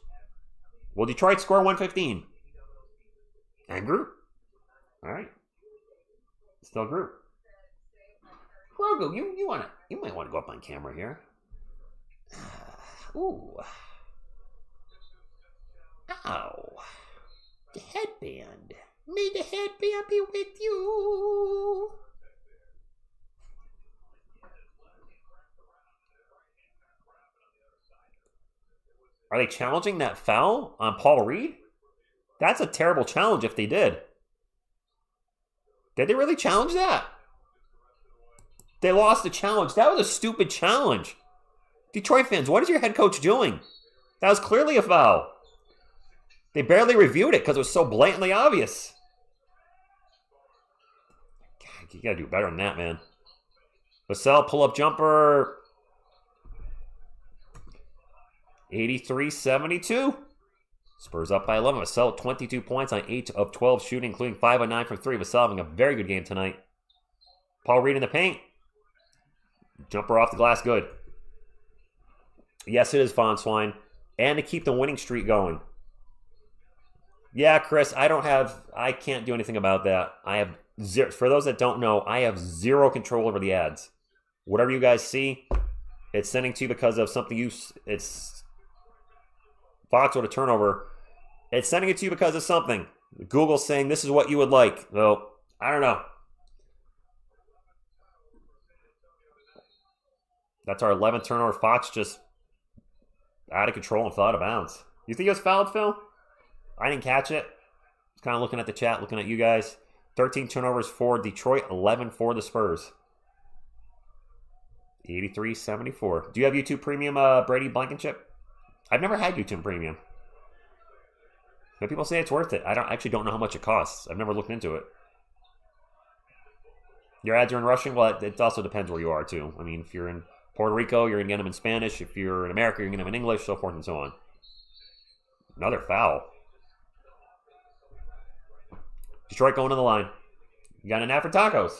Well, Detroit score 115. And group. All right. Still group. Grogu, you might want to go up on camera here. Ooh. Ow. The headband. May the headband be with you. Are they challenging that foul on Paul Reed? That's a terrible challenge if they did. Did they really challenge that? They lost the challenge. That was a stupid challenge. Detroit fans, what is your head coach doing? That was clearly a foul. They barely reviewed it because it was so blatantly obvious. God, you got to do better than that, man. Vassell, pull-up jumper. 83-72. Spurs up by 11. Vassell 22 points on 8 of 12 shooting, including 5 of 9 from 3. Vassell having a very good game tonight. Paul Reed in the paint. Jumper off the glass, good. Yes, it is Von Swine. And to keep the winning streak going. Yeah, Chris, I can't do anything about that. I have zero, for those that don't know, I have zero control over the ads. Whatever you guys see, it's sending to you because of something it's Fox with a turnover. It's sending it to you because of something. Google's saying this is what you would like. Well, I don't know. That's our 11th turnover. Fox just out of control and fell out of bounds. You think it was fouled, Phil? I didn't catch it. I was kind of looking at the chat, looking at you guys. 13 turnovers for Detroit, 11 for the Spurs. 83-74. Do you have YouTube Premium, Brady Blankenship? I've never had YouTube Premium. But people say it's worth it. I actually don't know how much it costs. I've never looked into it. Your ads are in Russian? Well, it also depends where you are, too. I mean, if you're in Puerto Rico, you're going to get them in Spanish. If you're in America, you're going to get them in English, so forth and so on. Another foul. Detroit going to the line. You got an ad for tacos.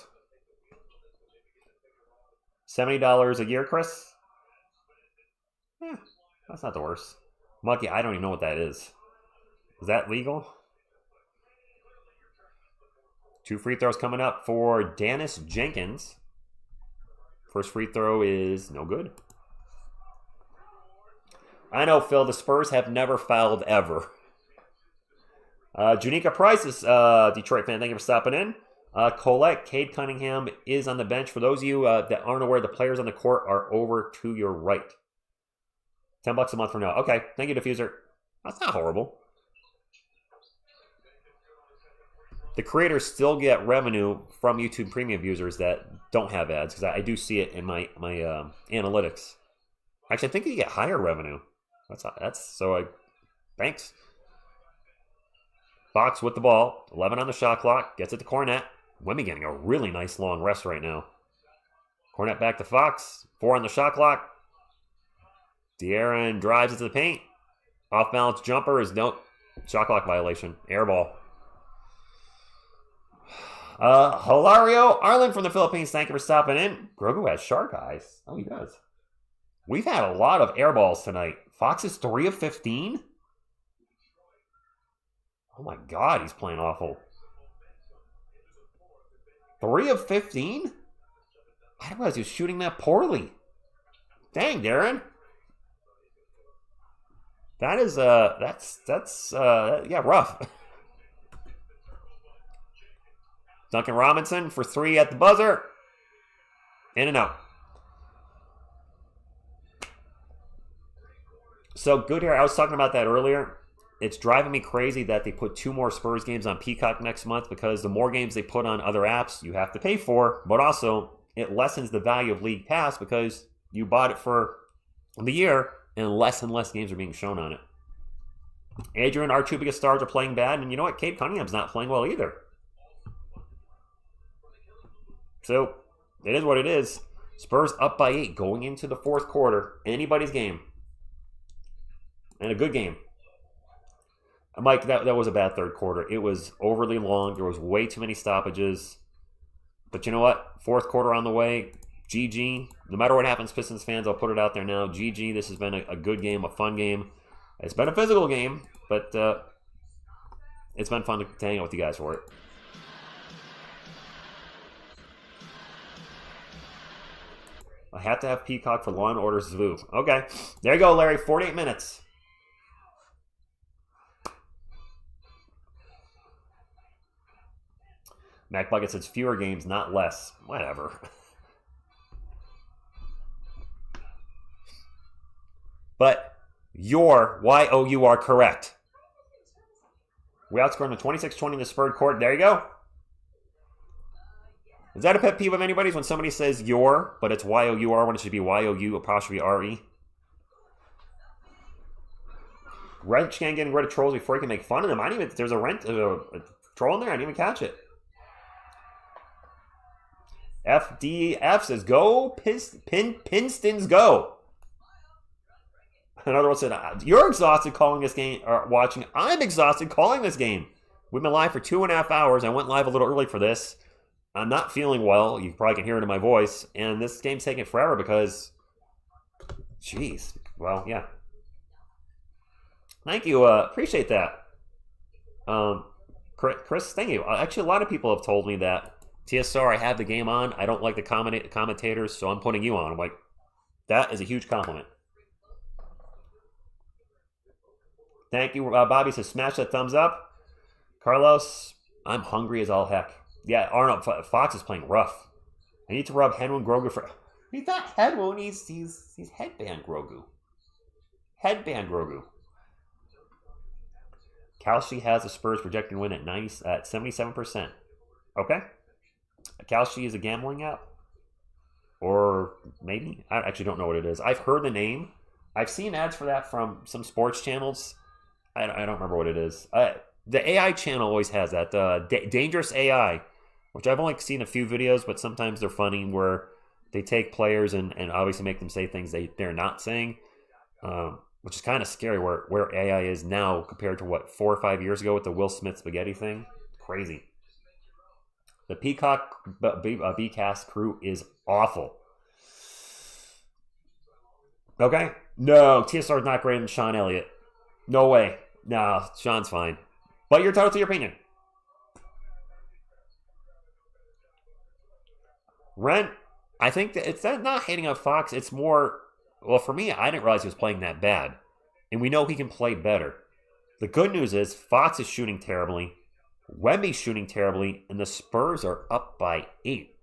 $70 a year, Chris? Yeah, that's not the worst. Monkey, I don't even know what that is. Is that legal? 2 free throws coming up for Dennis Jenkins. First free throw is no good. I know, Phil, the Spurs have never fouled ever. Janika Price is Detroit fan. Thank you for stopping in. Colette, Cade Cunningham is on the bench. For those of you that aren't aware, the players on the court are over to your right. $10 a month from now. Okay, thank you, Diffuser. That's not horrible. The creators still get revenue from YouTube Premium users that don't have ads, because I do see it in my analytics. Actually, I think you get higher revenue. Thanks. Fox with the ball, 11 on the shot clock, gets it to Cornette. Wemby getting a really nice long rest right now. Cornette back to Fox, 4 on the shot clock. De'Aaron drives into the paint. Off balance jumper is no shot clock violation. Air ball. Hilario Arlen from the Philippines, thank you for stopping in. Grogu has shark eyes. Oh, he does. We've had a lot of air balls tonight. Fox is 3 of 15. Oh my God, he's playing awful. 3 of 15? I didn't realize he was shooting that poorly. Dang, Darren. That is, yeah, rough. Duncan Robinson for 3 at the buzzer. In and out. So good here. I was talking about that earlier. It's driving me crazy that they put 2 more Spurs games on Peacock next month, because the more games they put on other apps, you have to pay for, but also it lessens the value of League Pass because you bought it for the year and less games are being shown on it. Adrian, our 2 biggest stars are playing bad, and you know what? Cade Cunningham's not playing well either. So it is what it is. Spurs up by 8 going into the 4th quarter. Anybody's game. And a good game. Mike, that was a bad 3rd quarter. It was overly long. There was way too many stoppages. But you know what? 4th quarter on the way. GG. No matter what happens, Pistons fans, I'll put it out there now. GG. This has been a good game, a fun game. It's been a physical game, but it's been fun to hang out with you guys for it. I have to have Peacock for Law & Order Zvoo. Okay. There you go, Larry. 48 minutes. Mac Bucket says fewer games, not less. Whatever. But your YOU are correct. We outscored them 26-20 in the Spurs court. There you go. Is that a pet peeve of anybody's when somebody says your, but it's YOUR when it should be YOU apostrophe RE? Wrench can getting rid of trolls before he can make fun of them. I didn't even, there's a troll in there. I didn't even catch it. FDF says, go Pistons, go. Another one said, you're exhausted calling this game, or watching. I'm exhausted calling this game. We've been live for 2.5 hours. I went live a little early for this. I'm not feeling well. You probably can hear it in my voice. And this game's taking forever because, jeez. Well, yeah. Thank you. Appreciate that. Chris, thank you. Actually, a lot of people have told me that. TSR, I have the game on. I don't like the commentators, so I'm putting you on. I'm like, that is a huge compliment. Thank you. Bobby says, smash that thumbs up. Carlos, I'm hungry as all heck. Yeah, Arnold, Fox is playing rough. I need to rub Headwound Grogu for... He's not Headwound, he's Headband Grogu. Headband Grogu. Kalshi has the Spurs projected win at 77%. Okay. Kalshi is a gambling app? Or maybe? I actually don't know what it is. I've heard the name. I've seen ads for that from some sports channels. I don't remember what it is. The AI channel always has that. Dangerous AI, which I've only seen a few videos, but sometimes they're funny where they take players and obviously make them say things they're not saying, which is kind of scary where AI is now compared to, 4 or 5 years ago with the Will Smith spaghetti thing. Crazy. The Peacock B-Cast crew is awful. Okay? No, TSR is not greater than Sean Elliott. No way. No, Sean's fine. But you're entitled to your opinion. Rent, I think that it's not hating on Fox. It's more, well, for me, I didn't realize he was playing that bad. And we know he can play better. The good news is Fox is shooting terribly. Wemby's shooting terribly. And the Spurs are up by 8.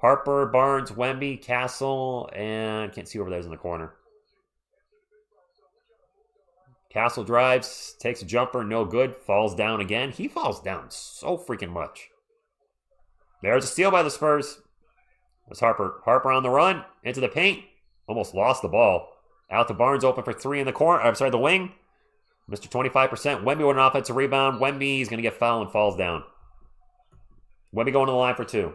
Harper, Barnes, Wemby, Castle, and can't see over there in the corner. Castle drives, takes a jumper, no good, falls down again. He falls down so freaking much. There's a steal by the Spurs. There's Harper. Harper on the run, into the paint. Almost lost the ball. Out to Barnes, open for 3 in the corner. I'm sorry, the wing. Mr. 25%. Wemby with an offensive rebound. Wemby's going to get fouled and falls down. Wemby going to the line for 2.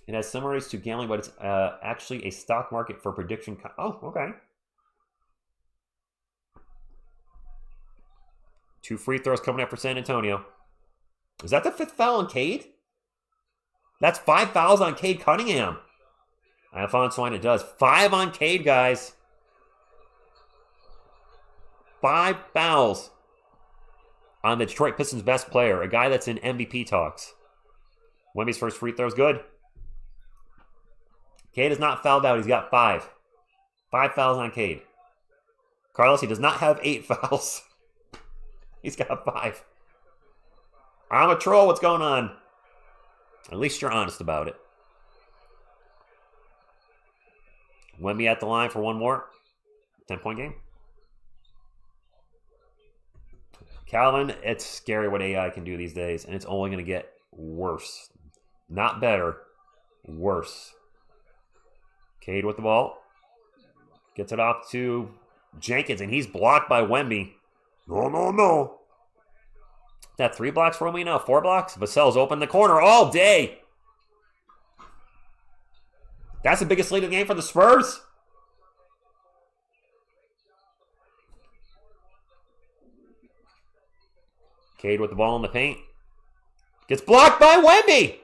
It has similarities to gambling, but it's actually a stock market for prediction. Oh, okay. 2 free throws coming up for San Antonio. Is that the 5th foul on Cade? That's 5 fouls on Cade Cunningham. I found Swine it does. 5 on Cade, guys. 5 fouls on the Detroit Pistons' best player, a guy that's in MVP talks. Wemby's first free throw is good. Cade is not fouled out. He's got 5. 5 fouls on Cade. Carlos, he does not have 8 fouls. He's got 5. I'm a troll. What's going on? At least you're honest about it. Wemby at the line for one more. 10-point game. Calvin, it's scary what AI can do these days, and it's only going to get worse. Not better, worse. Cade with the ball. Gets it off to Jenkins, and he's blocked by Wemby. No. That 3 blocks for me now? 4 blocks? Vassell's open the corner all day. That's the biggest lead of the game for the Spurs. Cade with the ball in the paint. Gets blocked by Wemby.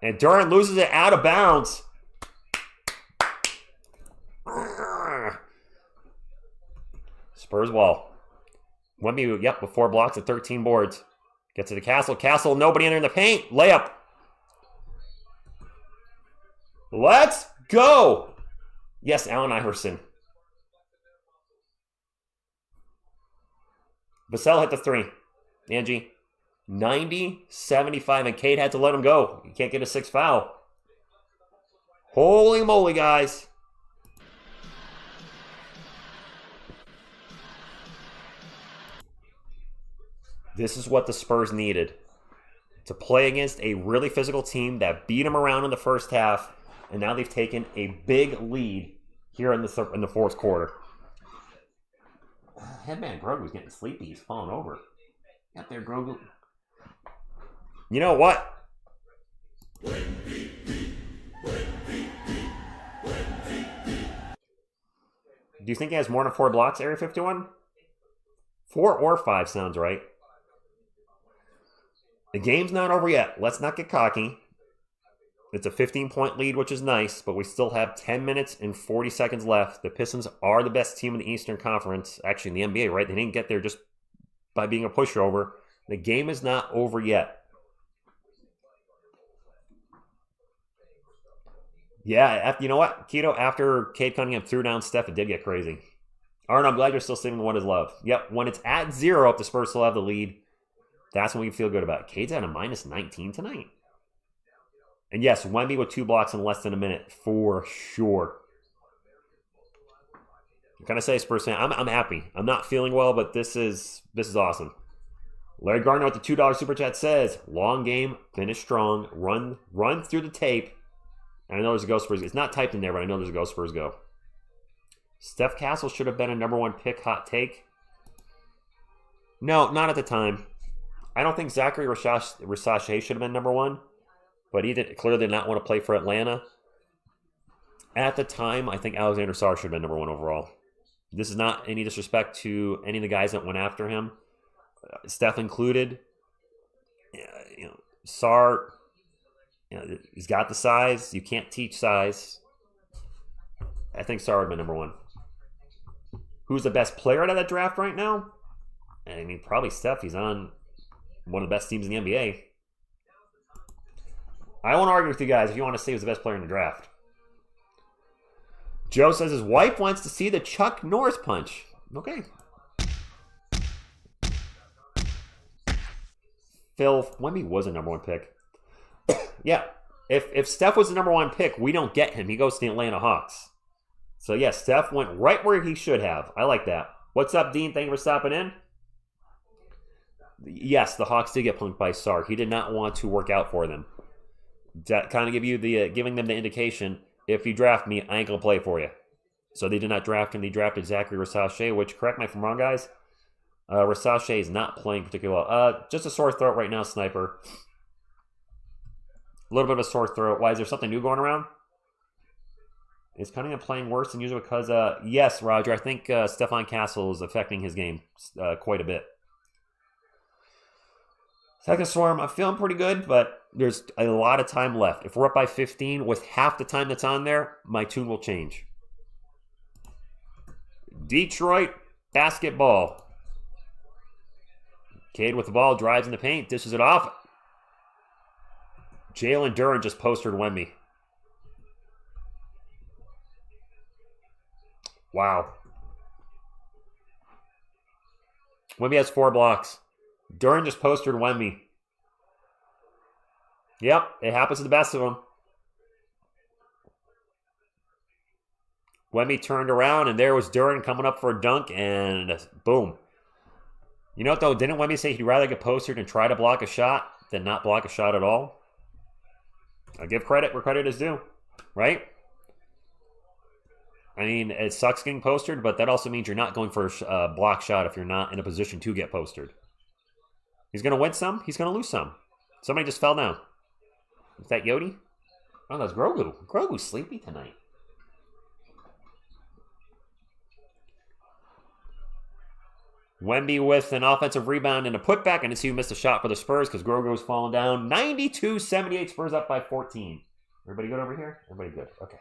And Durant loses it out of bounds. Spurs ball. Wemby, yep, with 4 blocks and 13 boards. Gets to the Castle. Castle, nobody entering the paint. Layup. Let's go. Yes, Allen Iverson. Vassell hit the 3. Angie. 90-75, and Cade had to let him go. You can't get a 6th foul. Holy moly, guys. This is what the Spurs needed. To play against a really physical team that beat them around in the first half, and now they've taken a big lead here in the 4th quarter. Headman Grogu's getting sleepy. He's falling over. Get there, Grogu. You know what? Do you think he has more than 4 blocks, Area 51? 4 or 5 sounds right. The game's not over yet. Let's not get cocky. It's a 15-point lead, which is nice, but we still have 10 minutes and 40 seconds left. The Pistons are the best team in the Eastern Conference. Actually, in the NBA, right? They didn't get there just by being a pushover. The game is not over yet. Yeah, you know what? Keto, after Cade Cunningham threw down Steph, it did get crazy. Arnold, I'm glad you're still saving what is love. Yep, when it's at 0, if the Spurs still have the lead, that's when we feel good about it. Cade's at a -19 tonight. And yes, Wemby with 2 blocks in less than a minute, for sure. What can I say, Spurs fan? I'm happy. I'm not feeling well, but this is awesome. Larry Gardner with the $2 Super Chat says, long game, finish strong, run through the tape. And I know there's a Go Spurs. It's not typed in there, but I know there's a Go Spurs go. Steph Castle should have been a #1 pick. Hot take. No, not at the time. I don't think Zachary Rashache should have been #1, but he clearly did not want to play for Atlanta. At the time, I think Alexander Sarr should have been #1 overall. This is not any disrespect to any of the guys that went after him, Steph included. Sarr, he's got the size. You can't teach size. I think Sarr would have been #1. Who's the best player out of that draft right now? I mean, probably Steph. He's on one of the best teams in the NBA. I won't argue with you guys if you want to say he was the best player in the draft. Joe says his wife wants to see the Chuck Norris punch. Okay. Phil, Wemby was a #1 pick. Yeah. If Steph was the #1 pick, we don't get him. He goes to the Atlanta Hawks. So, yes, Steph went right where he should have. I like that. What's up, Dean? Thank you for stopping in. Yes, the Hawks did get punked by Sark. He did not want to work out for them. That kind of giving them the indication, if you draft me, I ain't going to play for you. So they did not draft him. They drafted Zachary Rashache, which, correct me if I'm wrong, guys, Rashache is not playing particularly well. Just a sore throat right now, Sniper. A little bit of a sore throat. Why? Is there something new going around? Is Cunningham playing worse than usual? Because, yes, Roger, I think Stephon Castle is affecting his game quite a bit. Second Swarm, I'm feeling pretty good, but there's a lot of time left. If we're up by 15, with half the time that's on there, my tune will change. Detroit basketball. Cade with the ball, drives in the paint, dishes it off. Jalen Duren just postered Wemby. Wow. Wemby has 4 blocks. Duren just postered Wemby. Yep, it happens to the best of them. Wemby turned around, and there was Duren coming up for a dunk, and boom. You know what, though? Didn't Wemby say he'd rather get postered and try to block a shot than not block a shot at all? I'll give credit where credit is due, right? I mean, it sucks getting postered, but that also means you're not going for a block shot if you're not in a position to get postered. He's going to win some. He's going to lose some. Somebody just fell down. Is that Yodi? Oh, that's Grogu. Grogu's sleepy tonight. Wemby with an offensive rebound and a putback. I didn't see who missed a shot for the Spurs because Grogu was falling down. 92-78, Spurs up by 14. Everybody good over here? Everybody good. Okay.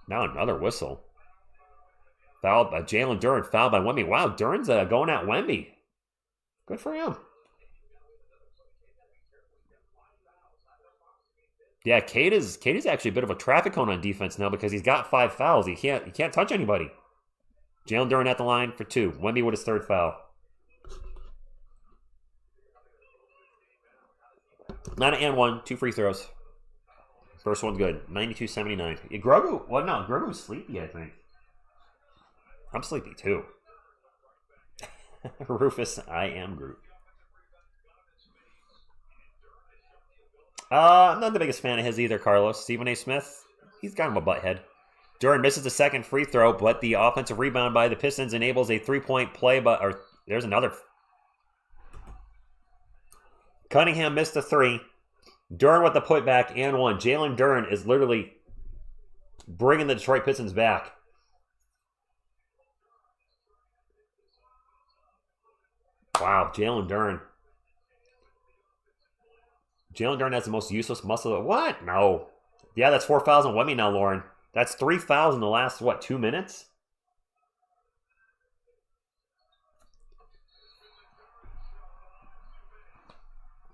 Now another whistle. Fouled by Jalen Duren. Fouled by Wemby. Wow, Duren's going at Wemby. Good for him. Yeah, Cade is actually a bit of a traffic cone on defense now because he's got 5 fouls. He can't touch anybody. Jalen Duren at the line for 2. Wemby with his 3rd foul. Not an and 1. 2 free throws. First one's good. 92-79. Yeah, Grogu. Well, no, Grogu's sleepy, I think. I'm sleepy too. Rufus, I am Groot. I'm not the biggest fan of his either, Carlos. Stephen A. Smith, he's got him a butthead. Duren misses the 2nd free throw, but the offensive rebound by the Pistons enables a 3-point play. But there's another. Cunningham missed a 3. Duren with the putback and 1. Jalen Duren is literally bringing the Detroit Pistons back. Wow, Jalen Duren. Jalen Duren has the most useless muscle. What? No. Yeah, that's 4 fouls on Wemby now, Lauren. That's 3 fouls in the last, 2 minutes?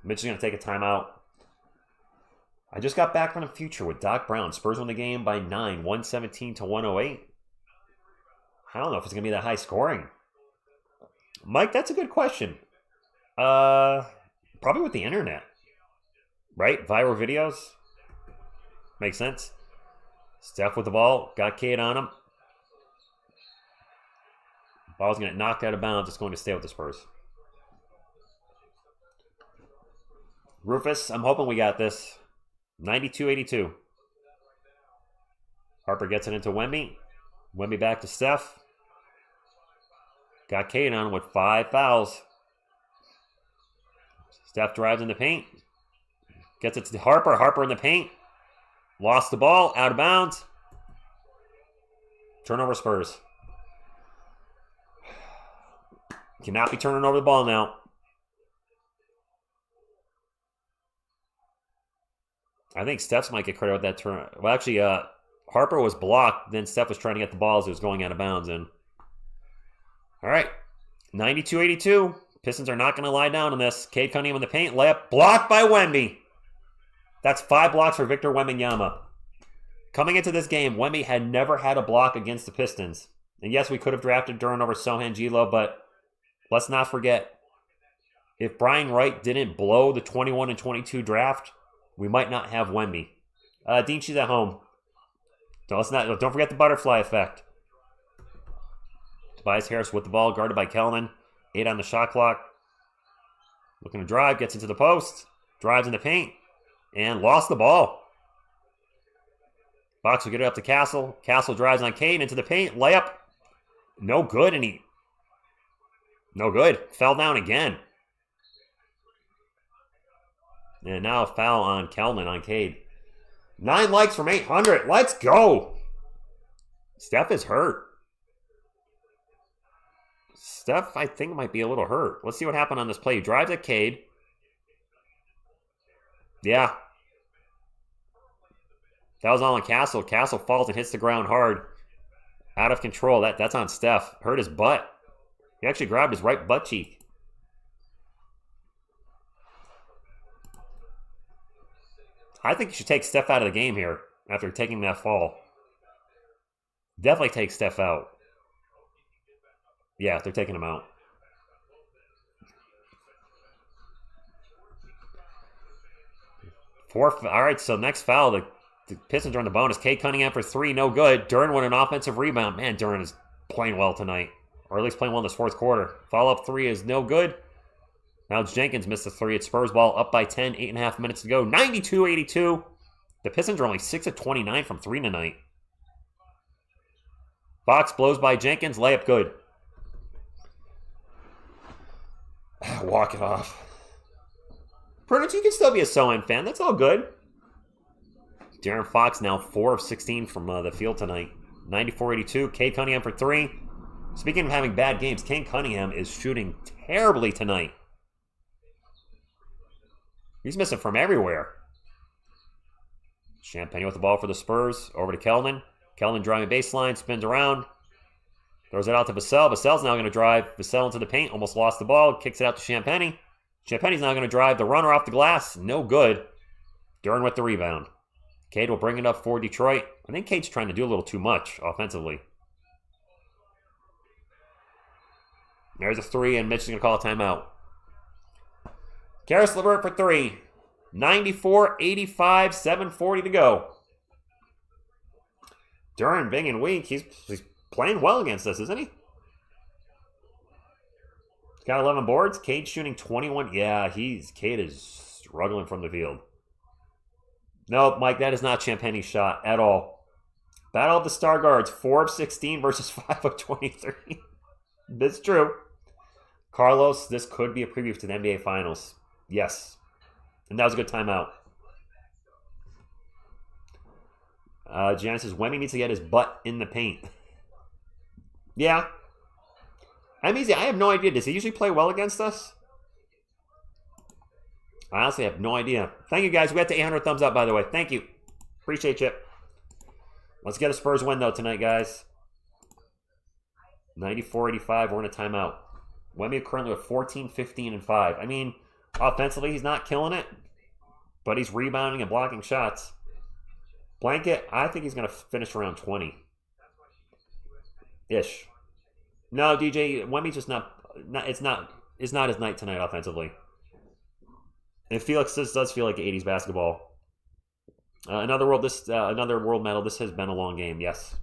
Mitch is going to take a timeout. I just got back from the future with Doc Brown. Spurs won the game by 9, 117-108. I don't know if it's going to be that high scoring. Mike, that's a good question. Probably with the internet. Right? Viral videos? Makes sense. Steph with the ball. Got Cade on him. Ball's going to get knocked out of bounds. It's going to stay with the Spurs. Rufus, I'm hoping we got this. 92-82. Harper gets it into Wemby. Wemby back to Steph. Got Cade on with 5 fouls. Steph drives in the paint. Gets it to Harper. Harper in the paint. Lost the ball. Out of bounds. Turnover Spurs. Cannot be turning over the ball now. I think Steph's might get credit with that turn. Well, actually, Harper was blocked. Then Steph was trying to get the ball as it was going out of bounds. And all right, 92-82. Pistons are not going to lie down on this. Cade Cunningham in the paint. Layup blocked by Wemby. That's 5 blocks for Victor Wembanyama. Coming into this game, Wemby had never had a block against the Pistons. And yes, we could have drafted Duren over Sohan Gilo, but let's not forget, if Brian Wright didn't blow the 21 and 22 draft, we might not have Wemby. Dean, she's at home. Don't forget the butterfly effect. Tobias Harris with the ball, guarded by Kellman. 8 on the shot clock. Looking to drive, gets into the post. Drives in the paint. And lost the ball. Box will get it up to Castle. Castle drives on Cade into the paint. Layup. No good, and no good. Fell down again. And now a foul on Kellman on Cade. 9 likes from 800. Let's go. Steph is hurt. Steph, I think, might be a little hurt. Let's see what happened on this play. He drives at Cade. Yeah. That was all on Castle. Castle falls and hits the ground hard. Out of control. That's on Steph. Hurt his butt. He actually grabbed his right butt cheek. I think you should take Steph out of the game here after taking that fall. Definitely take Steph out. Yeah, they're taking him out. Fourth. All right, so next foul. The Pistons are on the bonus. Cade Cunningham for 3, no good. Duren with an offensive rebound. Man, Duren is playing well tonight. Or at least playing well in this fourth quarter. Follow-up 3 is no good. Now Jenkins missed the 3 at Spurs ball. Up by 10, 8.5 minutes to go. 92-82. The Pistons are only 6 of 29 from 3 tonight. Fox blows by Jenkins. Layup good. Walk it off. Prudence, you can still be a So-Am fan. That's all good. De'Aaron Fox now 4 of 16 from the field tonight. 94-82. Cade Cunningham for 3. Speaking of having bad games, Cade Cunningham is shooting terribly tonight. He's missing from everywhere. Champagne with the ball for the Spurs. Over to Keldon. Keldon driving baseline, spins around. Throws it out to Vassell. Vassell's now going to drive Vassell into the paint. Almost lost the ball. Kicks it out to Champagne. Champagne's now going to drive the runner off the glass. No good. Duren with the rebound. Cade will bring it up for Detroit. I think Cade's trying to do a little too much offensively. There's a 3, and Mitch is going to call a timeout. Karis LeVert for 3. 94-85, 7:40 to go. Duren being and weak. He's playing well against us, isn't he? He's got 11 boards. Cade shooting 21. Yeah, Cade is struggling from the field. No, Mike, that is not Champagne's shot at all. Battle of the Star Guards, 4 of 16 versus 5 of 23. That's true. Carlos, this could be a preview to the NBA Finals. Yes. And that was a good timeout. Giannis says, Wemby needs to get his butt in the paint. Yeah. I'm easy. I have no idea. Does he usually play well against us? I honestly have no idea. Thank you, guys. We got to 800 thumbs up, by the way. Thank you. Appreciate you. Let's get a Spurs win, though, tonight, guys. 94-85. We're in a timeout. Wemby currently with 14, 15, and 5. I mean, offensively, he's not killing it, but he's rebounding and blocking shots. Blanket, I think he's going to finish around 20. Ish. No, DJ, Wemby's just not it's not his night tonight offensively. And Felix, this does feel like 80s basketball. Another world medal. This has been a long game, yes.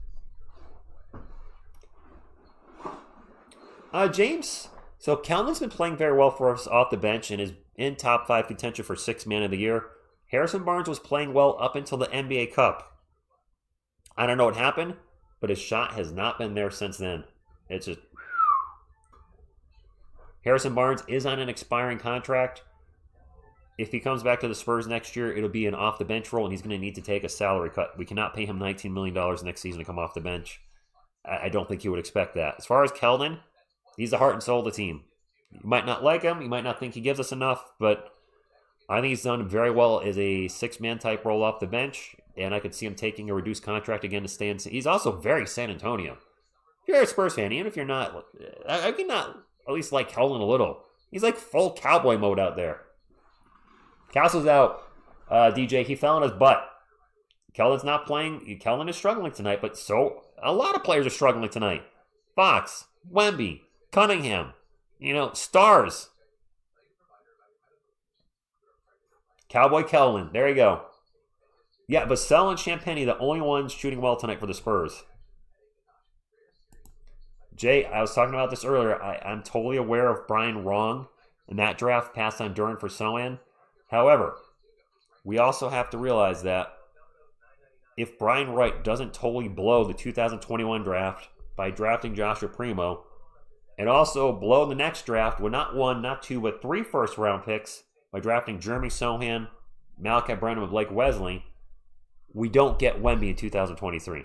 James, so Calvin's been playing very well for us off the bench and is in top 5 contention for 6th man of the year. Harrison Barnes was playing well up until the NBA Cup. I don't know what happened, but his shot has not been there since then. It's just... Harrison Barnes is on an expiring contract. If he comes back to the Spurs next year, it'll be an off-the-bench role, and he's going to need to take a salary cut. We cannot pay him $19 million next season to come off the bench. I don't think he would expect that. As far as Keldon, he's the heart and soul of the team. You might not like him. You might not think he gives us enough, but I think he's done very well as a 6-man type role off the bench, and I could see him taking a reduced contract again to stay in. He's also very San Antonio. If you're a Spurs fan, even if you're not, I can not at least like Keldon a little. He's like full cowboy mode out there. Castle's out. DJ, he fell on his butt. Keldon's not playing. Keldon is struggling tonight, but so a lot of players are struggling tonight. Fox, Wemby, Cunningham, stars. Cowboy Keldon, there you go. Yeah, Vassell and Champagnie, the only ones shooting well tonight for the Spurs. Jay, I was talking about this earlier. I'm totally aware of Brian wrong in that draft, passed on Duren for So-Am. However, we also have to realize that if Brian Wright doesn't totally blow the 2021 draft by drafting Joshua Primo, and also blow the next draft with not 1, not 2, but 3 first-round picks by drafting Jeremy Sohan, Malachi Branham, and Blake Wesley, we don't get Wemby in 2023.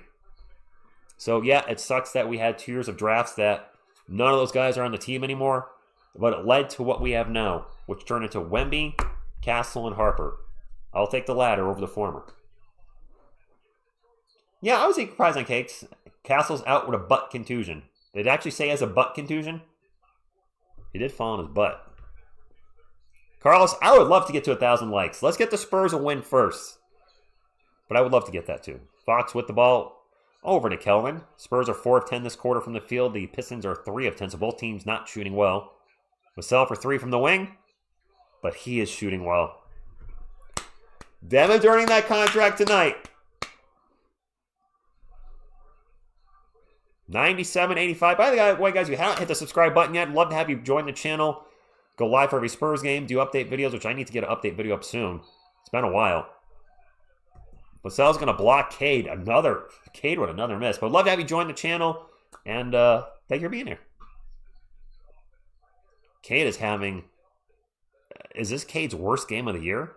So, yeah, it sucks that we had 2 years of drafts that none of those guys are on the team anymore, but it led to what we have now, which turned into Wemby, Castle, and Harper. I'll take the latter over the former. Yeah, I was eating surprised on cakes. Castle's out with a butt contusion. Did it actually say he has a butt contusion? He did fall on his butt. Carlos, I would love to get to 1,000 likes. Let's get the Spurs a win first. But I would love to get that too. Fox with the ball over to Kelvin. Spurs are 4 of 10 this quarter from the field. The Pistons are 3 of 10, so both teams not shooting well. Vassell for 3 from the wing, but he is shooting well. Devin's earning that contract tonight. 97.85. By the way, guys, if you haven't hit the subscribe button yet, I'd love to have you join the channel. Go live for every Spurs game. Do update videos, which I need to get an update video up soon. It's been a while. Vassell's going to block Cade. Cade with another miss. But I'd love to have you join the channel. And thank you for being here. Cade is having... Is this Cade's worst game of the year?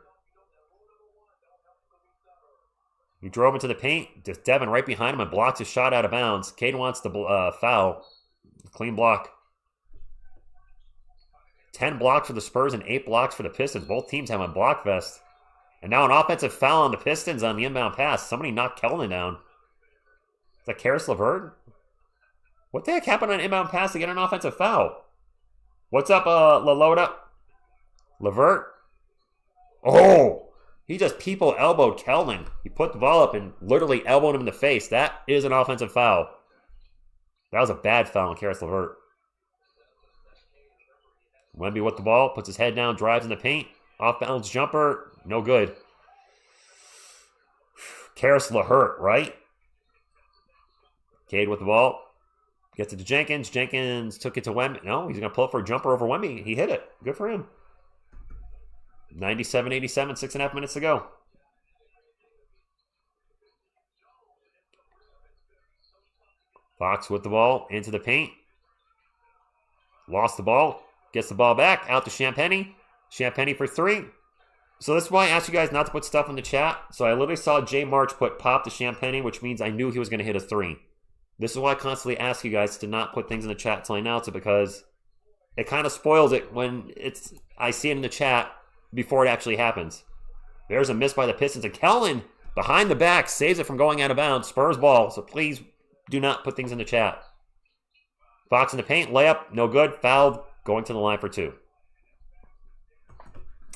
He drove into the paint. Just Devin right behind him and blocks his shot out of bounds. Cade wants the foul. Clean block. 10 blocks for the Spurs and 8 blocks for the Pistons. Both teams have a block vest. And now an offensive foul on the Pistons on the inbound pass. Somebody knocked Kelvin down. Is that Karis LeVert? What the heck happened on an inbound pass to get an offensive foul? What's up, LaLoda? LeVert? Oh! He just people elbowed Kelvin. He put the ball up and literally elbowed him in the face. That is an offensive foul. That was a bad foul on Karis LeVert. Wemby with the ball, puts his head down, drives in the paint. Off-balance jumper, no good. Karis LeVert, right? Cade with the ball. Gets it to Jenkins. Jenkins took it to Wemby. No, he's going to pull it for a jumper over Wemby. He hit it. Good for him. 97-87, 6.5 minutes to go. Fox with the ball, into the paint. Lost the ball. Gets the ball back, out to Champagnie. Champagnie for 3. So that's why I asked you guys not to put stuff in the chat. So I literally saw Jay March put pop to Champagnie, which means I knew he was going to hit a 3. This is why I constantly ask you guys to not put things in the chat until I announce it, because it kind of spoils it when I see it in the chat before it actually happens. There's a miss by the Pistons, and Kellen behind the back saves it from going out of bounds. Spurs ball, so please do not put things in the chat. Fox in the paint, layup, no good, fouled, going to the line for 2.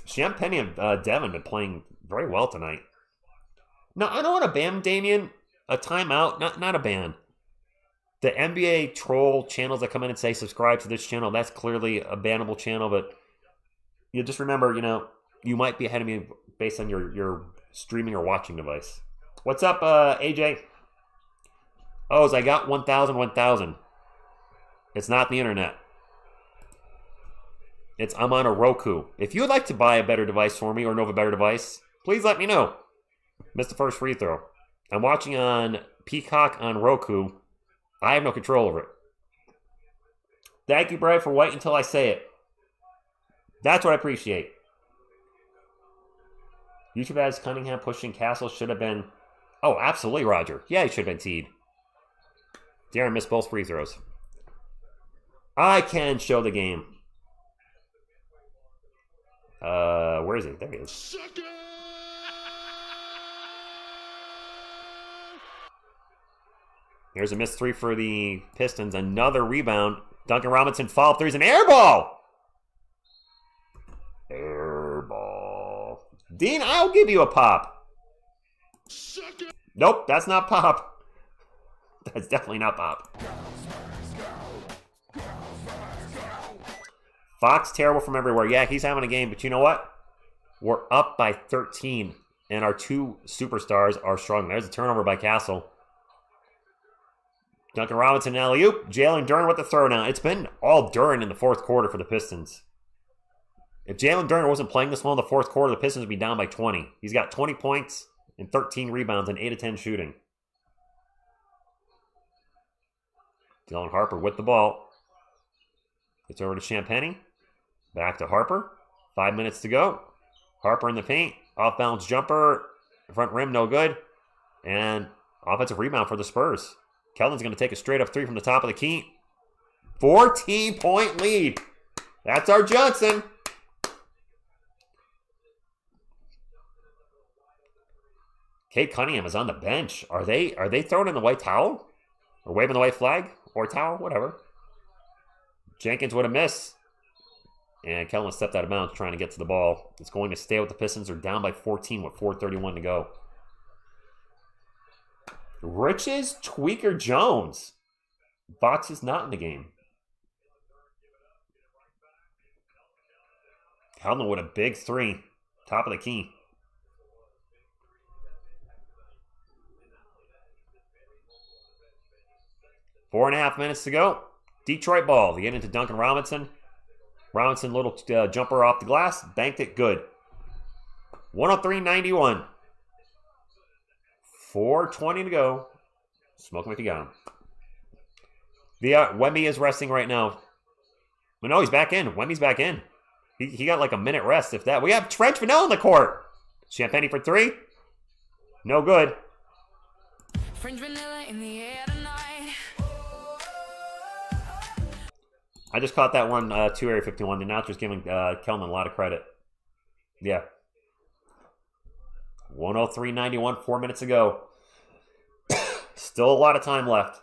Champagnie and Devin been playing very well tonight. No, I don't want to ban Damian. A timeout, not a ban. The NBA troll channels that come in and say subscribe to this channel, that's clearly a bannable channel, but you just remember, you might be ahead of me based on your streaming or watching device. What's up, AJ? Oh, I got 1,000. It's not the internet. I'm on a Roku. If you would like to buy a better device for me or know of a better device, please let me know. Missed the first free throw. I'm watching on Peacock on Roku. I have no control over it. Thank you, Brad, for waiting until I say it. That's what I appreciate. YouTube has Cunningham pushing Castle. Should have been... Oh, absolutely, Roger. Yeah, he should have been teed. Darren missed both free throws. I can show the game. Where is it? There he is. Here's a missed 3 for the Pistons. Another rebound. Duncan Robinson foul 3's an air ball. Air ball. Dean, I'll give you a pop. Nope, that's not pop. That's definitely not pop. Fox terrible from everywhere. Yeah, he's having a game, but you know what? We're up by 13, and our 2 superstars are struggling. There's a turnover by Castle. Duncan Robinson, alley-oop. Jalen Duren with the throw now. It's been all Duren in the fourth quarter for the Pistons. If Jalen Duren wasn't playing this well in the fourth quarter, the Pistons would be down by 20. He's got 20 points and 13 rebounds and 8 of 10 shooting. Dylan Harper with the ball. Gets over to Champagnie. Back to Harper. 5 minutes to go. Harper in the paint. Off-balance jumper. Front rim, no good. And offensive rebound for the Spurs. Kellen's going to take a straight-up 3 from the top of the key. 14-point lead. That's our Johnson. Cade Cunningham is on the bench. Are they throwing in the white towel? Or waving the white flag? Or towel? Whatever. Jenkins with a miss. And Kellen stepped out of bounds trying to get to the ball. It's going to stay with the Pistons. They're down by 14 with 4:31 to go. Riches Tweaker Jones. Fox is not in the game. Hellman with a big three. Top of the key. Four and a half minutes to go. Detroit ball. They get into Duncan Robinson. Robinson, little jumper off the glass. Banked it good. 103-91. 4:20 to go. Smoke him if you got him. Wemby is resting right now. But no, he's back in. Wemby's back in. He got like a minute rest, if that. We have French Vanilla in the court. Champagne for three. No good. French vanilla in the air tonight. I just caught that one, 2 Area 51. The announcer's giving Kelman a lot of credit. Yeah. 103-91, 4 minutes ago. Still a lot of time left.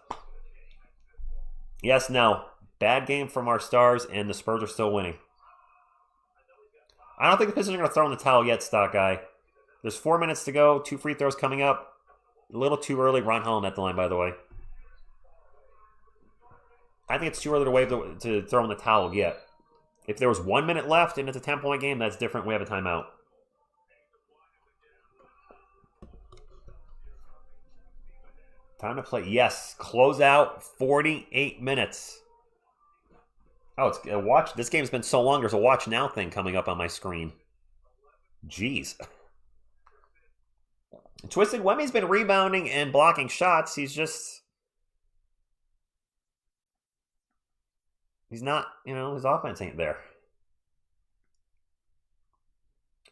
Yes, no. Bad game from our Stars, and the Spurs are still winning. I don't think the Pistons are going to throw in the towel yet, Stock Guy. There's 4 minutes to go. 2 free throws coming up. A little too early. Ron Holland at the line, by the way. I think it's too early to throw in the towel yet. If there was 1 minute left and it's a 10-point game, that's different. We have a timeout. Time to play. Yes. Close out. 48 minutes. Oh, it's a watch. This game's been so long. There's a watch now thing coming up on my screen. Jeez. Twisted Wemmy's been rebounding and blocking shots. He's not, his offense ain't there.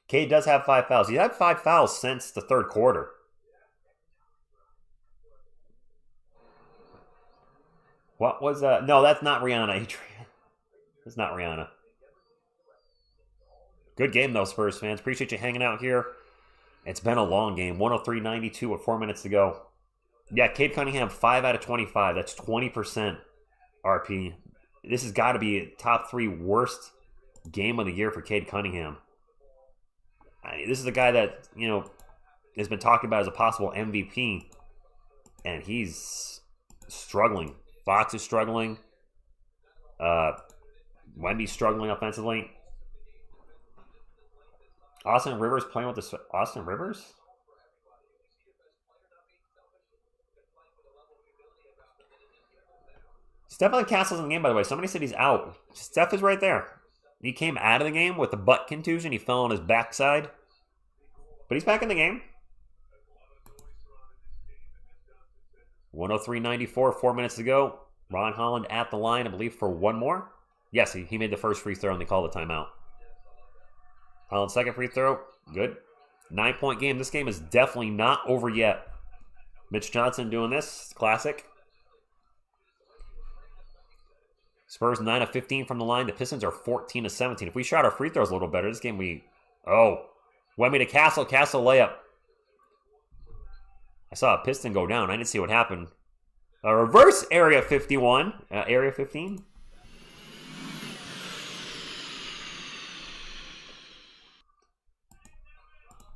Cade does have 5 fouls. He's had 5 fouls since the third quarter. What was that? No, that's not Rihanna, Adrian. It's not Rihanna. Good game, though, Spurs fans. Appreciate you hanging out here. It's been a long game. 103-92 with 4 minutes to go. Yeah, Cade Cunningham, 5 out of 25. That's 20% RP. This has got to be a top 3 worst game of the year for Cade Cunningham. This is a guy that, has been talked about as a possible MVP. And he's struggling. Fox is struggling. Wemby's struggling offensively. Austin Rivers playing with the... Austin Rivers? Stephen Castle's in the game, by the way. Somebody said he's out. Steph is right there. He came out of the game with a butt contusion. He fell on his backside. But he's back in the game. 103-94, 4 minutes to go. Ron Holland at the line, I believe, for one more. Yes, he made the first free throw, and they called the timeout. Holland's second free throw. Good. 9-point game. This game is definitely not over yet. Mitch Johnson doing this. Classic. Spurs 9 of 15 from the line. The Pistons are 14 of 17. If we shot our free throws a little better, this game Wemby to Castle. Castle layup. I saw a Piston go down. I didn't see what happened. A reverse Area 51. Area 15.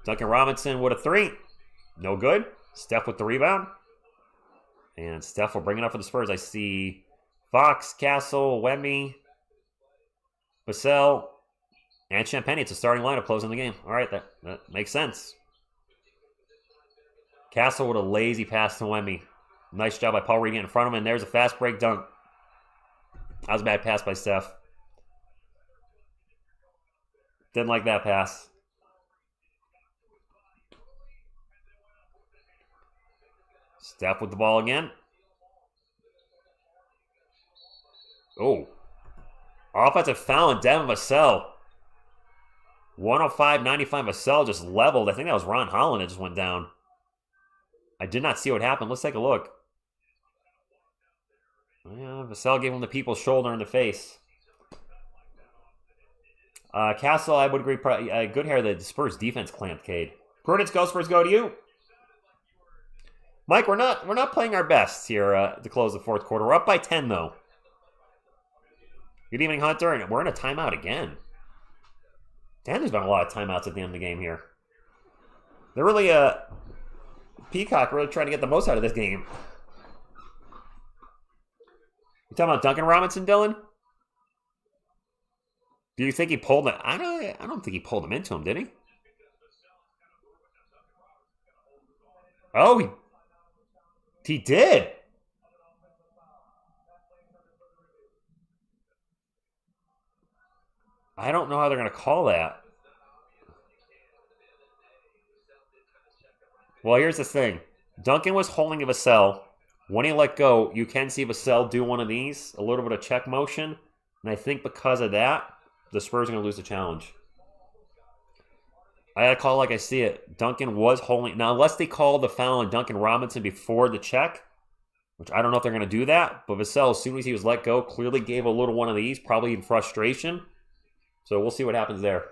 Duncan Robinson with a 3. No good. Steph with the rebound. And Steph will bring it up for the Spurs. I see Fox, Castle, Wemby, Vassell, and Champagne. It's a starting lineup closing the game. All right, that makes sense. Castle with a lazy pass to Wemby. Nice job by Paul Reed getting in front of him, and there's a fast break dunk. That was a bad pass by Steph. Didn't like that pass. Steph with the ball again. Oh. Offensive foul on Devin Vassell. 105-95. Vassell just leveled. I think that was Ron Holland that just went down. I did not see what happened. Let's take a look. Yeah, Vassell gave him the people's shoulder in the face. Castle, I would agree. Good hair. The Spurs defense clamped Cade. Prudence, go Spurs, go to you. Mike, we're not playing our best here to close the fourth quarter. We're up by 10 though. Good evening, Hunter, and we're in a timeout again. Damn, there's been a lot of timeouts at the end of the game here. They're really Peacock really trying to get the most out of this game. You talking about Duncan Robinson, Dylan? Do you think he pulled it? I don't think he pulled him into him, did he? Oh, he did. I don't know how they're going to call that. Well, here's the thing. Duncan was holding Vassell. When he let go, you can see Vassell do one of these, a little bit of check motion. And I think because of that, the Spurs are going to lose the challenge. I got to call it like I see it. Duncan was holding. Now, unless they call the foul on Duncan Robinson before the check, which I don't know if they're going to do that. But Vassell, as soon as he was let go, clearly gave a little one of these, probably in frustration. So we'll see what happens there.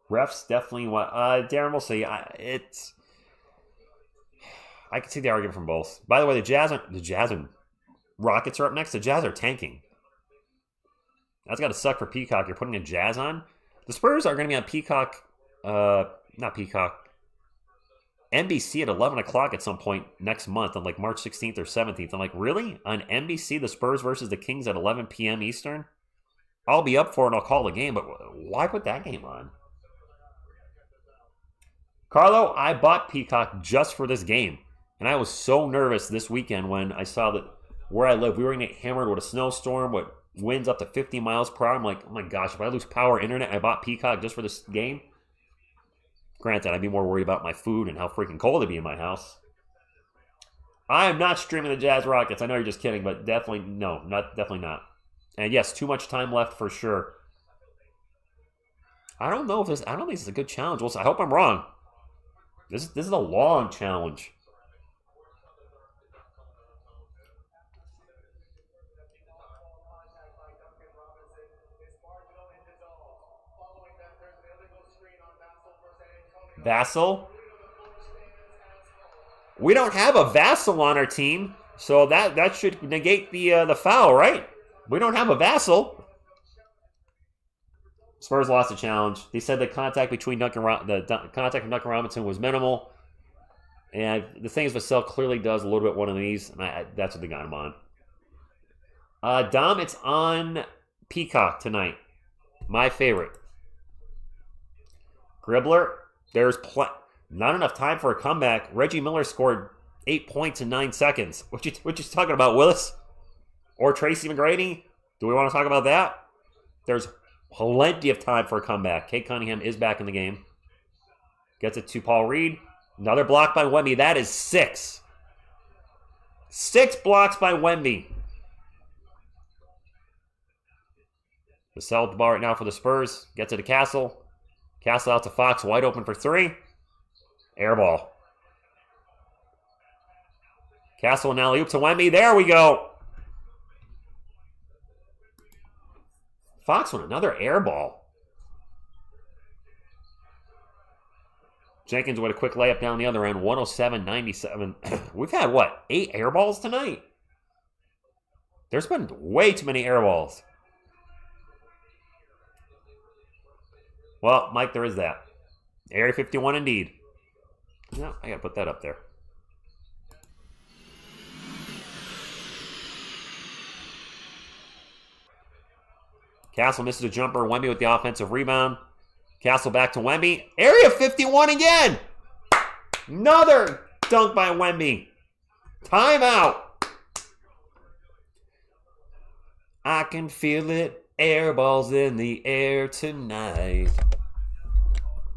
Refs definitely want. Darren, we'll see. I can see the argument from both. By the way, the Jazz and Rockets are up next. The Jazz are tanking. That's got to suck for Peacock. You're putting a Jazz on. The Spurs are going to be on Peacock. Not Peacock. NBC at 11 o'clock at some point next month on like March 16th or 17th. I'm like, really? On NBC, the Spurs versus the Kings at 11 p.m. Eastern? I'll be up for it and I'll call the game, but why put that game on? Carlo, I bought Peacock just for this game. And I was so nervous this weekend when I saw that where I live, we were going to get hammered with a snowstorm with winds up to 50 miles per hour. I'm like, oh my gosh, if I lose power internet, I bought Peacock just for this game. Granted, I'd be more worried about my food and how freaking cold it'd be in my house. I am not streaming the Jazz Rockets. I know you're just kidding, but definitely definitely not. And yes, too much time left for sure. I don't think this is a good challenge. I hope I'm wrong. This is a long challenge. Vassell. We don't have a Vassell on our team, so that should negate the foul, right? We don't have a Vassell. Spurs lost the challenge. They said the contact between Duncan Robinson was minimal, and the thing is, Vassell clearly does a little bit one of these, and that's what they got him on. Dom, it's on Peacock tonight. My favorite. Gribbler. There's not enough time for a comeback. Reggie Miller scored 8 points in 9 seconds. What you talking about, Willis? Or Tracy McGrady? Do we want to talk about that? There's plenty of time for a comeback. Cade Cunningham is back in the game. Gets it to Paul Reed. Another block by Wemby. That is 6. 6 blocks by Wemby. Vassell with the ball right now for the Spurs. Gets it to Castle. Castle out to Fox, wide open for 3. Air ball. Castle and alley-oop to Wemby. There we go. Fox with another air ball. Jenkins with a quick layup down the other end. 107-97. We've had, 8 air balls tonight? There's been way too many air balls. Well, Mike, there is that. Area 51 indeed. No, I gotta put that up there. Castle misses a jumper. Wemby with the offensive rebound. Castle back to Wemby. Area 51 again! Another dunk by Wemby. Timeout. I can feel it. Air balls in the air tonight.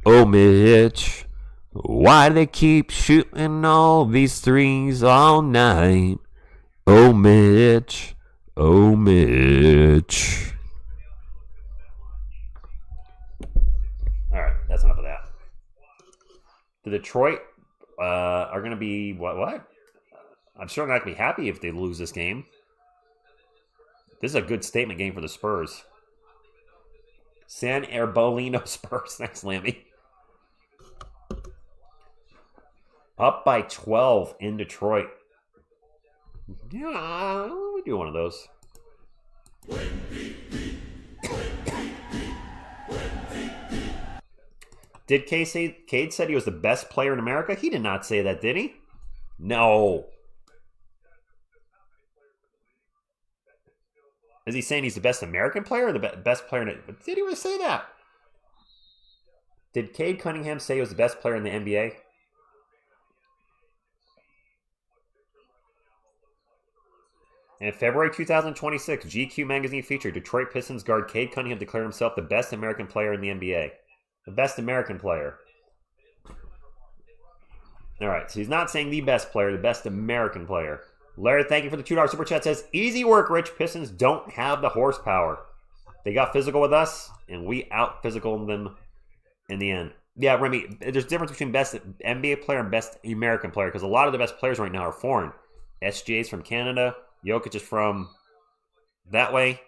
Oh, Mitch, why do they keep shooting all these threes all night? Oh, Mitch, oh, Mitch. All right, that's enough of that. The Detroit are going to be, what? I'm sure not going to be happy if they lose this game. This is a good statement game for the Spurs. San Antonio Spurs. Thanks, Lammy. Up by 12 in Detroit. Yeah, we do one of those. Did Cade said he was the best player in America? He did not say that, did he? No. Is he saying he's the best American player or the best player in it? Did he really say that? Did Cade Cunningham say he was the best player in the NBA? In February 2026, GQ magazine featured Detroit Pistons guard Cade Cunningham declared himself the best American player in the NBA. The best American player. All right, so he's not saying the best player, the best American player. Larry, thank you for the $2 super chat. Says, easy work, Rich. Pistons don't have the horsepower. They got physical with us, and we out-physical them in the end. Yeah, Remy, there's a difference between best NBA player and best American player because a lot of the best players right now are foreign. SGA's from Canada. Jokic is from that way.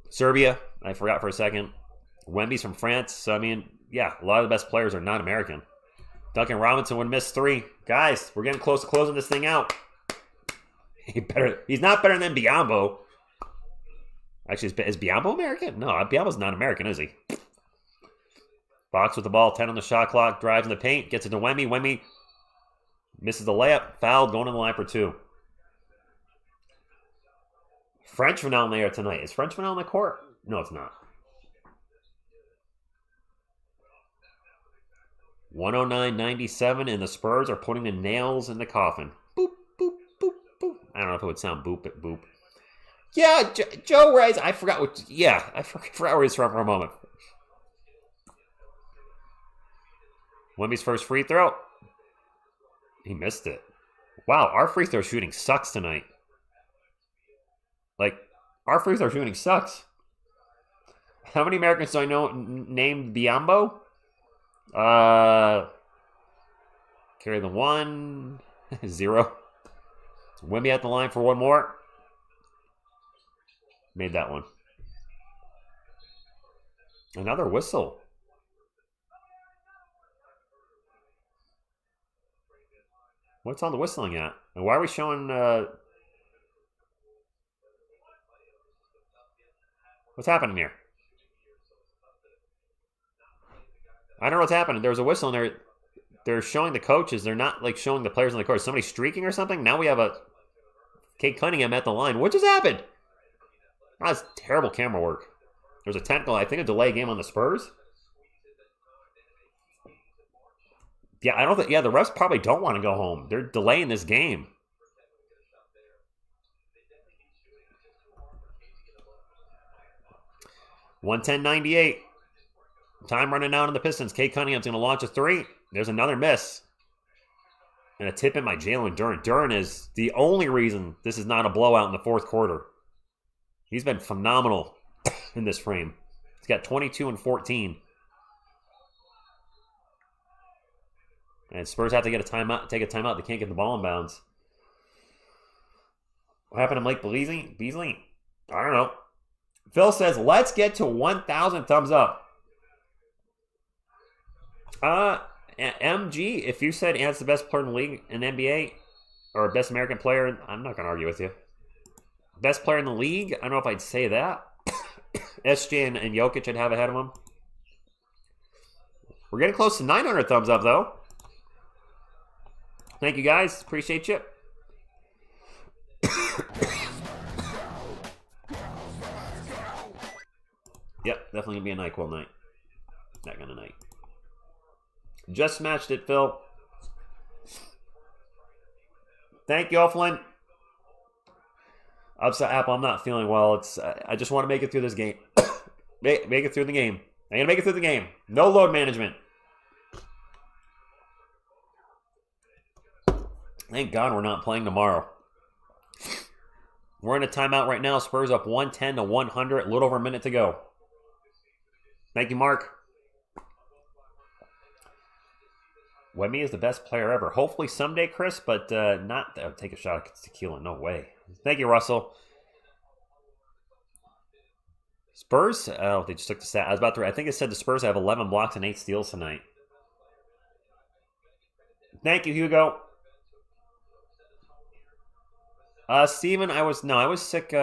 Serbia, I forgot for a second. Wemby's from France. So, I mean, yeah, a lot of the best players are not American. Duncan Robinson would miss 3. Guys, we're getting close to closing this thing out. He's not better than Biyombo. Actually, is Biyombo American? No, Biyombo's not American, is he? Fox with the ball, 10 on the shot clock, drives in the paint, gets it to Wemby. Wemby misses the layup, fouled, going to the line for 2. French Vanel in there tonight. Is French Vanel on the court? No, it's not. 109.97, and the Spurs are putting the nails in the coffin. Boop, boop, boop, boop. I don't know if it would sound boop, but boop. Yeah, Joe Rice. I forgot what. Yeah, I forgot where he's from for a moment. Wemby's first free throw. He missed it. Wow, our free throw shooting sucks tonight. Like, our free throw shooting sucks. How many Americans do I know named Biyombo? Carry the 1. 0. Wemby at the line for 1 more. Made that one. Another whistle. What's on the whistling at? And why are we showing... What's happening here? I don't know what's happening. There's a whistle in there. They're showing the coaches. They're not like showing the players on the court. Somebody streaking or something? Now we have a Cade Cunningham at the line. What just happened? Oh, that's terrible camera work. There's a technical, I think, a delay game on the Spurs. Yeah, I don't think. Yeah, the refs probably don't want to go home. They're delaying this game. $110.98. Time running down on the Pistons. Cade Cunningham's going to launch a 3. There's another miss. And a tip in by Jalen Duren. Duren is the only reason this is not a blowout in the 4th quarter. He's been phenomenal in this frame. He's got 22 and 14. And Spurs have to get a timeout, take a timeout. They can't get the ball in bounds. What happened to Mike Beasley? I don't know. Phil says, let's get to 1,000 thumbs up. MG, if you said Ant's the best player in the league in the NBA, or best American player, I'm not going to argue with you. Best player in the league, I don't know if I'd say that. SJ and Jokic I'd have ahead of him. We're getting close to 900 thumbs up, though. Thank you, guys. Appreciate you. Yep, definitely going to be a NyQuil night. That kind of night. Just smashed it, Phil. Thank you, Offlin. Upset Apple, I'm not feeling well. I just want to make it through this game. make it through the game. I'm going to make it through the game. No load management. Thank God we're not playing tomorrow. We're in a timeout right now. Spurs up 110 to 100. A little over a minute to go. Thank you, Mark. Wemby is the best player ever. Hopefully someday, Chris, but not... take a shot at tequila. No way. Thank you, Russell. Spurs? Oh, they just took the stat. I was about to... I think it said the Spurs have 11 blocks and 8 steals tonight. Thank you, Hugo. Steven, I was sick.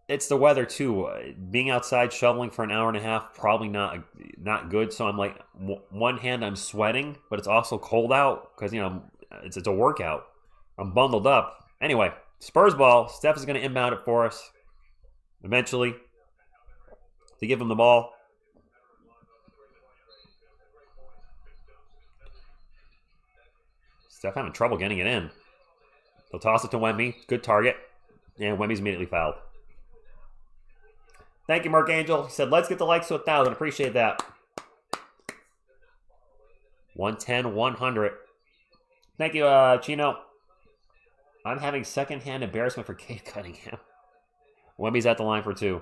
It it's the weather too. Being outside shoveling for an hour and a half, probably not good. So I'm like, one hand I'm sweating, but it's also cold out because it's a workout. I'm bundled up. Anyway, Spurs ball. Steph is going to inbound it for us. Eventually, to give him the ball. Steph having trouble getting it in. He'll toss it to Wemby. Good target. And Wemby's immediately fouled. Thank you, Mark Angel. He said, let's get the likes to 1,000. Appreciate that. 110, 100. Thank you, Chino. I'm having secondhand embarrassment for Cade Cunningham. Wemby's at the line for 2.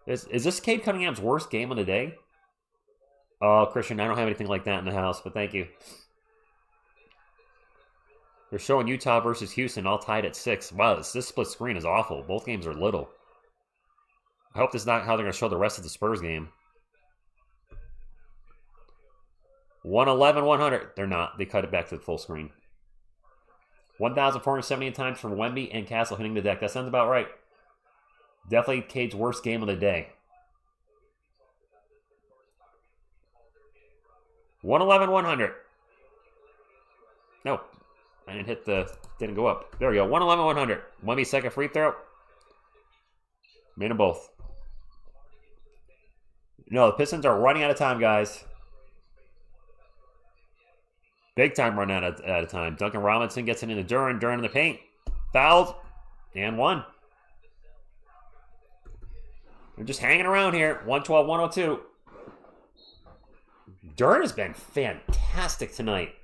Is this Cade Cunningham's worst game of the day? Oh, Christian, I don't have anything like that in the house, but thank you. They're showing Utah versus Houston all tied at 6. Wow, this split screen is awful. Both games are little. I hope this is not how they're going to show the rest of the Spurs game. 111, 100. They're not. They cut it back to the full screen. 1,478 times from Wemby and Castle hitting the deck. That sounds about right. Definitely Cade's worst game of the day. 111, 100. Nope. I didn't go up. There we go. 111, 100. Wemby's second free throw. Made them both. No, the Pistons are running out of time, guys. Big time run out of time. Duncan Robinson gets it into Duran. Duran in the paint. Fouled. And won. They're just hanging around here. 112, 102. Duran has been fantastic tonight.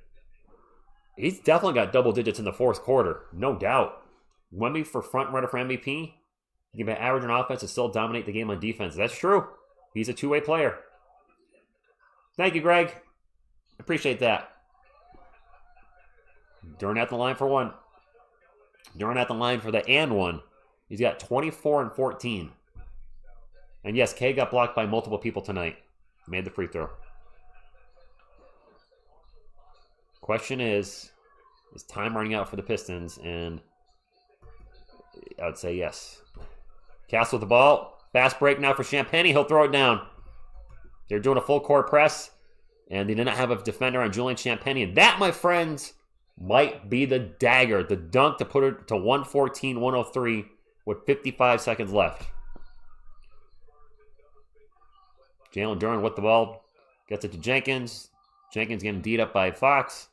He's definitely got double digits in the fourth quarter. No doubt. Wemby for front runner for MVP. He can be average on offense and still dominate the game on defense. That's true. He's a two-way player. Thank you, Greg. Appreciate that. Duran at the line for 1. Duran at the line for the and 1. He's got 24 and 14. And yes, Cade got blocked by multiple people tonight. Made the free throw. Question is time running out for the Pistons? And I would say yes. Castle with the ball. Fast break now for Champagny. He'll throw it down. They're doing a full court press. And they did not have a defender on Julian Champagny. And that, my friends, might be the dagger. The dunk to put it to 114, 103 with 55 seconds left. Jalen Duran with the ball. Gets it to Jenkins. Jenkins getting beat up by Fox.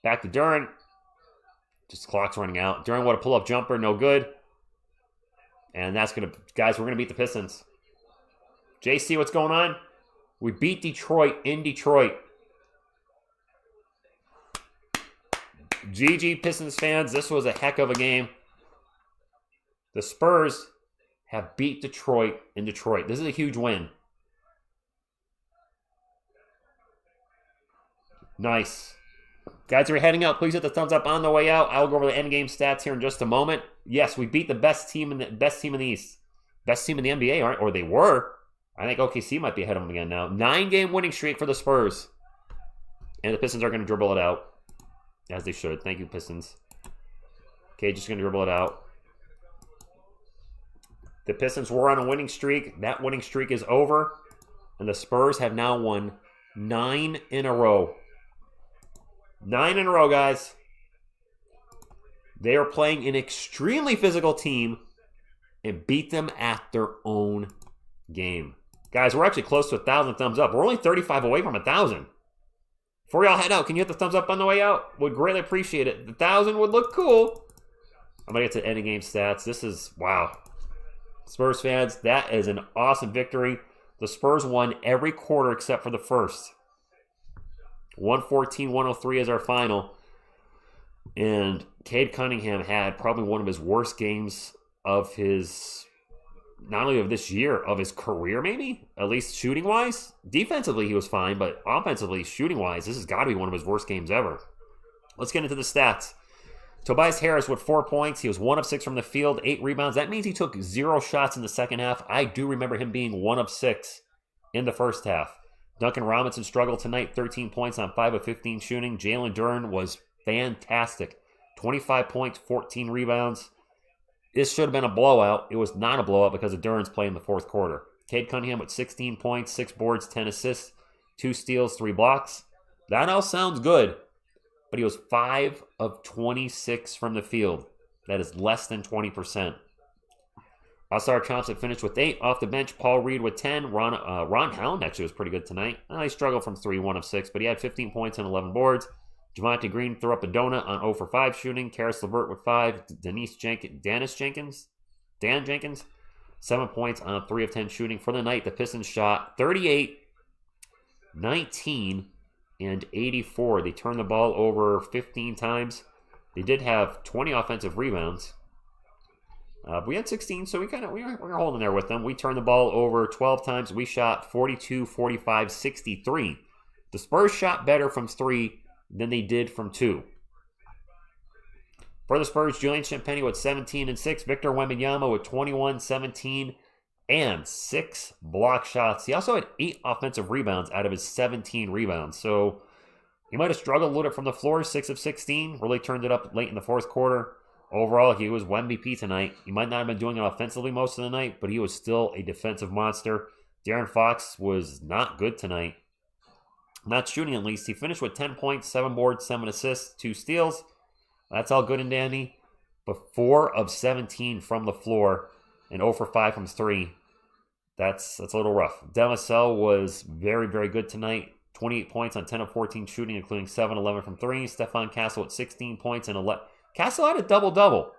Back to Duran. Just clock's running out. Duran with a pull-up jumper. No good. And that's going to... Guys, we're going to beat the Pistons. JC, what's going on? We beat Detroit in Detroit. GG, Pistons fans. This was a heck of a game. The Spurs have beat Detroit in Detroit. This is a huge win. Nice. Guys, we're heading out. Please hit the thumbs up on the way out. I'll go over the end game stats here in just a moment. Yes, we beat the best team in the East. Best team in the NBA, aren't? Or they were. I think OKC might be ahead of them again now. 9-game winning streak for the Spurs. And the Pistons are going to dribble it out. As they should. Thank you, Pistons. Okay, just going to dribble it out. The Pistons were on a winning streak. That winning streak is over. And the Spurs have now won 9 in a row. 9 in a row, guys. They are playing an extremely physical team and beat them at their own game. Guys, we're actually close to 1,000 thumbs up. We're only 35 away from 1,000. Before y'all head out, can you hit the thumbs up on the way out? Would greatly appreciate it. 1,000 would look cool. I'm going to get to ending game stats. This is, wow. Spurs fans, that is an awesome victory. The Spurs won every quarter except for the first. 114-103 is our final. And Cade Cunningham had probably one of his worst games of his, not only of this year, of his career maybe, at least shooting-wise. Defensively, he was fine, but offensively, shooting-wise, this has got to be one of his worst games ever. Let's get into the stats. Tobias Harris with 4 points. He was 1 of 6 from the field, 8 rebounds. That means he took 0 shots in the second half. I do remember him being 1 of 6 in the first half. Duncan Robinson struggled tonight, 13 points on 5 of 15 shooting. Jalen Duran was fantastic. 25 points, 14 rebounds. This should have been a blowout. It was not a blowout because of Duran's play in the fourth quarter. Cade Cunningham with 16 points, 6 boards, 10 assists, 2 steals, 3 blocks. That all sounds good, but he was 5 of 26 from the field. That is less than 20%. Ausar Thompson finished with 8. Off the bench, Paul Reed with 10. Ron Howland actually was pretty good tonight. He struggled from 3, 1 of 6, but he had 15 points and 11 boards. Javonte Green threw up a donut on 0 for 5 shooting. Karis LeVert with 5. Dan Jenkins, 7 points on 3 of 10 shooting. For the night, the Pistons shot 38, 19, and 84. They turned the ball over 15 times. They did have 20 offensive rebounds. We had 16, so we were holding there with them. We turned the ball over 12 times. We shot 42, 45, 63. The Spurs shot better from 3 than they did from 2. For the Spurs, Julian Champagnie with 17 and 6. Victor Wembanyama with 21, 17, and 6 block shots. He also had 8 offensive rebounds out of his 17 rebounds. So he might have struggled a little bit from the floor, 6 of 16. Really turned it up late in the fourth quarter. Overall, he was MVP tonight. He might not have been doing it offensively most of the night, but he was still a defensive monster. De'Aaron Fox was not good tonight. Not shooting, at least. He finished with 10 points, 7 boards, 7 assists, 2 steals. That's all good and dandy. But 4 of 17 from the floor and 0 for 5 from 3. That's a little rough. Demisel was very, very good tonight. 28 points on 10 of 14 shooting, including 7, 11 from 3. Stephon Castle with 16 points and 11. Castle had a double-double.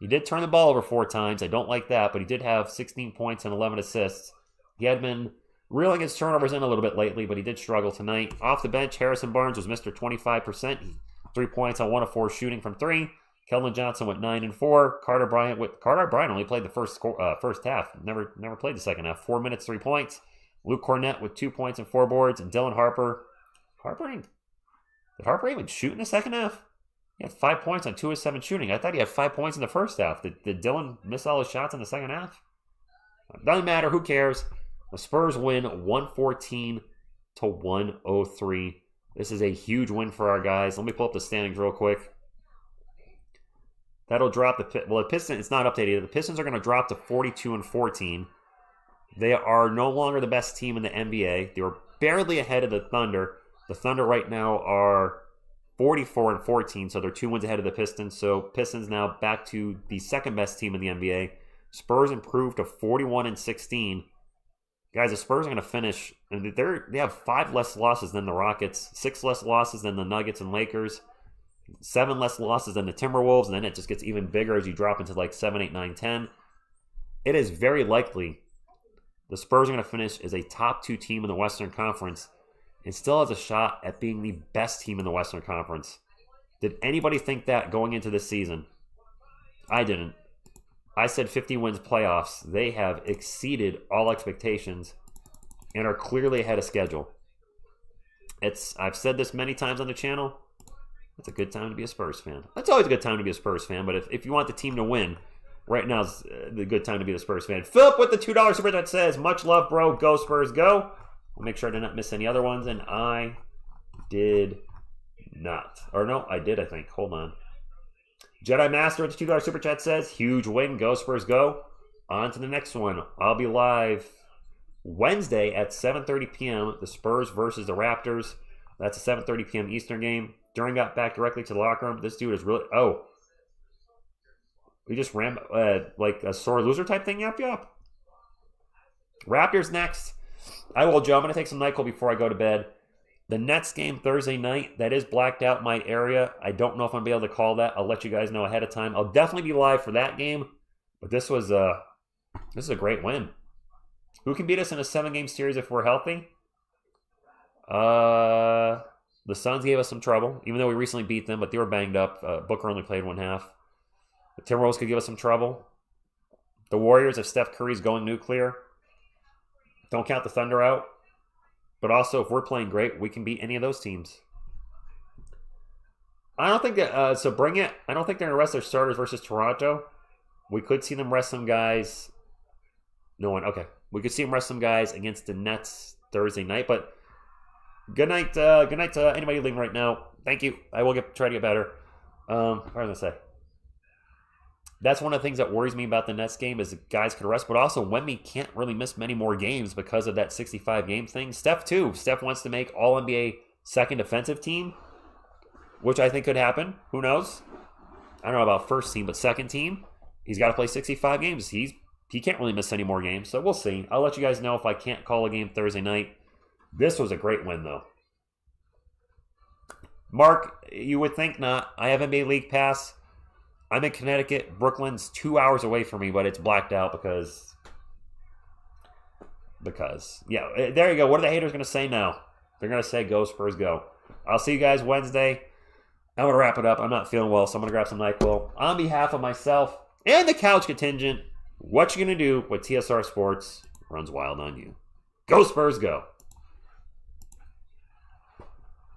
He did turn the ball over 4 times. I don't like that, but he did have 16 points and 11 assists. He had been reeling his turnovers in a little bit lately, but he did struggle tonight. Off the bench, Harrison Barnes was Mr. 25%. 3 points on 1 of 4 shooting from 3. Keldon Johnson went 9 and 4. Carter Bryant only played the first half. Never played the second half. 4 minutes, 3 points. Luke Cornett with 2 points and 4 boards. And Dylan Harper. Did Harper even shoot in the second half? He had 5 points on 2 of 7 shooting. I thought he had 5 points in the first half. Did Dylan miss all his shots in the second half? Doesn't matter. Who cares? The Spurs win 114 to 103. This is a huge win for our guys. Let me pull up the standings real quick. That'll drop the Pistons. It's not updated. The Pistons are going to drop to 42 and 14. They are no longer the best team in the NBA. They were barely ahead of the Thunder. The Thunder right now are 44 and 14, so they're 2 wins ahead of the Pistons. So Pistons now back to the second best team in the NBA. Spurs improved to 41 and 16. Guys, the Spurs are going to finish, and they have 5 less losses than the Rockets, 6 less losses than the Nuggets and Lakers, 7 less losses than the Timberwolves, and then it just gets even bigger as you drop into like 7, 8, 9, 10. It is very likely the Spurs are going to finish as a top 2 team in the Western Conference and still has a shot at being the best team in the Western Conference. Did anybody think that going into this season? I didn't. I said 50 wins playoffs. They have exceeded all expectations and are clearly ahead of schedule. I've said this many times on the channel. It's a good time to be a Spurs fan. It's always a good time to be a Spurs fan, but if you want the team to win, right now is the good time to be the Spurs fan. Philip with the $2 super chat says, much love, bro. Go Spurs, go. I'll make sure I did not miss any other ones, and I did not. Or no, I did, I think. Hold on. Jedi Master with the $2 super chat says, huge win. Go Spurs, go. On to the next one. I'll be live Wednesday at 7:30 p.m. The Spurs versus the Raptors. That's a 7:30 p.m. Eastern game. Duran got back directly to the locker room. This dude is really... Oh. We just ran like a sore loser type thing? Yup. Raptors next. I will, Joe. I'm going to take some NyQuil before I go to bed. The Nets game Thursday night, that is blacked out my area. I don't know if I'm going to be able to call that. I'll let you guys know ahead of time. I'll definitely be live for that game. But this is a great win. Who can beat us in a 7-game series if we're healthy? The Suns gave us some trouble, even though we recently beat them, but they were banged up. Booker only played 1 half. The Timberwolves could give us some trouble. The Warriors, if Steph Curry's going nuclear, don't count the Thunder out. But also, if we're playing great, we can beat any of those teams. I don't think that, so bring it. I don't think they're going to rest their starters versus Toronto. We could see them rest some guys. No one, okay. We could see them rest some guys against the Nets Thursday night. But good night to anybody leaving right now. Thank you. I will try to get better. What was I going to say? That's one of the things that worries me about the Nets game is the guys could rest, but also Wemby can't really miss many more games because of that 65-game thing. Steph, too. Steph wants to make All-NBA second defensive team, which I think could happen. Who knows? I don't know about first team, but second team, he's got to play 65 games. He can't really miss any more games, so we'll see. I'll let you guys know if I can't call a game Thursday night. This was a great win, though. Mark, you would think not. I have NBA League Pass. I'm in Connecticut. Brooklyn's 2 hours away from me, but it's blacked out because, yeah, there you go. What are the haters going to say now? They're going to say, go Spurs, go. I'll see you guys Wednesday. I'm going to wrap it up. I'm not feeling well, so I'm going to grab some NyQuil. On behalf of myself and the couch contingent, what you going to do with TSR Sports runs wild on you. Go Spurs, go.